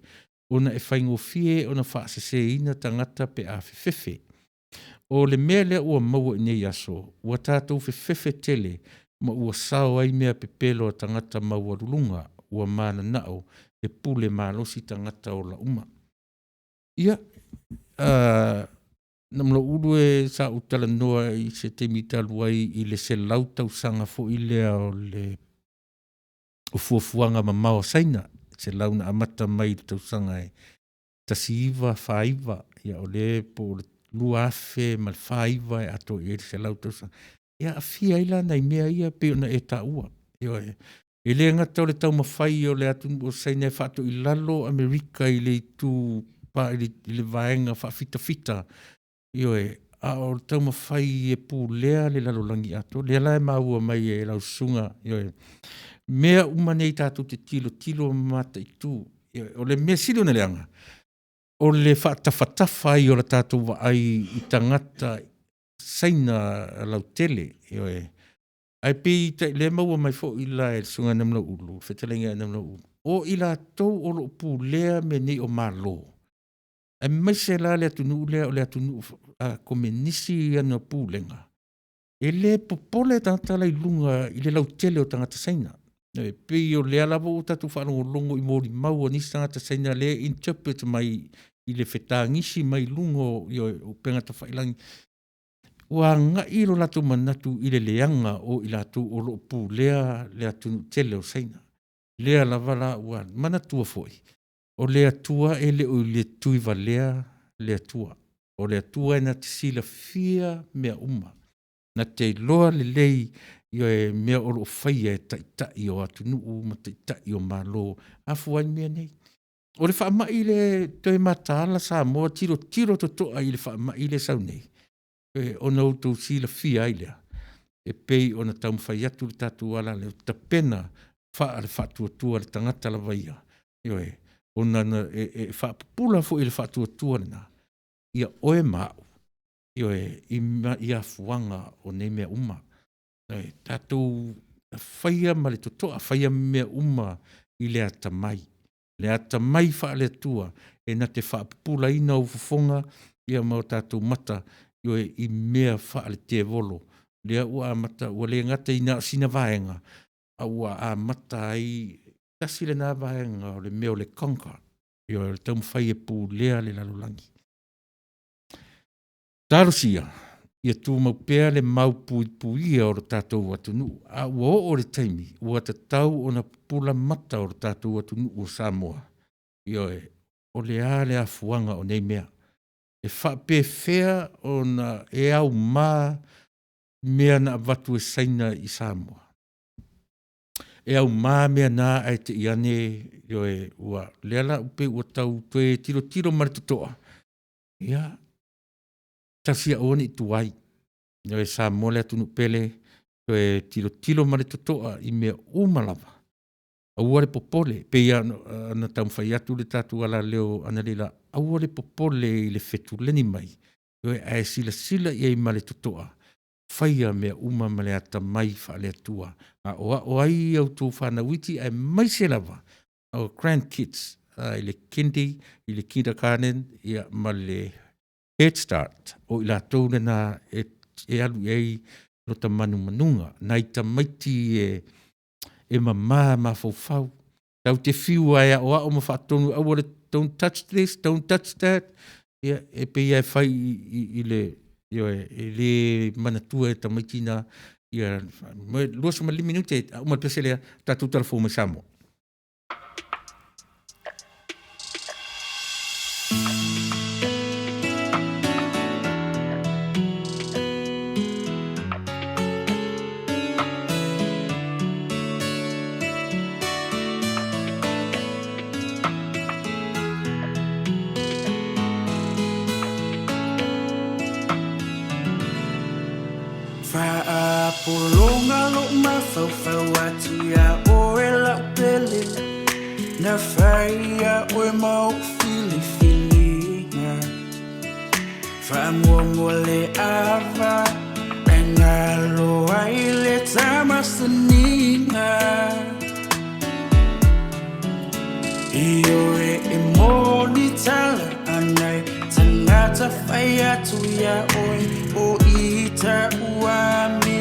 A: Ona e whaingo fie, ona whaasese ina tangata pe a whewhewe. O le mea lea ua maua nei aso, ua tātou whewhewe tele, ma ua sao ai mea pepelo a tangata maua rulunga, ua mana nao, e pule malosi tangata o la uma. Ia, namla uru e sa utala noa i se te mitaluai i le se lautau sanga fo i lea o le ufuafuanga ma mao saina. Se launa amata mai tau sanga e tasiiva, whaiva, ia o le po lua afe, mal whaiva e ato e se lau tau sanga. Ia a fia ila nei mea ia pe ona e ta ua. E le ngata o le tau mawhai o le atu o saina e whato i lalo Amerika i le tu pa i le vaenga whafita. A o le tau mawhai e pū lea le lalo langi ato. Lea lai maua mai e lau sunga. Mea umanei tātou te tilo mata i tū. O le mea silo na leanga. O le whaatawhatafa i o le tātou wa ai i tangata saina lau tele. Ai pi le maua mai fo i la e sunga namla ulu. Whetalenga namla ulu. O i la tau o lo pū lea me nei o malo. Ai mai se la le atunu lea o le atunu kome nisi ana pū lenga. E le popole tangata lai lunga i le lau tele o tangata saina. Pei o lea lava o tatu whanongo i mori maua nisi tangata saina le interpret mai i le whetangisi mai lungo i o pengata whailangi. Wa nga ilo latu manatu i le leanga o i latu o lo pu lea tunu tele o saina. Lea lava la ua manatua foi. O lea tua e le o le tuiva lea tua. O lea tua e na te sila fia mea uma. Na te loa le lei Ia e mea o whaia e tai o atu nuu, ma tai o malo, afu ai mea nei. O le wha mai le toi matala sa moa tiro to toa i le wha mai le sau nei. O na utou si la fia ai lea. E pei o na taum whai atu le tatu ala le ta pena wha le wha tua le tangata la vaia. Io e, o na e wha pula fo i le wha tua na. Ia oe mau. Io e, i a fuanga o nei mea uma. Tatou whaia ma le totoa, whaia mea uma i le ata mai. Le ata mai wha le tua, e na te wha pula ina o fufonga, ia mau tatou mata, io e i mea wha le te volo. Lea ua a mata, ua le ngata ina sina vaenga, a ua a mata ai, tasi le na vaenga o le mea o le konka, io le taum whaia pu lea le lalolangi. Tarosia, ia tu mau pea le mau pui o tātou atunu. A ua o le taimi, ua ta tau o na pula mata o tātou atunu o Samoa. Ia o le a le afuanga o nei mea. E whape fea o na e au maa mea na watu e saina i Samoa. E au maa mea na ai te iane, io e ua leala upe ua tau tue tiro maritutoa. Ia, tasia o ni tuai. Ia e Samoa le atunu pele, io e tilo maritutoa i mea umalava. Aua le popole, pe ia na tau whai atu le tatu ala leo analila, aua le popole i le fetu leni mai. Io e ae sila i e male tutoa. Whaia mea uma male ata mai wha le atua. A o ai au tō whana witi ai mai se lava. Our grandkids, i le kindi, i le kindergarten, ia male Head Start. O i la tōne na e alu ei no ta manunga. Nai ta maiti e ma fau. Tau te whiu ai a o ma whaatonu, au don't touch this, don't touch that. Ia e pe ia whai i le... Io e le manatua e tamaitina ia lua sama 5 minute uma pese le tatu telefon me Samoa.
B: Polonga lo mafau atia o e la pele na faia o e mau fili nga fa mo le ava engalo ai le tama saninga io e monitala anai tangata faia tuia o ita uami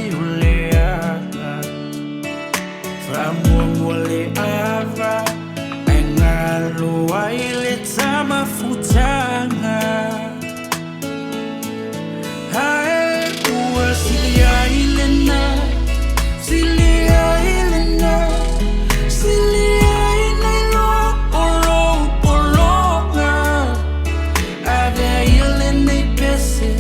B: Amore ava engalo ai le tama futanga hai ua silia ilena polonga ave ilene pese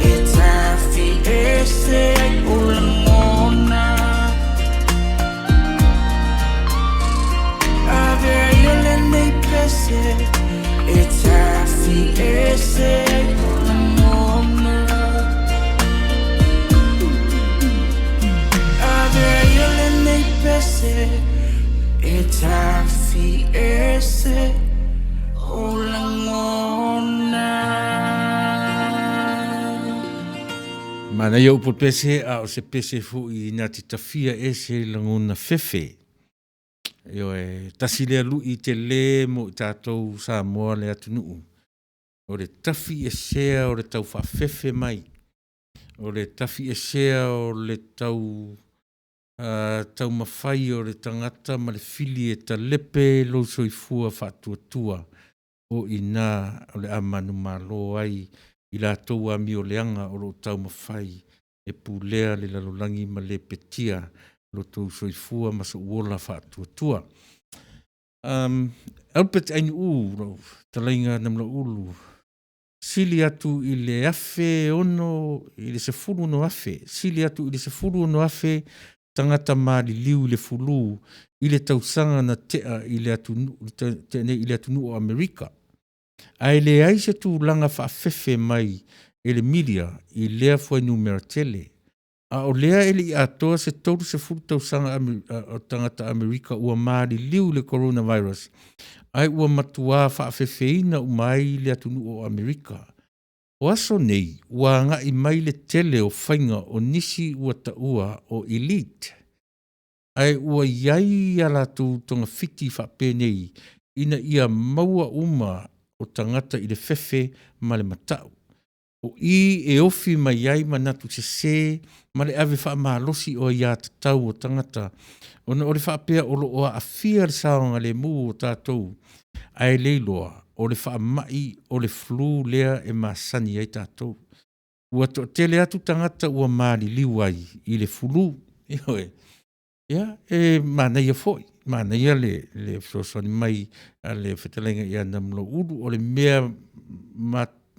B: e tafi ese ulangona avele nei pese e tafi ese ulangona avele nei pese e tafi ese
A: Mana ia upo pese a o se pese fu I nga ti tafia e se langona fefe. Io e tasi lea lu I te le mo I tātou sa moa le atu nuu. O le tafi e sea o le tau wha fefe mai. O le tafi e sea o le tau tau mawhai o le tangata ma le fili e ta lepe lo soifua whatua tua. O ina o le amanu malo ai I la tau a mio leanga o lo tau mawhai e pulea le lalolangi ma le petia lo tau soifua ma so uola whaatua tua. Alpet ainu uro, talainga namla ulu. Sili atu I le afe ono, I le se fulu no afe. Sili atu I le se fulu no afe tangata maali liu I le fulu. I le tausanga na tea I le atu nu o Amerika. Ai le aise tu langa whaafefe mai e le media I lea fwai numera tele. A o lea ele I atoa se toru se furu tausanga o tangata Amerika ua maari liu le coronavirus. Ai ua matua whaafefe ina umai le atunu o Amerika. O aso nei, ua ngai mai le tele o whainga o nisi ua taua o elite. Ai ua iai ala tu tonga fiti whape nei ina ia maua uma o tangata I le fefe ma le matau. O I e ofi mai ai manatu se ma le ave wha mahalosi o ia tatau o tangata. Ona o le wha apea o lo o a fia le saonga le mu o tātou. Ai leiloa o le wha mai o le flu lea e masani ai tātou. Ua to tele atu tangata ua maari liwai I le flu. Ioe. Ia, e mana ia foi. Mana ia le sosoni mai a le whetalenga ia namlo uru o le mea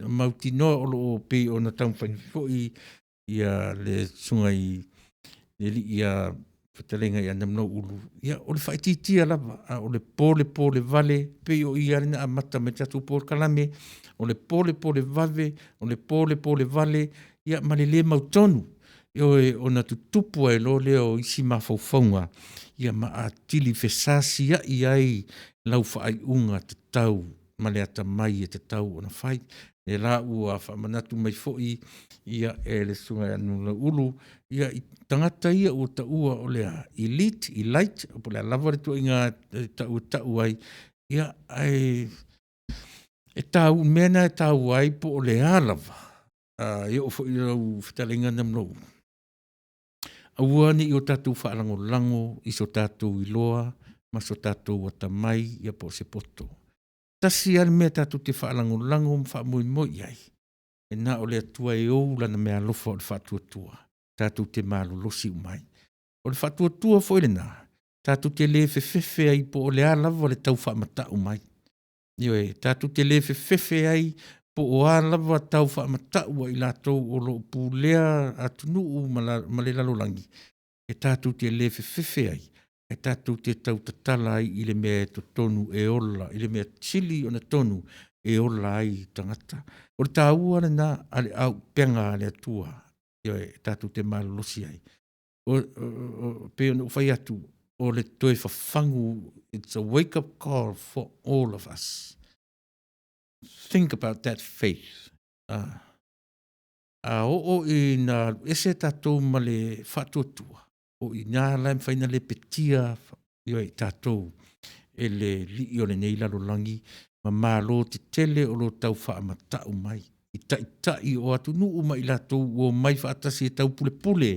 A: mautinoa o lo pe o na taumwhani foi ia le sungai le li ia whetalenga ia namlo uru. Ia o le whaititia lava, o le pole vale, pe o ia rina a mata me tatu por kalame, o le pole vave, o le pole vale, ia ma le mautonu. Ioe o na tutupu ai lo leo isi mawhauwhaunga. Ia ma a tili whesasi ai ai lau whaai unga te tau, ma le ata mai e te tau o na whai. E la ua whamanatu mai foi, ia e le sunga anu la ulu, ia I tangata ia o ta ua o lea elite, elite, o po lea lava retua inga tau ai, ia ai e tau mena e tau ai po o lea lava. Ia o foi lau whitalenga namlo. Aua ni o tātou whaalango I so tātou iloa, ma so tātou watamai ia po se poto. Tasi an mea tātou te whaalango mwhaamoi moi ai. E nā o lea tua e ou lana mea lofa o le whaatuatua. Tātou te malolosi umai. O le whaatuatua fo ele nā. Tātou te le fefe ai po o le alava le tau whaamata umai. Ioe, tātou te le fefe ai po o alava tau whaamataua I lātou o lo pūlea atunu ma le lalolangi. E tātou te le fefe ai. E tātou te tau tatala ai I le mea to tonu e ola. I le mea chili o na tonu e ola ai tangata. O le tāua na ale au penga ale atua. Ioe, tātou te malolosi ai. O pe o whai atu o le toe whafangu. It's a wake-up call for all of us. Think about that faith. O I na ese tātou ma le whatuatua. O I nā laim whaina le petia Ioe tātou e le li o le nei lalolangi ma mālo te tele o lo tau whaamatau mai. I tai o atu nuu mai lātou o mai whaatasi e tau pule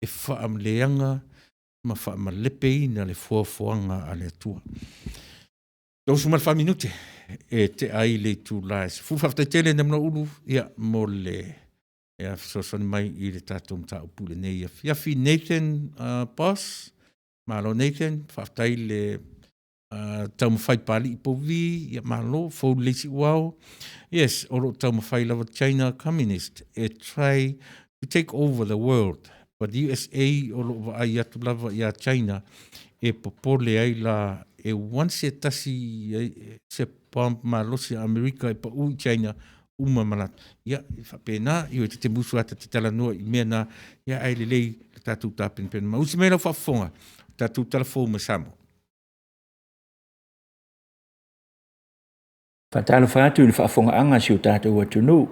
A: e whaamleanga ma whaamalepe ina le fuafuanga a le atua. Tausu mal 5 minute e te ai le tu lais. Fufafta tele namna ulu ia mole. Ia sosoni mai I le tātou mta upule nei. Iafi Nathan Boss. Malo Nathan, whaftai le tau mawhai pali I povi, ia malo, fo lesi wao. Yes, oro tau mawhai lava China communist, try to take over the world. But USA, oro wa ai atu lava ia China, popole ai la, once tasi, se pam malo se Amerika, pa ui China, uma malat. Ia, whapena, i te musu ata te tala noa, I mea na, ia ai lelei, tatu tāpen pen. Ma usi mea lau whafonga, tatu talafo masamo.
E: Whatalo whātu I le whaafonga si o tātou atunu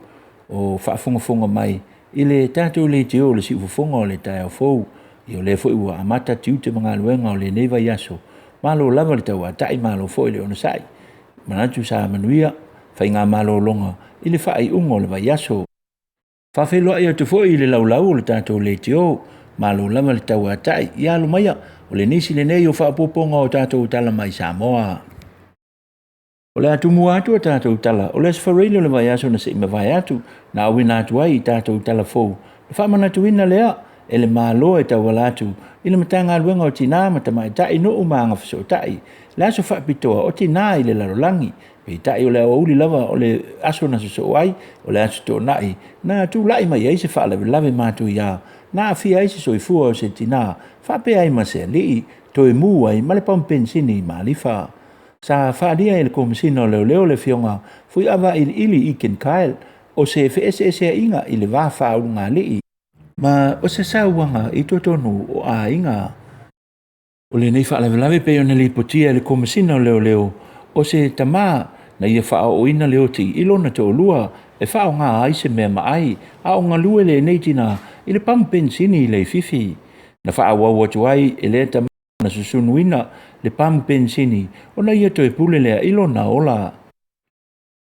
E: o whaafonga mai. I le tātou le te o le si ufafonga o le tai au fau. I o le fo ua amata tiu te mga luenga o le neiva yaso. Malo lava le tau a tai malo fo I le ona sai. Manatu sa manuia, whai ngā malo longa I le whaai ungo le vai yaso. Whawheloa I o te fo I le laulau o le tātou le te o. Malo lava le tau a tai. I alo maia o le nisi le nei o whaapoponga o tātou tala mai Samoa. O le atu mua atu a tātou tala, o le asfareilo le vai aso na se ima vai atu, na awina atu ai I tātou tala fou. Le whamanatu ina lea, e le māloa e tau wala atu, I le matanga aluenga o tina matamai tai no umanga fiso tai. Le aso whapitoa o tina I le larolangi, pe tai o le auli lava o le aso na so ai, o le aso tō nai, na tu lai mai ai se whaalewe lave mātu ia, na awhia ai se soifua o se tina, whape ai ma se lii, to e mu ai, male pampensini I malifa. Sa whaadia le komisino leo le fionga, fui awa ili Ken Kyle, o se FSSA inga I le wafa unga lii. Ma o se sauanga I totonu o a inga. O le nei whaalawe pe o na li potia le komisino leo, o se tama na ia wha o ina leo ti ilona to lua, e wha o ngā ai se mea maai, a o ngā lue le neitina, I le pampensini le fifi. Na wha awa watu ai, e le tama na susunuina, le pampensini, ona ia to e pule lea ilona ola.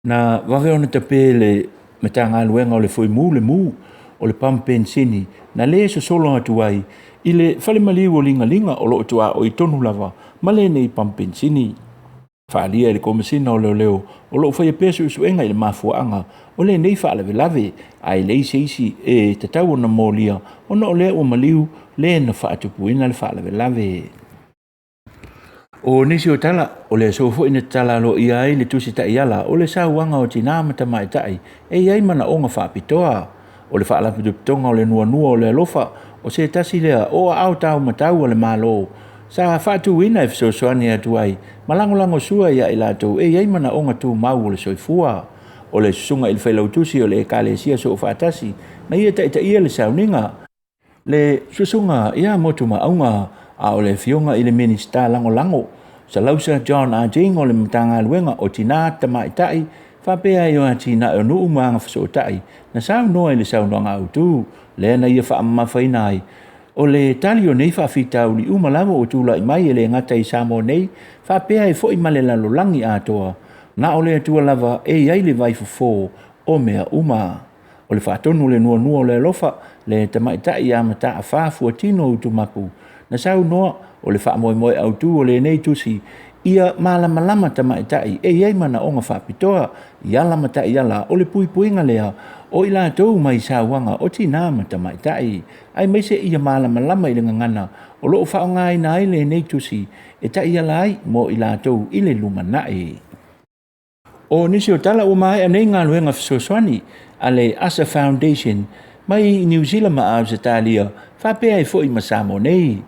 E: Na wawe ona tape le metanga luenga o le foi mu le mu, o le pampensini, na le so solo atu ai, I le whale maliu o linga o lo atua o I tonu lava, ma le nei pampensini. Whaalia le komisina o leo, o lo whai pesu usuenga I le mafuanga, o le nei whaalewe lave, ai le isi e tatau o na molia, ona o lea o maliu, le na whaatupuina le whaalewe lave. O nisi o tala, o le sofo ina tala lo I ai le tusi ta iala, o le sauanga o tina matamai tai, e iai mana o ngā whaapitoa. O le whaalapitonga o le nuanua o le alofa, o se tasi lea o au tau matau o le malo. Sa whaatu ina e fisosoani atu ai, malangolango sua ia I lato, e iai mana o ngā tu mau o le soifua. O le susunga I le whailau tusi o le ekalesia so whaatasi, na ia ta ia le sauninga. Le susunga ia motu maunga, a o le fionga I le minista lango, sa lausa John A. Jing o le matanga luenga o tina tamai tai, whapea I o a tina o nuu maanga whaso tai, na sau noa I le sau noanga autu, le na ia whaamawhainai. O le tali o nei whaafitau li umalamo o tūla I mai e le ngata I Samo nei, whapea I fo I male lalolangi atoa, na o le atua lava e iai le vai fufo o mea uma. O le whaatonu le nua o le lofa, le tamai tai a mata a whaafua tino utumapu, na sau noa o le whaamoe autu o le nei tusi, ia malama tamai tai, e iai mana o ngā whaapitoa, ia lama tai ala o le puipuinga lea, o ila tau mai sauanga o tina tamai tai, ai mai se ia malama I le ngangana, o loo whaongai na ai le nei tusi, e tai ala ai mo ila tau I le lumanai. O nisi o tala o mai anei ngā luenga fisoswani, a le Asa Foundation, mai New Zealand ma au se talia, whapea I fo I masamo nei.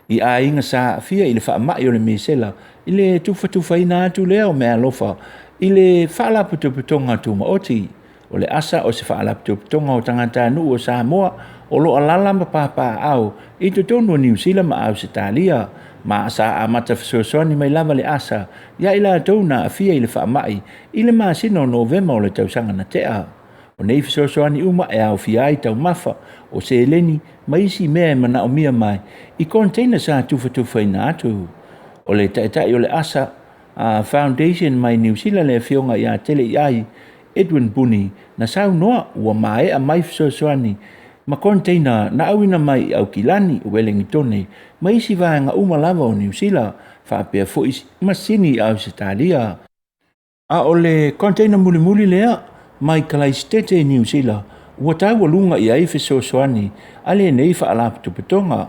E: I a inga sa fia I le whaamai o le mesela, I le tuwhatuwhaina atu lea o mea lofa, I le whaalaputuputonga tu maoti, o le asa o se whaalaputuputonga o tangata nu o Samoa, o lo alalama papa au, I tonu o New Zealand ma au se talia, ma sa amata fisoswani mai lava le asa, ia ila tau na a fia I le whaamai, I le maasina o Novema o le tausanga na tea. O nei fisoswani uma e au fia I tau mafa, o se eleni, ma isi mea mana o mia mai, I container sa tuwhatuwhaina atu. O le taitai o le asa, Foundation mai New Zealand le fionga I a tele iai, Edwin Buni, na sau noa ua mai a mai fisoswani, ma container na awina mai au kilani o Wellingtone, ma isi vaenga uma lava o New Zealand, whaapea fo isi masini au se talia. A o le container muli lea, mai Kalaistete New Zealand, ua tau alunga I ai fisoswani, ale nei whaalaputuputonga,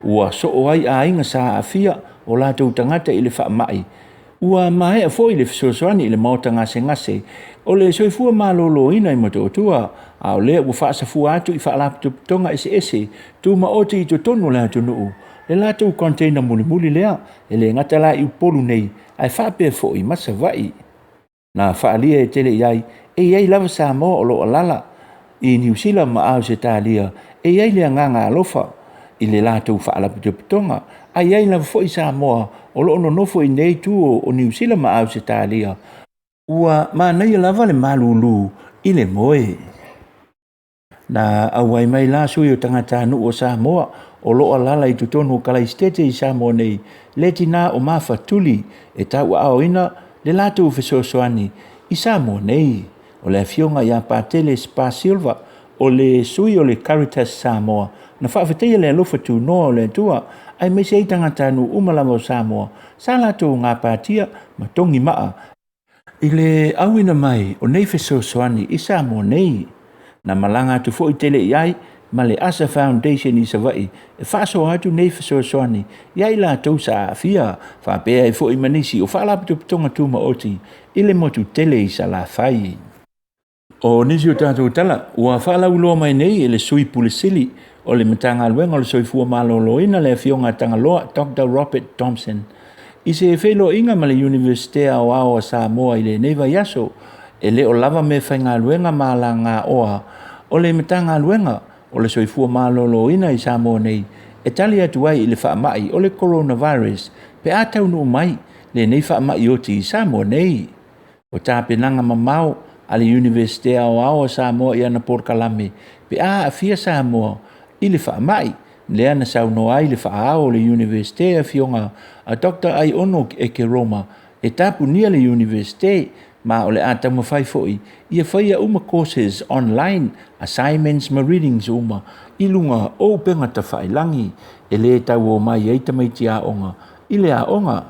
E: ua so o ai a inga sa a fia o lātou tangata I le whaamai, Ua mai a foi le fesoasoani i le maota ngase o le soifua malōlōina i matootua a o lea ua faasafua atu i faalapitopitonga ese tu maoti i totonu le atunuu le latou container mulimuli lea e le gata la i upolu nei ae faapea foʻi masa vaʻi na faalia e tele i ai e iai lava sa moa o loo alala i niusila ma au se talia e iai le agaga alofa i le latou faalapitopitonga a iai lava foʻi sa moa o loo nonofo i nei tu o niusila ma au se talia ua manaia lava le malūlū i le moe na auai mai la sui o tangata anu o Samoa o loo alala i tutonu o Kalaistete i Samoa nei le tina o mafatuli e tau aoina le latou fesoasoani i Samoa nei o le afionga ia patele Spa Silva o le sui o le Caritas Samoa na whaafeteia le alofa tu noa o le tua ai me sei tangata anu umalama o Samoa sa latou ngā pātia ma tongi maa i le auina mai o nei fesoasoani i Samoa nei na malanga atu fo i tele i ai ma le Asa Foundation i Savai e whaaso atu nei fesoasoani iai la tau sa afia whaapea e fo i manisi o whaalapitopitonga tuma oti i le motu tele i sa la whai. O nisi o tātou tala, ua whaalauloa mai nei e le sui pulisili o le matanga luenga o le soifua maloloina le fionga tangaloa Dr. Robert Thompson. I se whelo inga ma le Universite o Aoa Samoa i le Neiva Yaso e le o lava me whainga luenga ma la ngā oa o le matanga luenga o le soifua maloloina i Samoa nei e tali atu ai i le whaamai o le coronavirus pe atau no mai le nei whaamai oti i Samoa nei. O tāpenanga mamau a le Universite o Aoa Samoa i ana Porkalame pe a afia Samoa i le whaamai le ana sauno ai le whaao o le Universite a fionga a Dr. Ai Ono e ke Roma e tapu nia le Universite ma o le ata mawhai foi ia whaia uma courses online assignments ma readings uma i lunga o penga ta whailangi e le tau o mai eita mai ti a onga i le a onga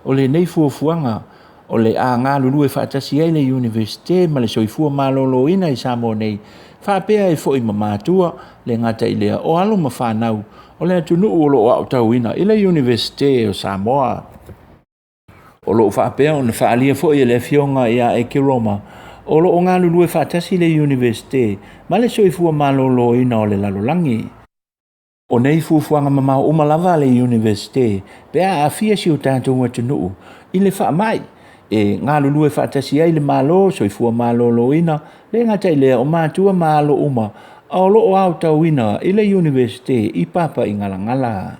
E: o le nei fuafuanga o le a ngā lulu e whaatasi ai le Universite ma le soifua malolo ina i Samoa nei whaapea e foi ma mātua le ngata i lea o alo ma whanau o le atunu o lo au tau ina i le Universite o Samoa. O lo whaapea o na whaalia foi e le fionga ia e ke Roma o lo o ngā lulu e whaatasi le Universite ma le soifua malolo ina o le lalolangi. O nei fuafuanga mamau umalava le Universite pe a afia si o tātou atunu i le whaamai e ngā lulu e whaatasi ai le malo soifua malolo ina le ngata i lea o mātua malo uma o lo o au tau ina i le Universite i papa i ngalangala.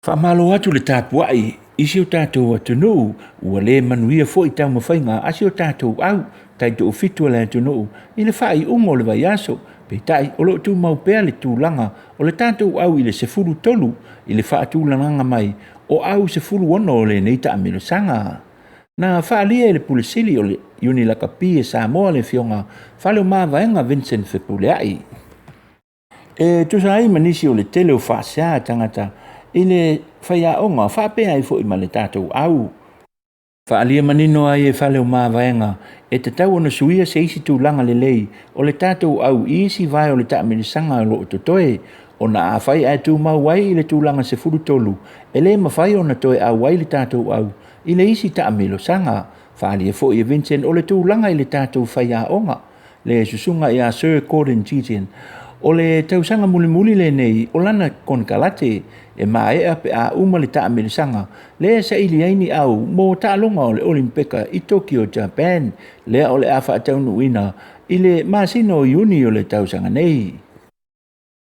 E: Whamalo atu le tāpuai isi o tātou atunu ua le manuia fo i tau mawhainga asi o tātou au taito o fitua le atunu i le whai ungo le vai aso pe tai o lo tu mau pea le tūlanga o le tātou au i le sefuru tolu i le wha tūlanga mai o au sefuru ono o le neita amilo sanga. Na whaalia e le pulisili o le Unilaka Pie Samoa le fionga whale o mawaenga Vincent Fepuleai. E tusa ai manisi o le tele o whaasea tangata i le whaiaonga whapea i fo i ma le tātou au. Whaalia manino ai e whale o mawaenga e te tau ona suia se isi tūlanga le lei o le tātou au i isi vai o le taamilisanga o lo o totoe o na a whai ai tū mau wai i le tūlanga se furu tolu e le mawhai o na toe au wai le tātou au i le isi taamilosanga. Whaalia fo i Vincent o le tūlanga i le tātou whaiaonga le susunga i a Sir Gordon Gideon o le tausanga mulimuli le nei o lana konkalate e mae pe a uma le taamilisanga le sa ili aini au mo tālonga o le Olimpika i Tokyo, Japan le o le awha ataunu ina i le masino o uni o le tausanga nei.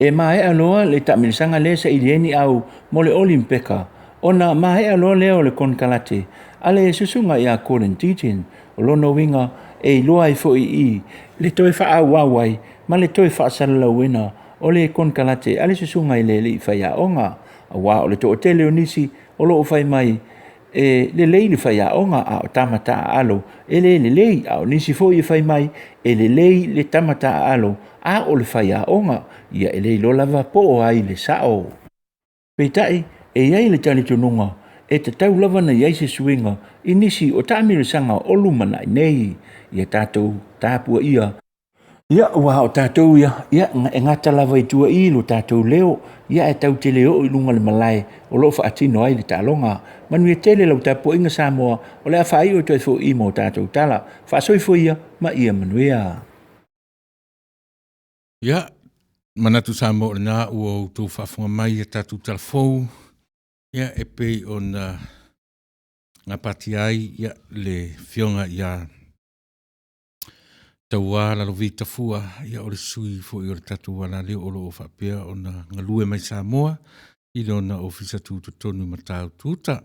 E: E mae aloa le taamilisanga le sa ili aini au mo le Olimpika ona mae aloa le o le konkalate a le susunga i a Gordon Gideon o lono winga e loa i fo i le toi wha au wawai ma le toi wha salalawina o le konkalate a le susunga i le li whaiaonga a wā o le to o tele o nisi o lo o whai mai e le lei li whaiaonga a o tamata a alo e le lei a o nisi fo i whai mai e le lei le tamata a alo a o le whaiaonga ia e lei lo lava po o ai le sao. Peitai e iai le tali tununga e te tau lava na iai se suinga i nisi o taamirisanga o lumana i nei ia tātou tāpua ia Ia ua o tātou ia ngata lava i tua i lo tātou leo ia e tau te leo i lunga le malai o lo whaatino ai le tālonga manu e tele lau tāpo inga Samoa o le a whai o toi fo i mo tātou tala whaasoi fo ia ma ia manuia.
A: Ia, manatu Samoa le nā ua o tō whaafunga mai e tātou talafou. Ia e pei o ngā pati ai ia le fionga ia taua la lovita fua ia o le sui fo i o le tatu wala leo o lo o whapea o na ngalue mai Samoa i lo na ofisa tūtu tonu matau tūta.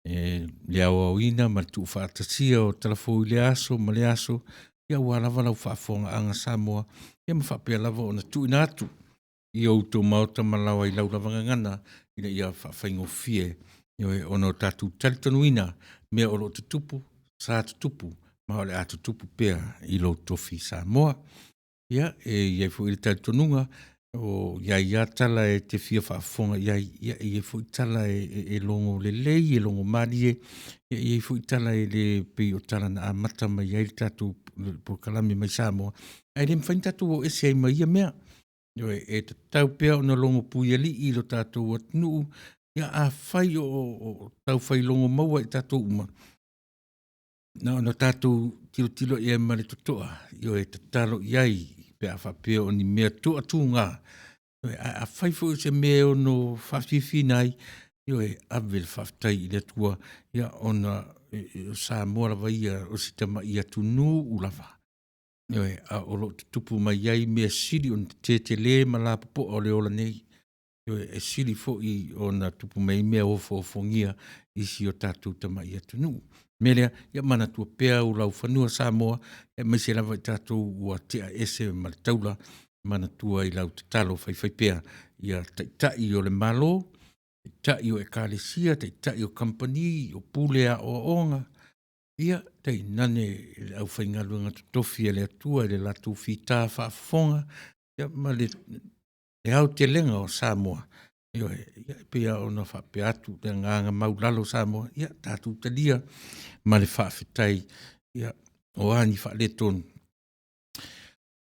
A: Le au au ina ma tu whaatasia o talafou i le aso ma le aso ia ua lava lau whaafonga anga Samoa ia ma whapea lava o na tu inatu i o tō mauta malawa i lau lava ngana ina ia whaafaingo fie o no tatu talitonu ina mea o lo tutupu sa tutupu ma ole atu tupu pea i lo tofi Samoa. Ia, iai fo i tali tonunga, o ia tala e te fia whaafonga, iai fo i tala e longo le lei, e longo marie, iai fo i tala e le pei o tala na amata mai iai tatu po kalami mai Samoa. Ai le mwhain tatu o ese ai mai ia mea. E tau pea o na longo puiali i lo tatu o atnuu, ia a whai o tau whai longo maua i tatu uma. No tātou tilo i e mare tutoa, io e tatalo iai pe a whapea o ni mea toa tūngā. A whaifo se mea o no whawhiwhi nai, io e avel whaftai i le tua, ia o na Samoa lava ia o si tama ia tunu ulawa. Io e a olo tupu mai iai mea siri o te le malapopo o le ola nei. Io e siri fo i o na tupu mai mea ofo fongia isi o tātou tama ia tunu. Melea, ia mana tua pea o lau whanua Samoa, e mai se lava i tātou ua tea ese ma le taula, mana tua i lau te talo whai pea, ia tai o le malo, tai o e kālesia, tai o company, o pulea o onga, ia tai nane au whai ngaluanga tofi e le atua, e le latu whita whaafonga, ia ma le au te lenga o Samoa, ia pea o na whapea atu, te nganga maulalo Samoa, ia tātou talia, ma le whaafetai, ia o ani whaale tonu.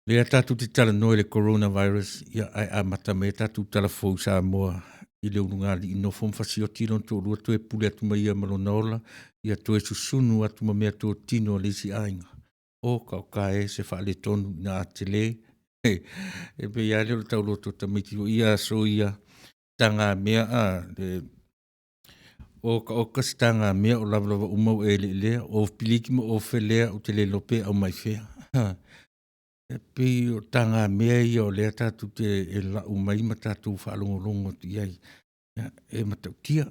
A: Lea tātou te tala noe le coronavirus, ia ai a mata me tātou tala fau Samoa, i le unungali ino whomfasi o tino tō rua tue pule atu mai ia malona ola, ia tue susunu atu ma mea tō tino le si ainga. O ka e se whaale tonu na atele, e pe ia leo tau loto tamiti o ia so ia tanga mea o kastanga mea o lava umau e le o piliki mo o felea o te le lope au mai fea. E pe o tanga mea ia o lea tatu te e la umai ma tatu whaalongolongo tu iai. E matau tia.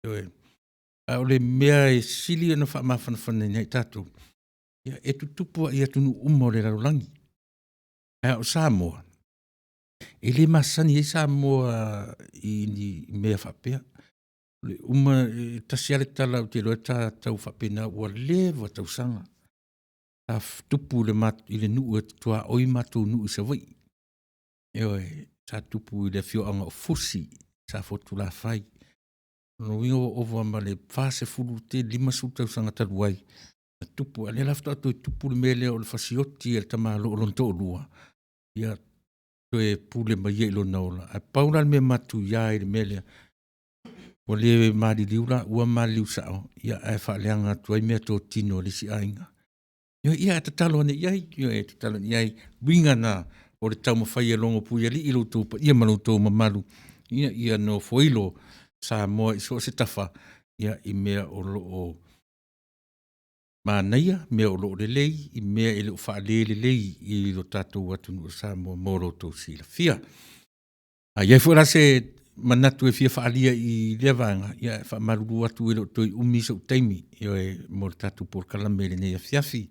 A: O le mea e sili ana whaamawhanawhana nei tatu. E tutupua ia tunu uma o le rarolangi. O Samoa. E le masani e Samoa i ni mea whapea. Le uma tasiale tala o te loe tau whapena ua lewa tau sanga. Ta tupu le matu i le nuu e tua oi matu nuu sa wai. Eoi, ta tupu i le fio anga o fusi sa fotu la fai. No wingo o ma le fase fulu te lima su tau sanga taluai. Ta tupu, ale lafta atu i tupu le mele o le fasioti e le tama lo lonto o lua. Ia toe pule ma ye lo naola. A paula le me matu ia i le mele. O le maari liula, ua maari liu sao, ia e whaaleanga tuai mea tō tino le si ainga. Ia e tatalo ane iai, winga na o le tau mawhai e longo pui ali ilo tō, ia malu tō mamalu, ia no foilo Samoa i so se tafa, ia i mea o lo o manaia, mea o lo le lei, i mea e le o whaale le lei i lo tātou atunu o Samoa moro tō sila fia. Ia fuera se manatu e fia whaalia i lewanga, ia e whaamaruru atu e lo toi umisa u teimi, ia e mo le tatu por kalame le nei a fiafi,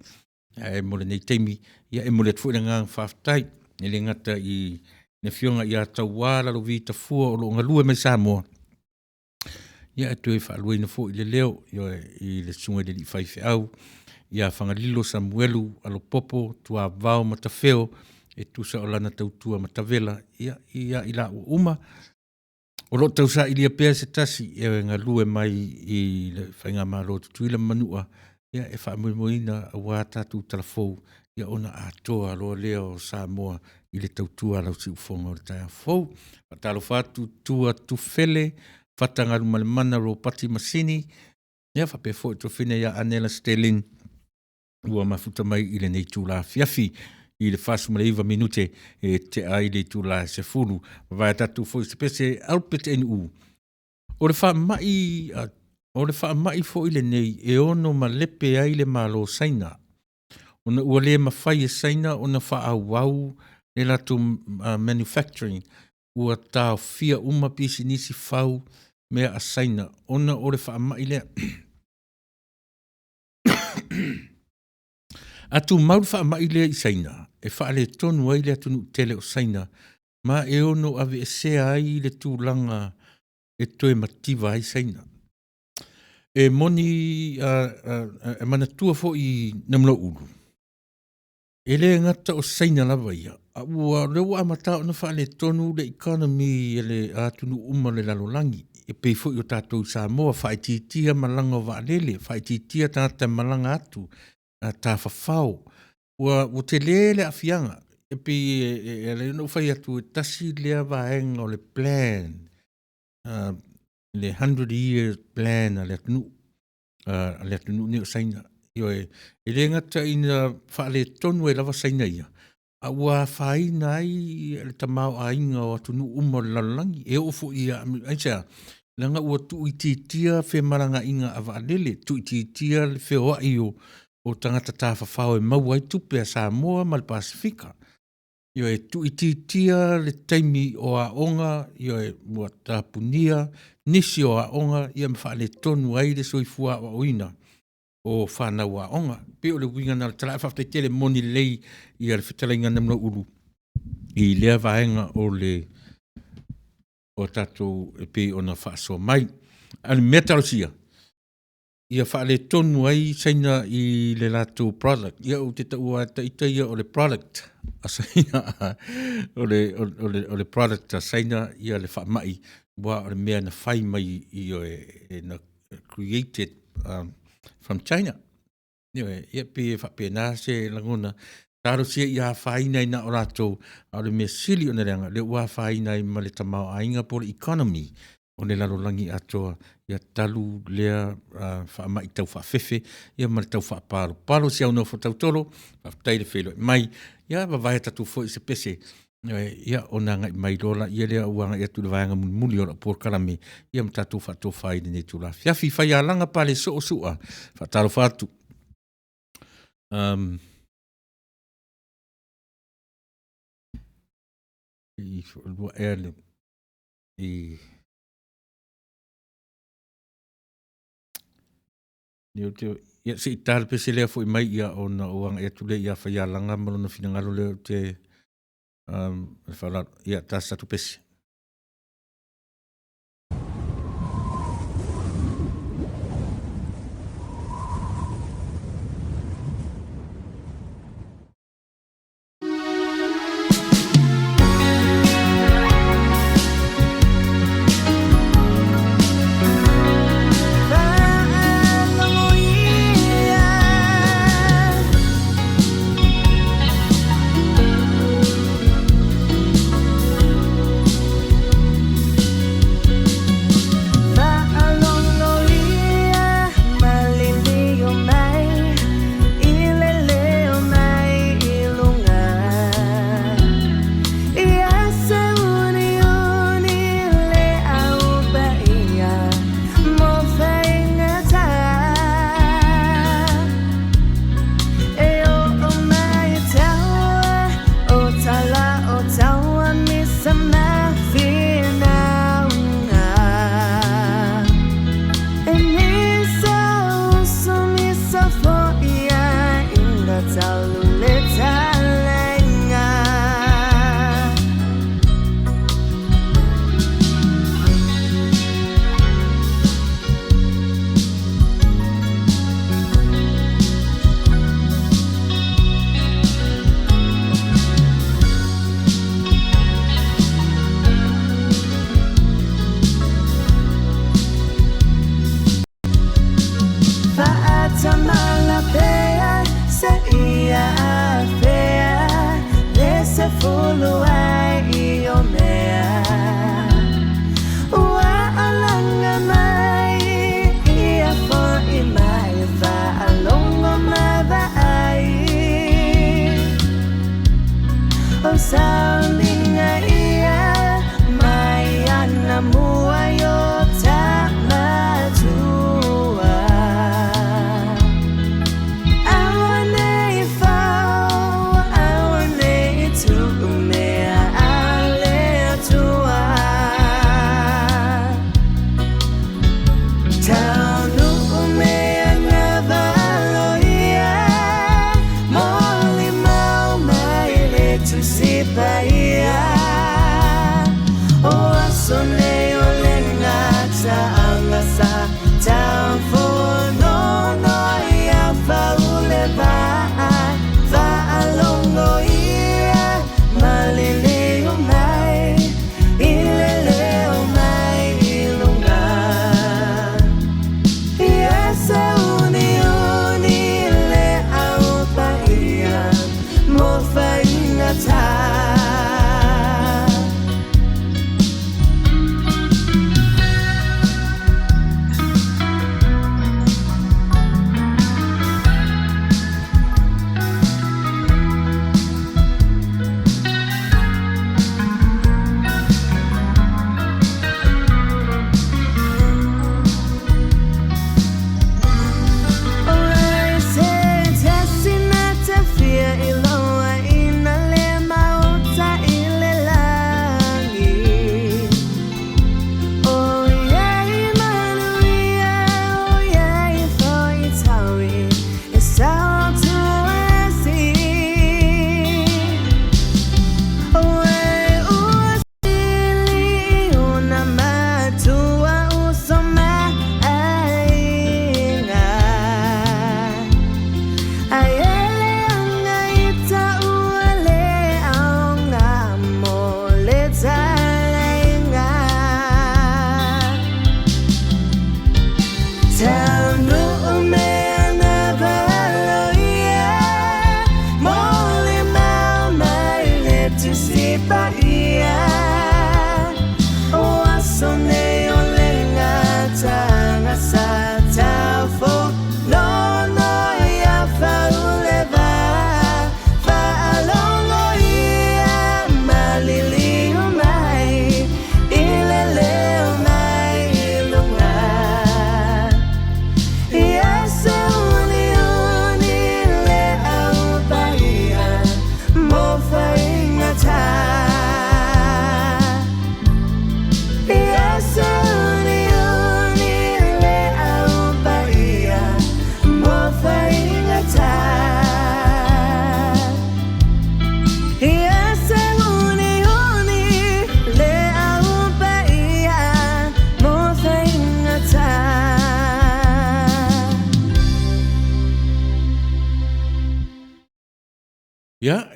A: ia e mo le nei teimi, ia e mo le tfuina ngang whaftai, e le ngata i ne fionga i a tauwara lo vita fua o lo ngalue mai Samoa. Ia e tue whaalue na fo i le leo, ia i le sunga le li whaife au, ia whangalilo Samuelu alo popo, tua vau matawheo, e tusa o lana tautua matawela, ia i la uma, o lo tau sa ilia pea se tasi e ngā lue mai i le whainga maro tutuila manua ia e wha moina a wā tātou talafou ia ona atoa loa lea o Samoa i le tautua lau si ufonga o le taia fou. Patalo fatu tua tufele, fatangaru malemana ro pati masini, ia fape fo i tofine ia Anela Sterling, ua mafuta mai i le nei tūla fiafi, i le fasu maleiva minute e te ai le tūla se fulu, vai tatu fo i sepese Albert NU. O le wha mai fo i le nei e ono ma lepe ai le malo saina. Ona ua le mawhai e saina ona wha au au le lato manufacturing ua tau fia uma pisi nisi fau mea a saina. Ona o le wha mai lea. Atu mauru wha mai lea i saina. E wha le tonu ai lea tunu tele o saina. Ma e ono ave e sea ai le tūlanga e toe mativa ai saina. E moni e manatua fo i namlo ulu. E le ngata o saina lava ia. Ua rewa amata o na wha le tonu le economy e le atunu uma le lalolangi. E pei fo i o tātou Samoa whaititia malanga o waalele. Whaititia tāta malanga atu. Tā whawhau. Ua te lele a fianga. E pei e le no whai atu e tasi lea vaenga o le plan. Le 100 years plan a le atunu ni o saina. Io e le ngata ina whaale tonu e lava saina ia. A ua whaina ai le tamau a inga o atunu umo le lalolangi. E ofo ia, aisea, langa ua tu ititia whe maranga inga a waalele. Tu ititia le whe oa o tangata tā whawhau e maua i tupe a Samoa ma le Pasifika. Io e tu ititia le taimi o a onga, io e mua tāpunia, nisi o a onga, ia me whaale tonu ai le soifua o oina. O whanau a onga. Pe o le winga na le tala whaftai tele moni lei i a le whitalainga namna ulu. I lea vaenga o le o tatou e pe o na whaasoa mai. Ale mea tarosia. Ia whaale tonu ai saina i le lato product. Ia o te taua taita ia o le product. A saina o le product a saina ia le whaamai. Wa o le mea na whai mai i o e na created from China. Ia pe whape nā se langona. Tāro sia ia whaina i na o rato a le mea sili o na reanga. Le ua whaina i ma le tamau ainga po le economy. O le lalolangi atoa. Ia talu lea whaama i tau whawhewhe. Ia ma le tau whaaparo. Paro sia unau fo tautoro. Whaftai le whelo mai. Ia wawai tatu fo i se pese. Ia ona ngai mai rola. Ia lea uanga ia tu le vaianga muli ora por karame. Ia mtatu whato whai ne tu la. Fiafi whai a langa pale so o sua. Whataro whatu. I lua ele. Ia se i tāle pese lea fo i mai ia o na uanga ia tule ia whai a langa malona finangalo lea te ia tāsa tu pese.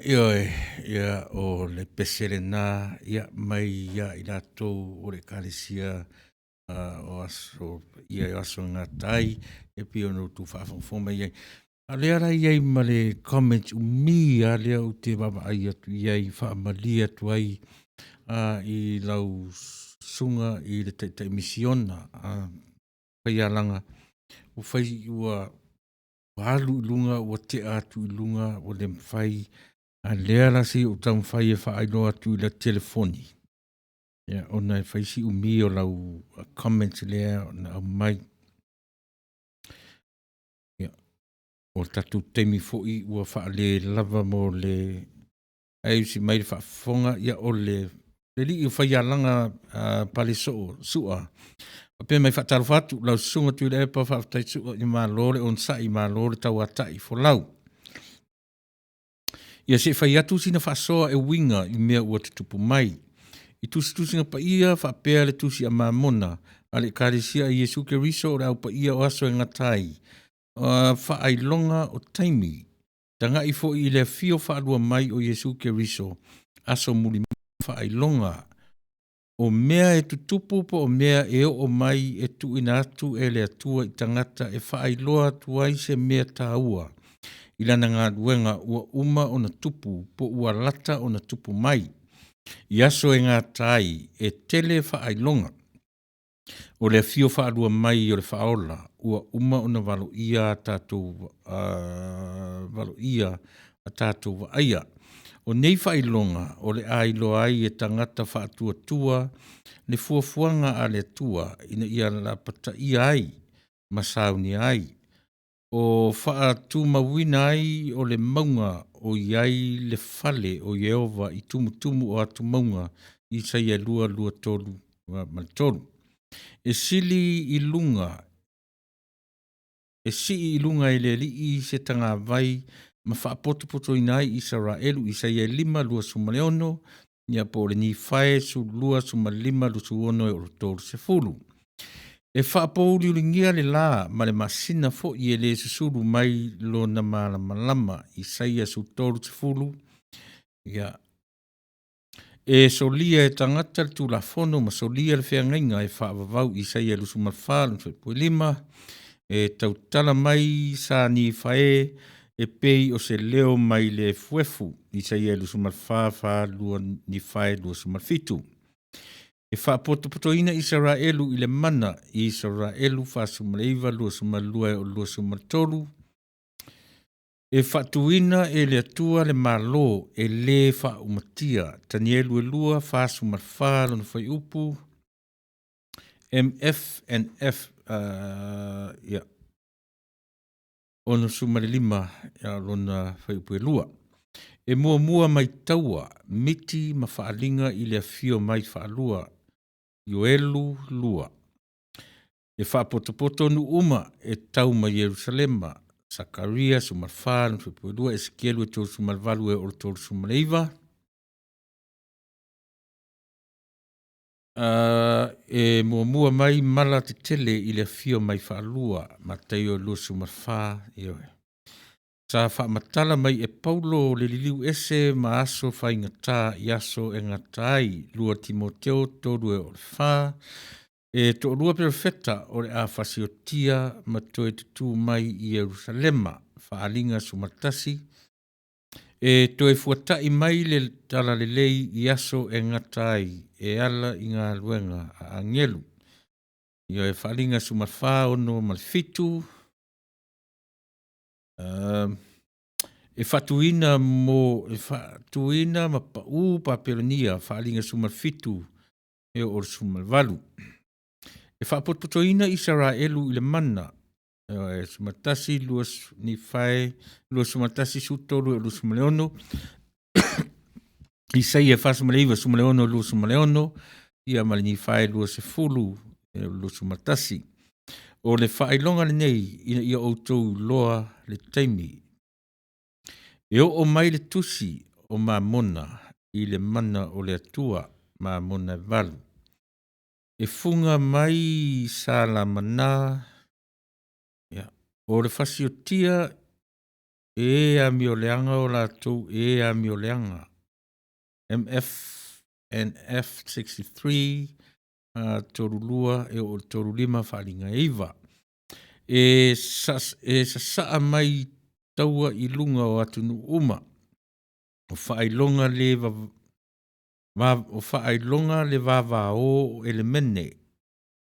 A: Ia, ia o le pesere nā, ia mai ia i rātou o le kālesia o aso, ia o aso ngā tai, e pio no tu whawhawhoma iai. A lea rai iai ma le comments umi a lea o te wawa ai atu iai, whaamali atu ai i lau sunga i le teitai misiona, pai alanga, o whai ua halu i lunga, o te atu i lunga, o le mwhai, a lea rasi o tau mwhai e whaailoa atu i la telefoni. Ia, ona e whai si umi o lau comments lea, na au mai. Ia, o tatu teimi fo'i ua whaale lava mo le ai si mai le whaafonga, ia o le li i whai alanga pale sua. Pe mai whaataru whatu, lau sunga tui le epa whaatai sua i mā lore on sai, mā lore tau atai, fo lau. Ia se whai atu sina whaasoa e winga i mea ua te tupu mai. I tusi nga pa ia whaapea le tusi a mamona, a le kāresia i Jesu Keriso o rau pa ia o aso e ngatai. Whaailonga o taimi, tanga i fo i le fio whaalua mai o Jesu Keriso, aso muli whaailonga. O mea e tutupu po o mea e o mai e tu ina atu e le atua i tangata e whaailoa atu ai se mea tāua. Ilana ngā duenga ua uma o na tupu po ua lata o na tupu mai. Iaso e ngā tai e tele whaailonga. O le fio whaarua mai o le whaola ua uma o na valo ia tātou wa aia. O nei whailonga o le ailo ai e tangata whaatua le fuafuanga a le tua ina ia la pata ia ai, masauni ai. O whaatu mawina ai o le maunga o iai le fale o Yehova i tumutumu o atu maunga i saia lua tolu maltolu. E sili i lunga i le li i se tanga vai ma whaapoto inai i Israelu i saia 5:2 ia po le ni fae su 2:5 e o tolu se fulu. E whaapouri uringia le la ma le masina fo i e le susuru mai lo na malama i saia su tolu se fulu. Ia. E solia e tangata le tulafono ma solia le whiangainga e whaavavau i saia lusu malwha po 5. E tautala mai sa ni fae e pei o se leo mai le fuefu i saia lusu malwha lua ni fae lusu malfitu. E whaapotoina Israelu i le mana i Israelu whaasumaleiva lusu malua o lusu maltolu. E whaatuina e le atua le malo e le whaumatia tanielu e lua whaasumalwha lona whai upu MFNF ia ono sumalilima ia lona whai upu e lua. E mua mai taua miti ma whaalinga i le afio mai whaalua Yoelu lua. E whaapotopoto nu uma e tau ma Yerusalema Sakaria sumalwha lona whai upu e lua Ezekielu e tolu sumalwalu e o tolu sumaleiva. E mua mai mala te tele i le fio mai whaalua ma teio lua sumalwha ioe. Sa whaamatala mai e Paulo le liliu ese ma aso whaingata i aso e ngatai lua Timoteo tolu e o le wha. E to lua perfeta o le a whasiotia ma toe tutu mai i Jerusalema whaalinga sumatasi. E toe fuatai mai le tala le lei i aso e ngatai e ala i ngā luenga a angelu. Io e whaalinga sumatwha ono malfitu. E whatuina ma pau paperonia whaalinga sumalfitu e o sumalvalu. E whaapotoina Israelu i le mana. E sumatasi luas ni fae, luas sumatasi sutolu e luas sumaleono. I sei e whasumaleiva sumaleono luas sumaleono. Ia malini fae luas e fulu e luas sumatasi. O le whaelonga le nei ina ia outou loa le taimi. E o mai le tusi o mamona i le mana o le atua mamona valu. E funga mai sa la mana. O le whasiotia e a mioleanga o la tau e a mioleanga. MFNF 63 torulua e o torulima whalinga iwa. E saa mai taua i lunga o atunu uma. O whailonga le vava o elemene.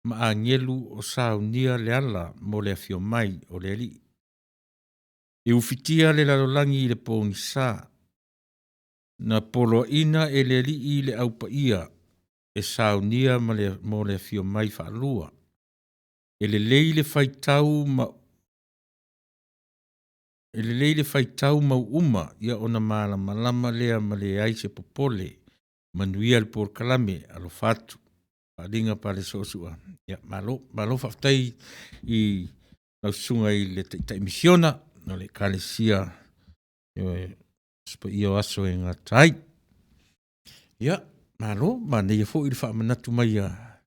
A: Ma a ngelu o saunia le ala mo le afio mai o le ali. E ufitia le lalolangi i le pongi sa. Na polo ina e le ali i le aupa ia. E saunia mo le afio mai whaalua. E le leile whaitau mau uma ia ona malama lea ma le aise popole. Manuia le por kalame alo fatu. Palinga pale sosua. Ya, malo whaftai i lausunga i le taimisiona no le kalesia spa ia aso e ngā tai. Ya, malo, mane ia fo i le whaamanatu mai a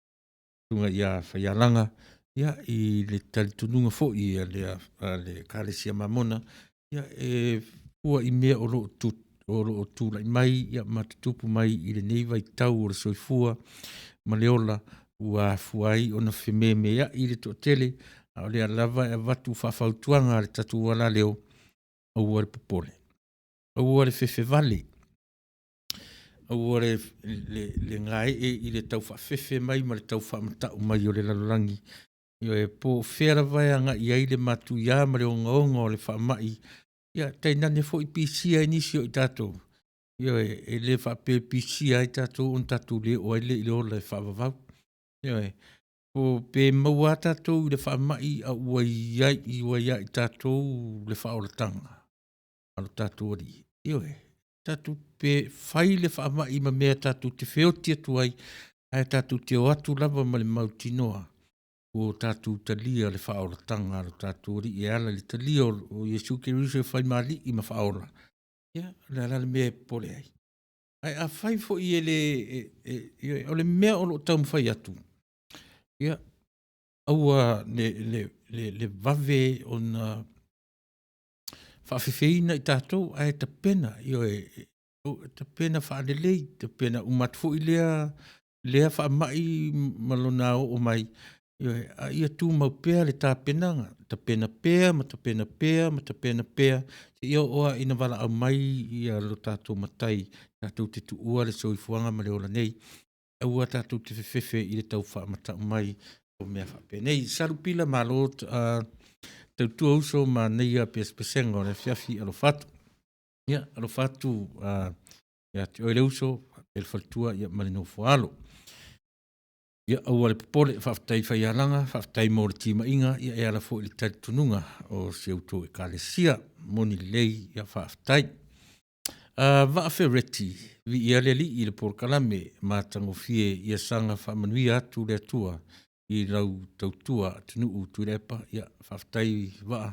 A: tunga ia whaialanga. Ya, i le talitununga fo i le kalesia mamona. Ya, e pua i mea o lo tūlai mai, ya matutupu mai i le neiva i tau o le soifua. Maleola ua fuai ona whememe ia i le tōtele a o le alava e watu whawhautuanga le tatu wala leo Aua le popole. Aua le fefe vale. Aua le ngai I le tau fefe mai ma le tau matau mai o le lalolangi. Io e po fera vai anga I le matu ia ma le onga o le whaamai. Ia tainane fo I pisia inisio I tātou. Io e le whape pisia I tātou on tātou le o ele I le ola e whaavavau. Io e po pe maua tātou I le whaamai a ua iai I tātou le whaolatanga. Alo tātou ori. Io e tātou pe whai le whaamai ma mea tātou te whiotia tuai. Ai tātou te o atu lava ma le mautinoa. O tātou talia le whaolatanga alo tātou ori. E ala le talia o Yesu Keriso e whai mali I ma whaola. Ia, le ala le mea pole ai. Ai a whai fo I o le mea o lo tau mwhai atu. Ia, aua le vave o na whawhiwheina I tātou, ai ta pena, ta pena whaalelei, ta pena umatfo I lea whaamai malona o mai, ia tū mau pēa le tā penanga, ta pena pēa, ma ta pena pēa, ma ta pena pēa, ia oa ina wala au mai ia lo tātou matai, tātou te tuua le soifuanga ma le ola nei, aua tātou te whewhewe I le tau whaamata mai o mea whapenei. Sarupila malo tautua uso ma nei a pespesenga o le fiafi alo fatu. Ia, alo fatu, ia te oile uso, el faltua, ia malino fualo. Ia aua le popole, whaftai whaialanga, whaftai mo le tima inga, ia e ala fo I le tari tununga o si auto e kālesia, moni lei, ia whaftai. Vaafereti, vi ia le li I le porkalame, mātango fie ia sanga whamanuia atu le atua, I rau tautua tunu u turepa, ia whaftai waa,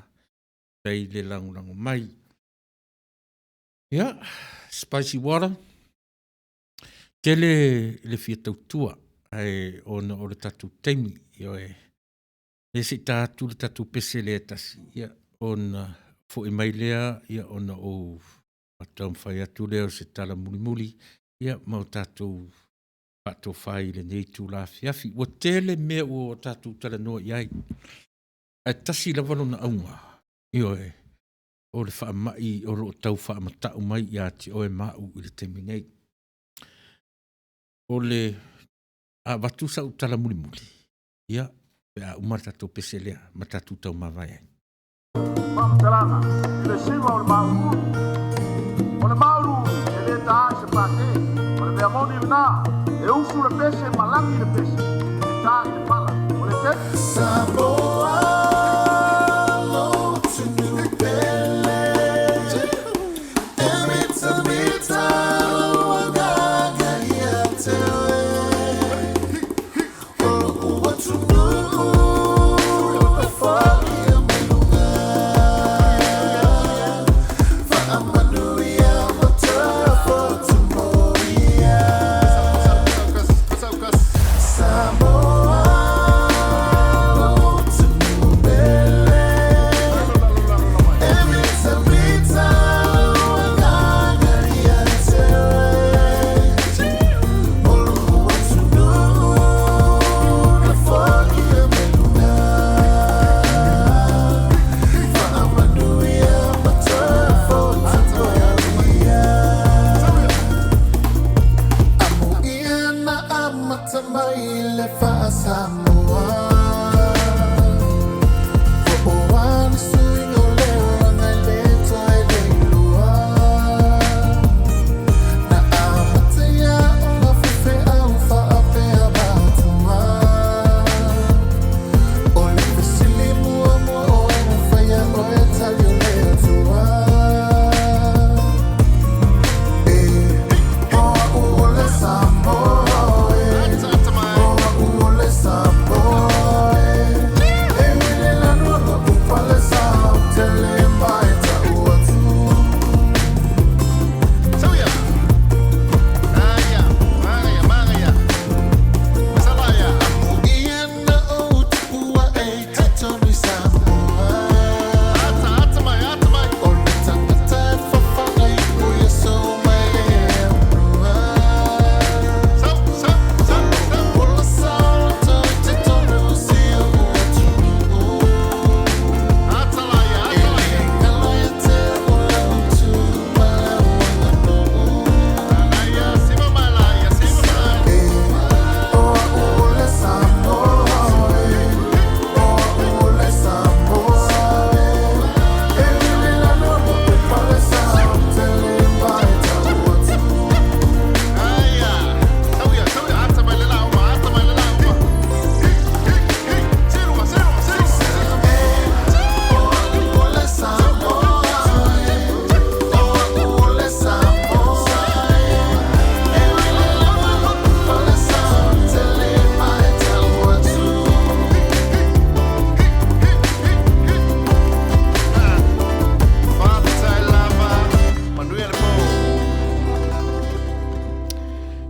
A: tai le langulango mai. Ia, spicy water, tele le fia tautua, ai ona o le tatu teimi, ia e si tātu le tatu pese le tasi, ia ona fo I mai lea, ia ona o atau mwhai atu leo se tala muli, ia mau tātou pato whai le nei tū la fiafi. Wa tele mea o tātou tala noa iai. Ai tasi la wano na aunga. Io e, o le wha mai, o lo tau wha matau mai ia te oe mau I le temi nei. O le, a watu sa u tala muli. Ia, pe a umar tātou pese lea, ma tātou tau mawai ai.
F: Mamtalanga, le siwa o le mauru. O le mauru, e le taa se pate, o le mea moni na, e usu le pese, malangi le pese, e taa te pala, o le te.
B: Samoa, lo tunu pele, emita, wagaga yatewe, o watumu, wafali amelunga, fa'amanuia, watafotu moria. Samoa, lo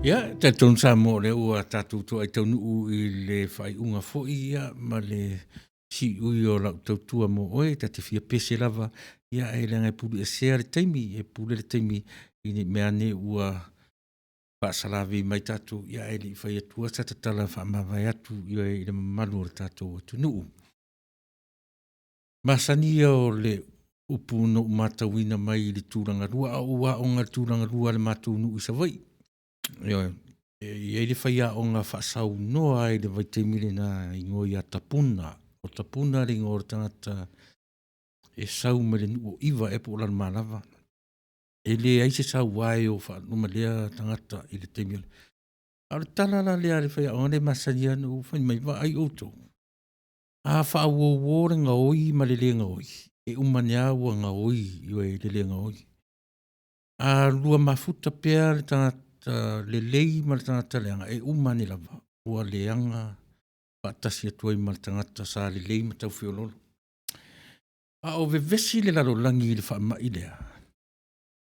A: Ia, tautonu sa mo le ua tātou to ai taunu u I le whai unga fōi ia, ma le si ui o lau tautua mo oe, ta te fia pese lava, ia e le ngai pulu e sea le taimi, e pulu le taimi, I ne mea ne ua paasalavi mai tātou, ia e li whai atua sa tatala wha mawai atu, ia e le mamalu o le tātou atu nuu. Masani o le upu no matawina mai le tūranga rua, au wa o ngā tūranga rua le mātou nuu isa vai. Ia le whaia o ngā whaasau noa e le vaitemile na ingo ia tapuna. O tapuna ringo o tangata e sau me le nuo iwa e po lan malava. E le aise sau wai o whanuma lea tangata I le temile. A le talala lea le whaia o le masania no whai mai wa ai auto. A whaawō re ngā oi ma le ngā oi. E umania ua ngā oi I e le ngā oi. A lua mafuta pea le tangata le lei ma le tangata leanga e umani lava ua leanga patasi atua I ma le tangata sa le lei ma tau whiololo. A o vevesi le lalo langi I le whaamai lea.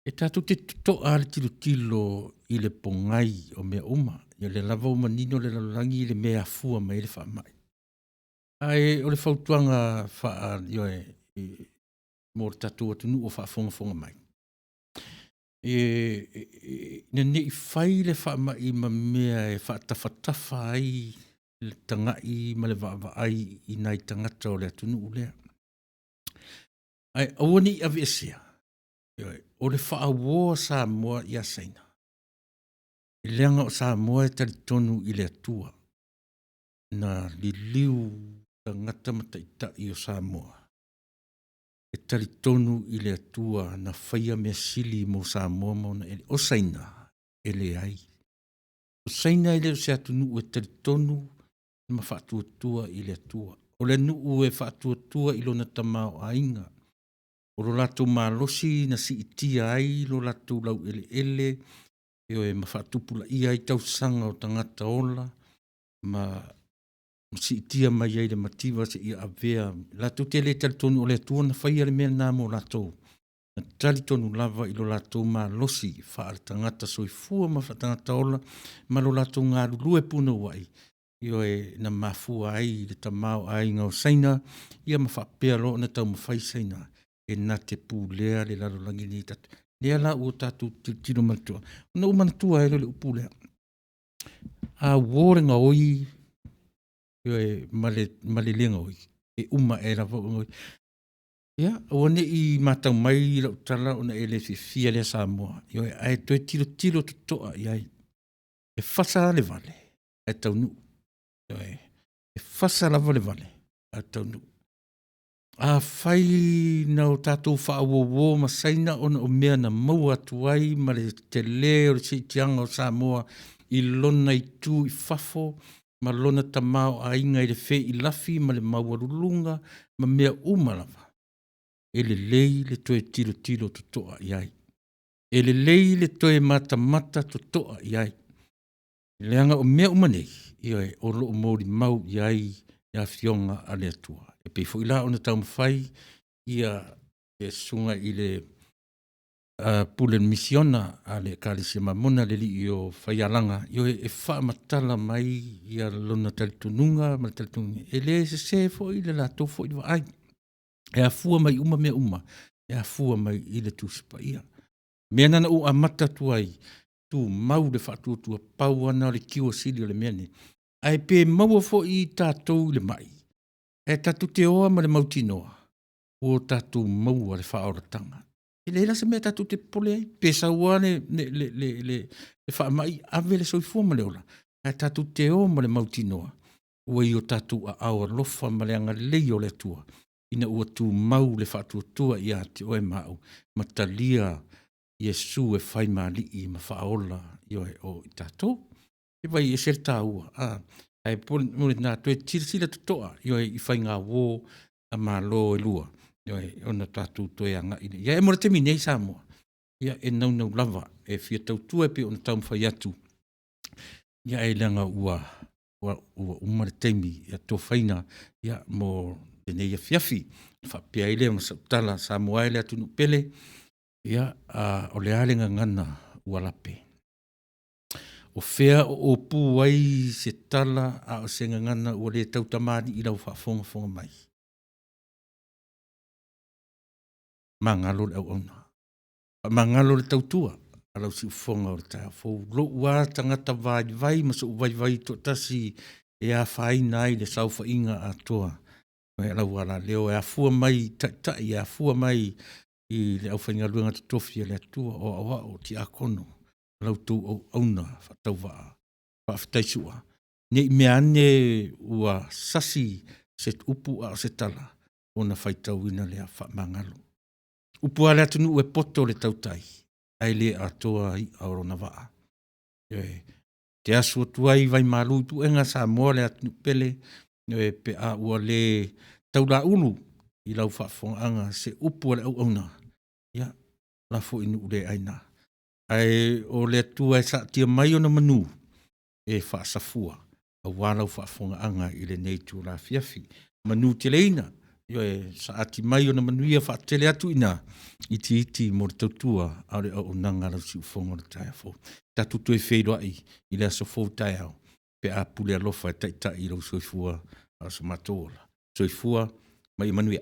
A: E tātou te toa le tilo tilo I le pongai o mea uma. Ia le lava uma nino le lalo langi I le mea fua mai le whaamai. A e o le whautuanga wha ioe mo le tātou atunu o whaafonga mai. Ne ne fai le whaamai ma mea e whaatawhatafa ai le tangai ma le wawa ai I nai tangata o le atunu lea. Ai awani avi esia. O le whaawoa sa moa I asaina. I leanga o sa moa e taritonu I le atua. Na li liu tangata mataita I o sa moa. E taritonu I le atua na whaia mea sili mo sa moa mauna ele. O saina ele ai. O saina ele o se atunu e taritonu ma whaatuatua I le atua. O le nuu e whaatuatua I lona tamao ainga. O lo latu malosi na si itia ai lo latu lau ele ele. E o e ma whaatupula I ai tau sanga o tangata ola. Ma si itia mai ai le mativa se ia avea. Latu te le taritonu o le atua na whaia le mea namo latu. Na taritonu lava I lo latu malosi wha tangata soifua ma wha tangata ola. Ma lo latu ngā lulue puna wai. Io e na mafua ai le tamao ai ngau saina. Ia ma whapea lo na tau mawhai saina. E na te pūlea le lalo langi ni tatu. Lea la ua tatu tino manatua. Na umanatua e le upulea. A wōrenga oi. Io e male lenga oi. E uma e la oi. Ia, wane I matau mai lau tala ona ele fia lea Samoa. Io e ai toe tilo tutoa iai. E fasa le vale. E tau nu. Io e fasa lava le vale. E tau nu. A fai na o tātou whaawowo ma saina ona o mea na maua tuai ma le te leo le seitianga o Samoa I lona I tū I fafo ma lona tamao a inga I le fe I lafi ma le maua rulunga ma mea umalava. E le lei le toe tilo tutoa iai. E le lei le toe mata tutoa iai. Leanga o mea umanei iai o loo mori mau iai ia fionga a le atua. E pe fo ila ona tau mawhai ia e sunga I le pulen misiona a le kalisi mamona le li I o whaialanga. Io e wha matala mai ia lona talitununga ma talitununga. E le se fo I le la tau fo I wa ai. E a fua mai uma mea uma. E a fua mai I le tusipa ia. Mea nana o a mata tuai. Tu mau le whatuatua pau ana le kiwa sili o le meane. Ai pe maua fo I tātou le mai. E tatu te oa ma le mautinoa. O tatu maua le whaoratanga. E le la se mea tatu te pole ai. Pesa ua le wha mai ave le soifua ma le ola. E tatu te oa ma le mautinoa. Ua I o tatu a awa lofa ma le anga lei o le tua. Ina ua tu mau le whatuatua I a te oe mau. Matalia Yesu e whai maali I ma whaola I oe o I tātou. E vai e ser tā ua. Ai pole nā tue tirisila tutoa. I oe I whai ngā wō a malo e lua. I oe ona tātou toe anga ine. Ia e mora te minei Samoa. Ia e nau lava. E fia tau tua pe ona tau mwhai atu. Ia e langa ua umare teimi. Ia tō whaina. Ia mo tenei a fiafi. Whapea ile o sautala Samoa ele atu nupele. Ia o le alenga ngana ua lape. o fea o pu ai se tala a o se ngangana o le tau tamani i lau whaafonga mai. Mangalo le au ona. Mangalo le tautua. Alau si ufonga o le tae fōu. Lo ua tangata vai ma so vai to tasi e a whaina ai le saufa inga a toa. Mai alau ala leo e a fua mai tai e a fua mai i le au whainga luenga te tofi le atua o awa o ti a kono. Alau tū au auna whatau waa. Whaaftaisua. Nei mea ane ua sasi se upu a se tala o na whaitau ina lea whamangalo. Upu ale atunu ue poto le tautai. Ai le atoa i aorona waa. Te asu tuai vai malu tu enga sa moa le atunu pele pe a ua le taula ulu i lau whaafonga se upu ale au auna. Ia, lafo inu ule aina. Ai o le atua e sa tia mai o na manu e whaasafua. A walau whaafonga anga i le neitu la fiafi. Manu te leina. Yo e sa ati mai o na manuia whaatele atu ina iti mo le tautua au le au nanga lau si ufonga le tae fo. Ta tutu e wheiroa i le aso fōu tae au. Pe a pule alofa e taita i lau soifua a sa matola. Soifua mai manuia.